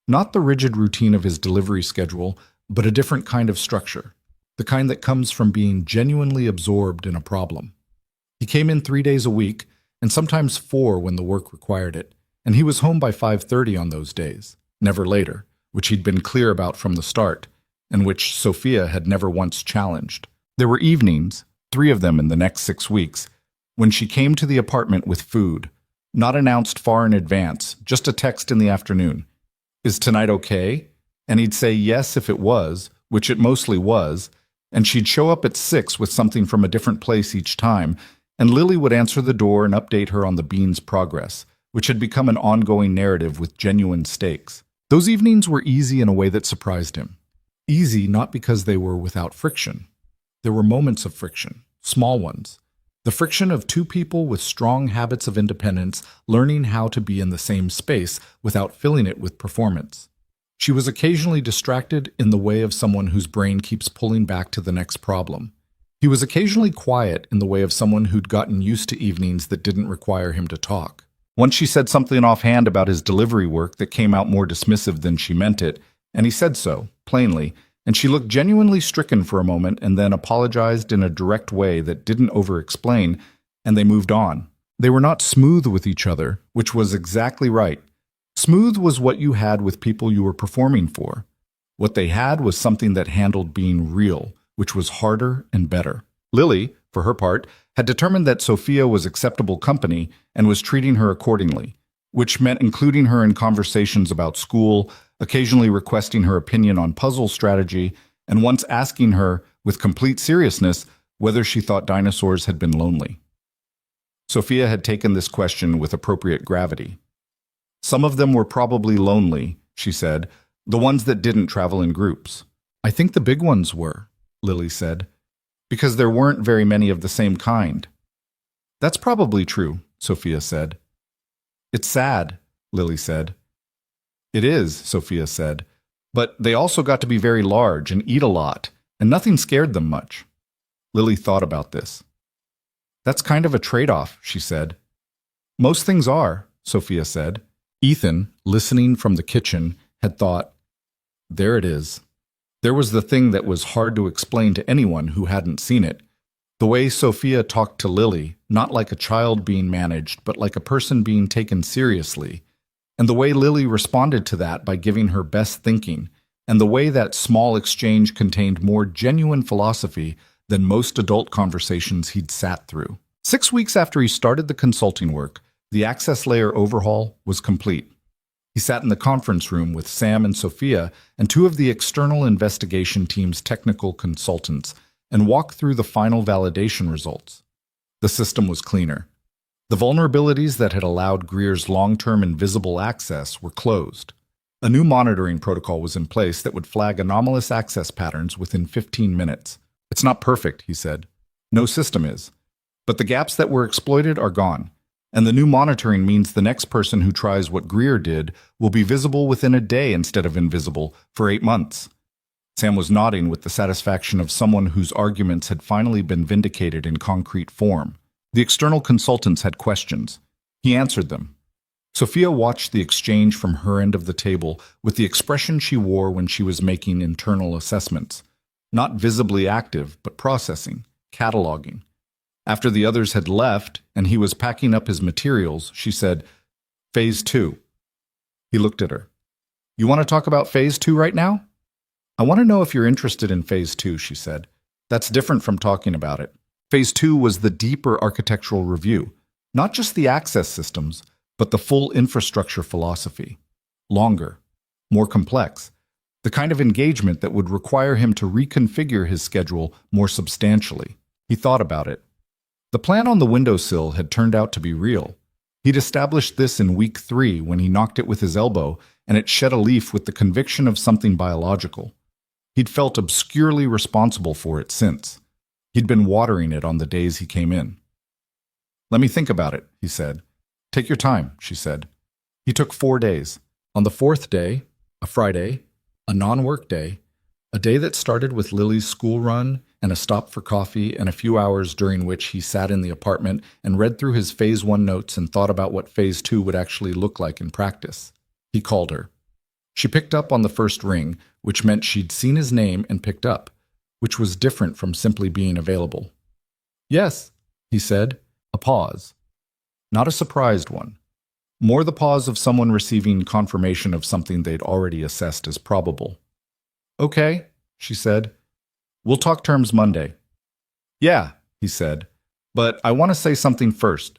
Not the rigid routine of his delivery schedule, but a different kind of structure. The kind that comes from being genuinely absorbed in a problem. He came in 3 days a week, and sometimes 4 when the work required it, and he was home by 5:30 on those days, never later, which he'd been clear about from the start, and which Sophia had never once challenged. There were evenings, 3 of them in the next 6 weeks, when she came to the apartment with food, not announced far in advance, just a text in the afternoon. "Is tonight okay?" And he'd say yes if it was, which it mostly was, and she'd show up at 6 with something from a different place each time, and Lily would answer the door and update her on the bean's progress, which had become an ongoing narrative with genuine stakes. Those evenings were easy in a way that surprised him. Easy not because they were without friction. There were moments of friction, small ones. The friction of 2 people with strong habits of independence learning how to be in the same space without filling it with performance. She was occasionally distracted in the way of someone whose brain keeps pulling back to the next problem. He was occasionally quiet in the way of someone who'd gotten used to evenings that didn't require him to talk. Once she said something offhand about his delivery work that came out more dismissive than she meant it, and he said so, plainly, and she looked genuinely stricken for a moment and then apologized in a direct way that didn't over-explain, and they moved on. They were not smooth with each other, which was exactly right. Smooth was what you had with people you were performing for. What they had was something that handled being real, which was harder and better. Lily, for her part, had determined that Sophia was acceptable company and was treating her accordingly, which meant including her in conversations about school, occasionally requesting her opinion on puzzle strategy, and once asking her, with complete seriousness, whether she thought dinosaurs had been lonely. Sophia had taken this question with appropriate gravity. Some of them were probably lonely, she said, the ones that didn't travel in groups. I think the big ones were, Lily said, because there weren't very many of the same kind. That's probably true, Sophia said. It's sad, Lily said. It is, Sophia said, but they also got to be very large and eat a lot, and nothing scared them much. Lily thought about this. That's kind of a trade-off, she said. Most things are, Sophia said. Ethan, listening from the kitchen, had thought, there it is. There was the thing that was hard to explain to anyone who hadn't seen it. The way Sophia talked to Lily, not like a child being managed, but like a person being taken seriously. And the way Lily responded to that by giving her best thinking, and the way that small exchange contained more genuine philosophy than most adult conversations he'd sat through. 6 weeks after he started the consulting work, the access layer overhaul was complete. He sat in the conference room with Sam and Sophia and 2 of the external investigation team's technical consultants and walked through the final validation results. The system was cleaner. The vulnerabilities that had allowed Greer's long-term invisible access were closed. A new monitoring protocol was in place that would flag anomalous access patterns within 15 minutes. It's not perfect, he said. No system is. But the gaps that were exploited are gone. And the new monitoring means the next person who tries what Greer did will be visible within a day instead of invisible for 8 months. Sam was nodding with the satisfaction of someone whose arguments had finally been vindicated in concrete form. The external consultants had questions. He answered them. Sophia watched the exchange from her end of the table with the expression she wore when she was making internal assessments. Not visibly active, but processing, cataloging. After the others had left and he was packing up his materials, she said, Phase 2. He looked at her. You want to talk about Phase 2 right now? I want to know if you're interested in Phase 2, she said. That's different from talking about it. Phase 2 was the deeper architectural review, not just the access systems, but the full infrastructure philosophy. Longer, more complex, the kind of engagement that would require him to reconfigure his schedule more substantially. He thought about it. The plan on the windowsill had turned out to be real. He'd established this in week 3 when he knocked it with his elbow, and it shed a leaf with the conviction of something biological. He'd felt obscurely responsible for it since. He'd been watering it on the days he came in. Let me think about it, he said. Take your time, she said. He took 4 days. On the 4th day, a Friday, a non-work day, a day that started with Lily's school run and a stop for coffee and a few hours during which he sat in the apartment and read through his Phase 1 notes and thought about what Phase 2 would actually look like in practice. He called her. She picked up on the first ring, which meant she'd seen his name and picked up, which was different from simply being available. Yes, he said, a pause. Not a surprised one. More the pause of someone receiving confirmation of something they'd already assessed as probable. Okay, she said. We'll talk terms Monday. Yeah, he said, but I want to say something first.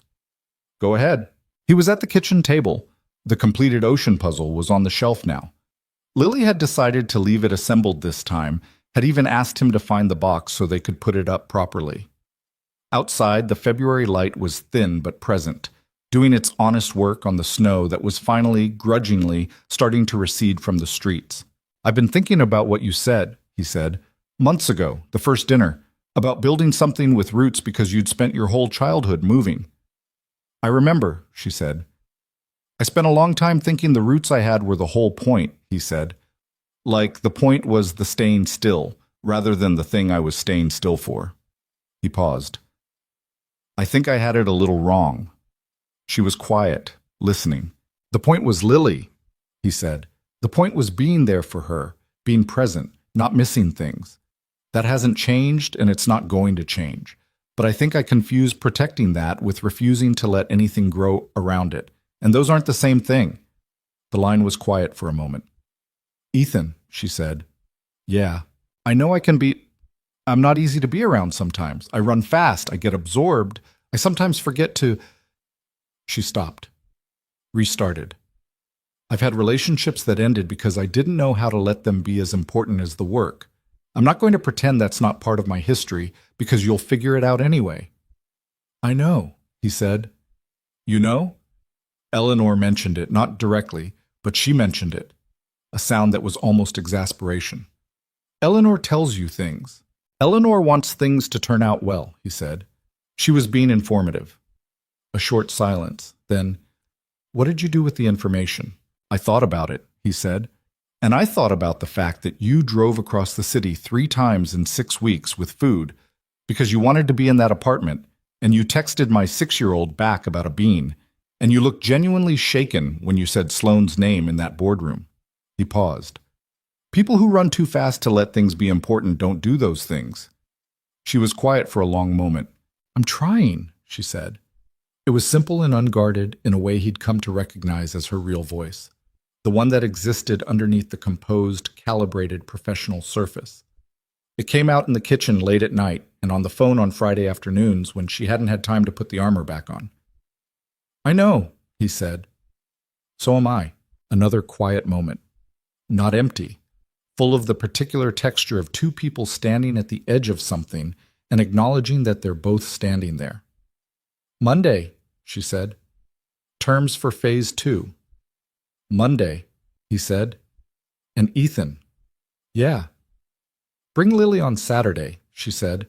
Go ahead. He was at the kitchen table. The completed ocean puzzle was on the shelf now. Lily had decided to leave it assembled this time, had even asked him to find the box so they could put it up properly. Outside, the February light was thin but present, doing its honest work on the snow that was finally, grudgingly, starting to recede from the streets. I've been thinking about what you said, he said, months ago, the first dinner, about building something with roots because you'd spent your whole childhood moving. I remember, she said. I spent a long time thinking the roots I had were the whole point, he said. Like the point was the staying still, rather than the thing I was staying still for. He paused. I think I had it a little wrong. She was quiet, listening. The point was Lily, he said. The point was being there for her, being present, not missing things. That hasn't changed, and it's not going to change. But I think I confused protecting that with refusing to let anything grow around it. And those aren't the same thing. The line was quiet for a moment. Ethan, she said. Yeah, I know I can be... I'm not easy to be around sometimes. I run fast. I get absorbed. I sometimes forget to... She stopped. Restarted. I've had relationships that ended because I didn't know how to let them be as important as the work. I'm not going to pretend that's not part of my history because you'll figure it out anyway. I know, he said. You know? Eleanor mentioned it, not directly, but she mentioned it, a sound that was almost exasperation. Eleanor tells you things. Eleanor wants things to turn out well, he said. She was being informative. A short silence. Then, what did you do with the information? I thought about it, he said. And I thought about the fact that you drove across the city 3 times in 6 weeks with food because you wanted to be in that apartment, and you texted my 6-year-old back about a bean, and you looked genuinely shaken when you said Sloane's name in that boardroom. He paused. People who run too fast to let things be important don't do those things. She was quiet for a long moment. I'm trying, she said. It was simple and unguarded in a way he'd come to recognize as her real voice, the one that existed underneath the composed, calibrated professional surface. It came out in the kitchen late at night and on the phone on Friday afternoons when she hadn't had time to put the armor back on. I know, he said. So am I. Another quiet moment. Not empty, full of the particular texture of 2 people standing at the edge of something and acknowledging that they're both standing there. Monday, she said. Terms for phase 2. Monday, he said. And Ethan. Yeah. Bring Lily on Saturday, she said.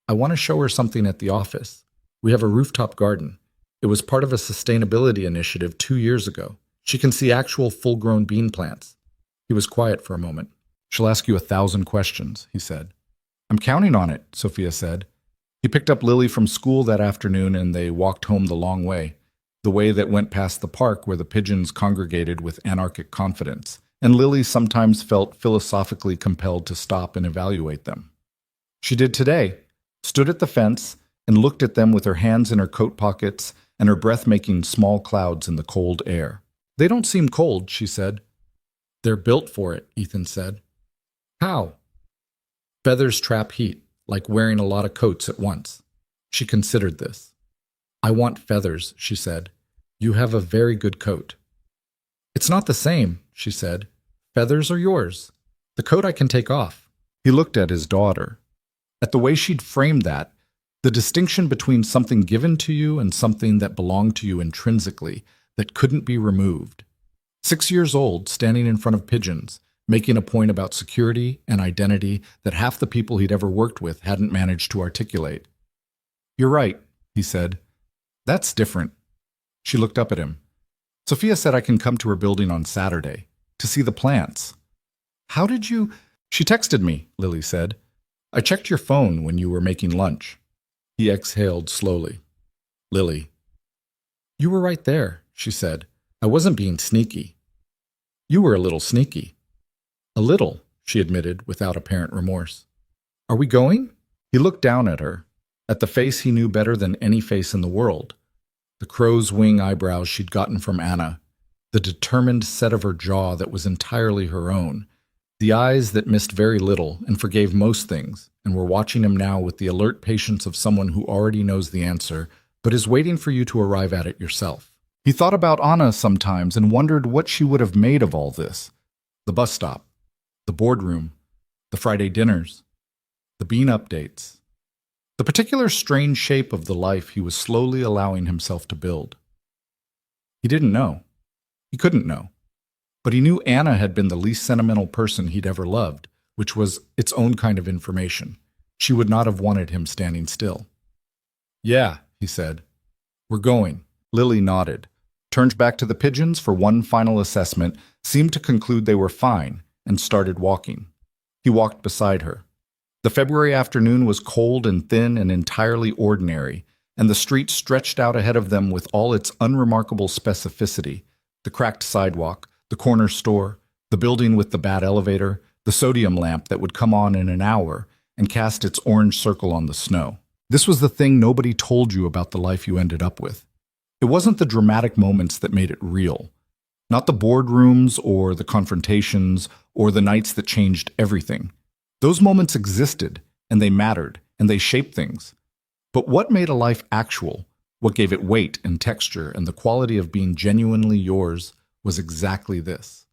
I want to show her something at the office. We have a rooftop garden. It was part of a sustainability initiative 2 years ago. She can see actual full-grown bean plants. He was quiet for a moment. She'll ask you 1,000 questions, he said. I'm counting on it, Sophia said. He picked up Lily from school that afternoon and they walked home the long way, the way that went past the park where the pigeons congregated with anarchic confidence, and Lily sometimes felt philosophically compelled to stop and evaluate them. She did today, stood at the fence and looked at them with her hands in her coat pockets and her breath making small clouds in the cold air. They don't seem cold, she said. They're built for it, Ethan said. How? Feathers trap heat, like wearing a lot of coats at once. She considered this. I want feathers, she said. You have a very good coat. It's not the same, she said. Feathers are yours. The coat I can take off. He looked at his daughter. At the way she'd framed that, the distinction between something given to you and something that belonged to you intrinsically, that couldn't be removed. 6 years old, standing in front of pigeons, making a point about security and identity that half the people he'd ever worked with hadn't managed to articulate. You're right, he said. That's different. She looked up at him. Sophia said I can come to her building on Saturday to see the plants. How did you... She texted me, Lily said. I checked your phone when you were making lunch. He exhaled slowly. Lily. You were right there, she said. I wasn't being sneaky. You were a little sneaky. A little, she admitted without apparent remorse. Are we going? He looked down at her, at the face he knew better than any face in the world. The crow's wing eyebrows she'd gotten from Anna, the determined set of her jaw that was entirely her own, the eyes that missed very little and forgave most things, and were watching him now with the alert patience of someone who already knows the answer, but is waiting for you to arrive at it yourself. He thought about Anna sometimes and wondered what she would have made of all this. The bus stop, the boardroom, the Friday dinners, the bean updates, the particular strange shape of the life he was slowly allowing himself to build. He didn't know. He couldn't know. But he knew Anna had been the least sentimental person he'd ever loved, which was its own kind of information. She would not have wanted him standing still. Yeah, he said. We're going. Lily nodded, turned back to the pigeons for one final assessment, seemed to conclude they were fine, and started walking. He walked beside her. The February afternoon was cold and thin and entirely ordinary, and the street stretched out ahead of them with all its unremarkable specificity, the cracked sidewalk, the corner store, the building with the bad elevator, the sodium lamp that would come on in an hour and cast its orange circle on the snow. This was the thing nobody told you about the life you ended up with. It wasn't the dramatic moments that made it real. Not the boardrooms or the confrontations or the nights that changed everything. Those moments existed, and they mattered, and they shaped things. But what made a life actual, what gave it weight and texture and the quality of being genuinely yours, was exactly this.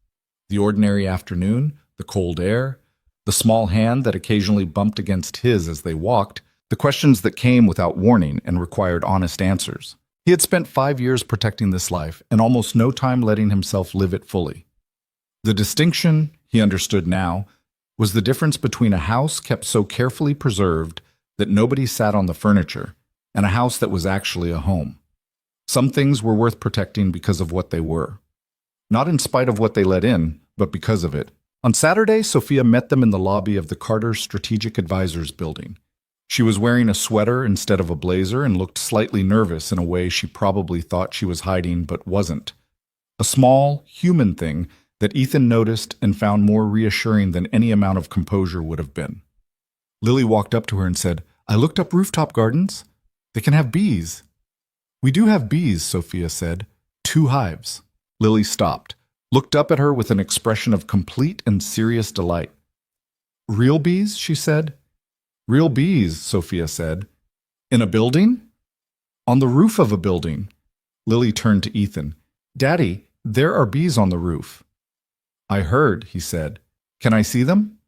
The ordinary afternoon, the cold air, the small hand that occasionally bumped against his as they walked, the questions that came without warning and required honest answers. He had spent 5 years protecting this life and almost no time letting himself live it fully. The distinction, he understood now, was the difference between a house kept so carefully preserved that nobody sat on the furniture and a house that was actually a home. Some things were worth protecting because of what they were. Not in spite of what they let in, but because of it. On Saturday, Sophia met them in the lobby of the Carter Strategic Advisors building. She was wearing a sweater instead of a blazer and looked slightly nervous in a way she probably thought she was hiding but wasn't. A small, human thing that Ethan noticed and found more reassuring than any amount of composure would have been. Lily walked up to her and said, "I looked up rooftop gardens. They can have bees." "We do have bees," Sophia said. "2 hives." Lily stopped, looked up at her with an expression of complete and serious delight. "Real bees?" she said. "Real bees," Sophia said. "In a building?" "On the roof of a building." Lily turned to Ethan. "Daddy, there are bees on the roof." "I heard," he said. "Can I see them?"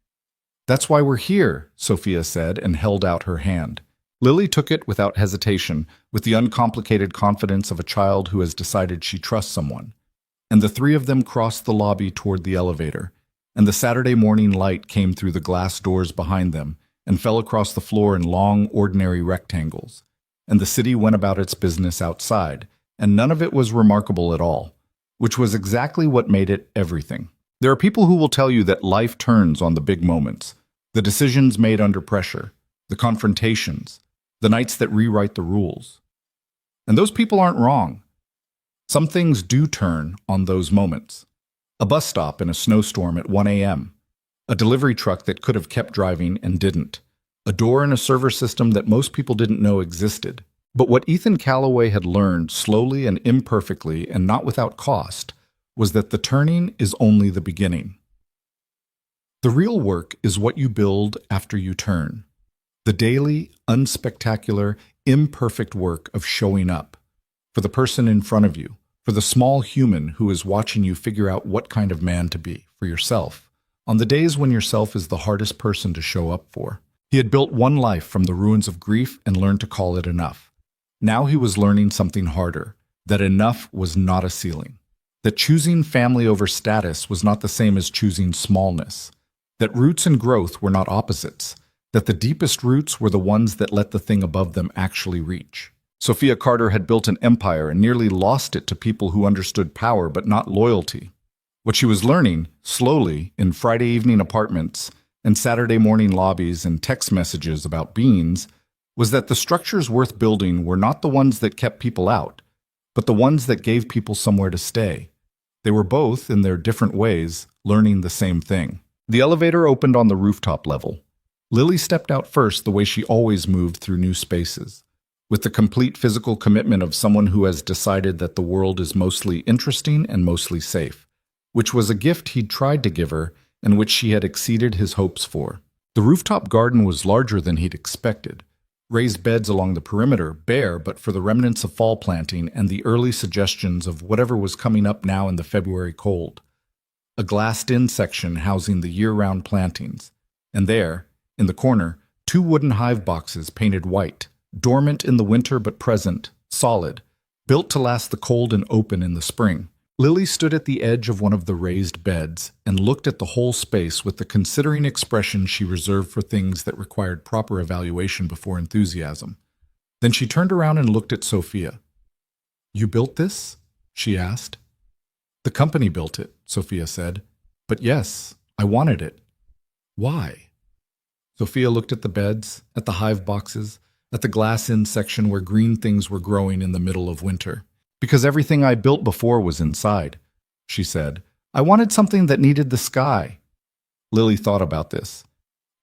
"That's why we're here," Sophia said and held out her hand. Lily took it without hesitation, with the uncomplicated confidence of a child who has decided she trusts someone. And the 3 of them crossed the lobby toward the elevator, and the Saturday morning light came through the glass doors behind them and fell across the floor in long, ordinary rectangles. And the city went about its business outside, and none of it was remarkable at all, which was exactly what made it everything. There are people who will tell you that life turns on the big moments, the decisions made under pressure, the confrontations, the nights that rewrite the rules. And those people aren't wrong. Some things do turn on those moments. A bus stop in a snowstorm at 1 a.m., a delivery truck that could have kept driving and didn't, a door in a server system that most people didn't know existed. But what Ethan Callaway had learned slowly and imperfectly and not without cost was that the turning is only the beginning. The real work is what you build after you turn. The daily, unspectacular, imperfect work of showing up for the person in front of you, for the small human who is watching you figure out what kind of man to be, for yourself, on the days when yourself is the hardest person to show up for. He had built one life from the ruins of grief and learned to call it enough. Now he was learning something harder, that enough was not a ceiling. That choosing family over status was not the same as choosing smallness. That roots and growth were not opposites. That the deepest roots were the ones that let the thing above them actually reach. Sophia Carter had built an empire and nearly lost it to people who understood power but not loyalty. What she was learning, slowly, in Friday evening apartments and Saturday morning lobbies and text messages about beans, was that the structures worth building were not the ones that kept people out, but the ones that gave people somewhere to stay. They were both, in their different ways, learning the same thing. The elevator opened on the rooftop level. Lily stepped out first the way she always moved through new spaces, with the complete physical commitment of someone who has decided that the world is mostly interesting and mostly safe, which was a gift he'd tried to give her and which she had exceeded his hopes for. The rooftop garden was larger than he'd expected. Raised beds along the perimeter, bare but for the remnants of fall planting and the early suggestions of whatever was coming up now in the February cold. A glassed-in section housing the year-round plantings, and there, in the corner, 2 wooden hive boxes painted white, dormant in the winter but present, solid, built to last the cold and open in the spring. Lily stood at the edge of one of the raised beds and looked at the whole space with the considering expression she reserved for things that required proper evaluation before enthusiasm. Then she turned around and looked at Sophia. "You built this?" she asked. "The company built it," Sophia said. "But yes, I wanted it." "Why?" Sophia looked at the beds, at the hive boxes, at the glass-in section where green things were growing in the middle of winter. "Because everything I built before was inside," she said. "I wanted something that needed the sky." Lily thought about this.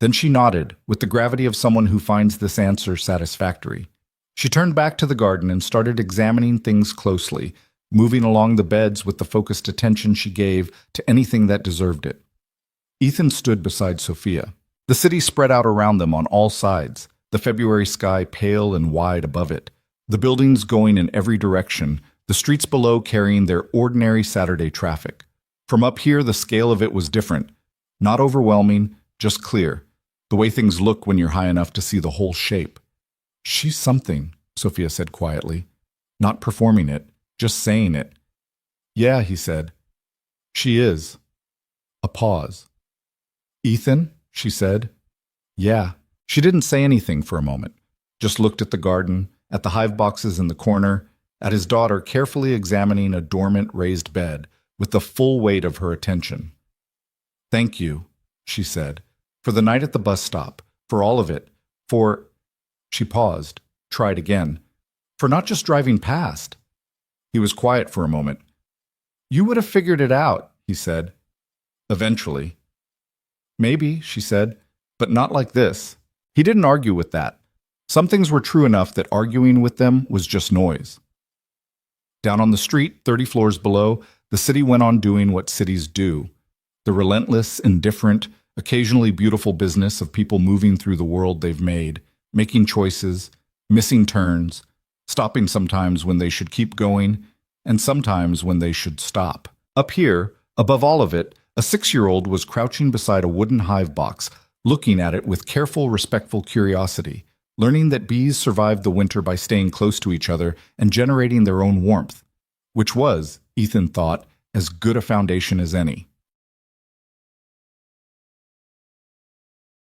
Then she nodded, with the gravity of someone who finds this answer satisfactory. She turned back to the garden and started examining things closely, moving along the beds with the focused attention she gave to anything that deserved it. Ethan stood beside Sophia. The city spread out around them on all sides, the February sky pale and wide above it, the buildings going in every direction, the streets below carrying their ordinary Saturday traffic. From up here, the scale of it was different. Not overwhelming, just clear, the way things look when you're high enough to see the whole shape. "She's something," Sophia said quietly. not performing it, just saying it. Yeah, he said. She is. A pause. Ethan, she said. Yeah. She didn't say anything for a moment, just looked at the garden, at the hive boxes in the corner, at his daughter carefully examining a dormant raised bed with the full weight of her attention. Thank you, she said, for the night at the bus stop, for all of it, for... She paused, tried again. For not just driving past. He was quiet for a moment. You would have figured it out, he said. Eventually. Maybe, she said, but not like this. He didn't argue with that. Some things were true enough that arguing with them was just noise. Down on the street, 30 floors below, the city went on doing what cities do. The relentless, indifferent, occasionally beautiful business of people moving through the world they've made, making choices, missing turns, stopping sometimes when they should keep going, and sometimes when they should stop. Up here, above all of it, a 6-year-old was crouching beside a wooden hive box, looking at it with careful, respectful curiosity, learning that bees survived the winter by staying close to each other and generating their own warmth, which was, Ethan thought, as good a foundation as any.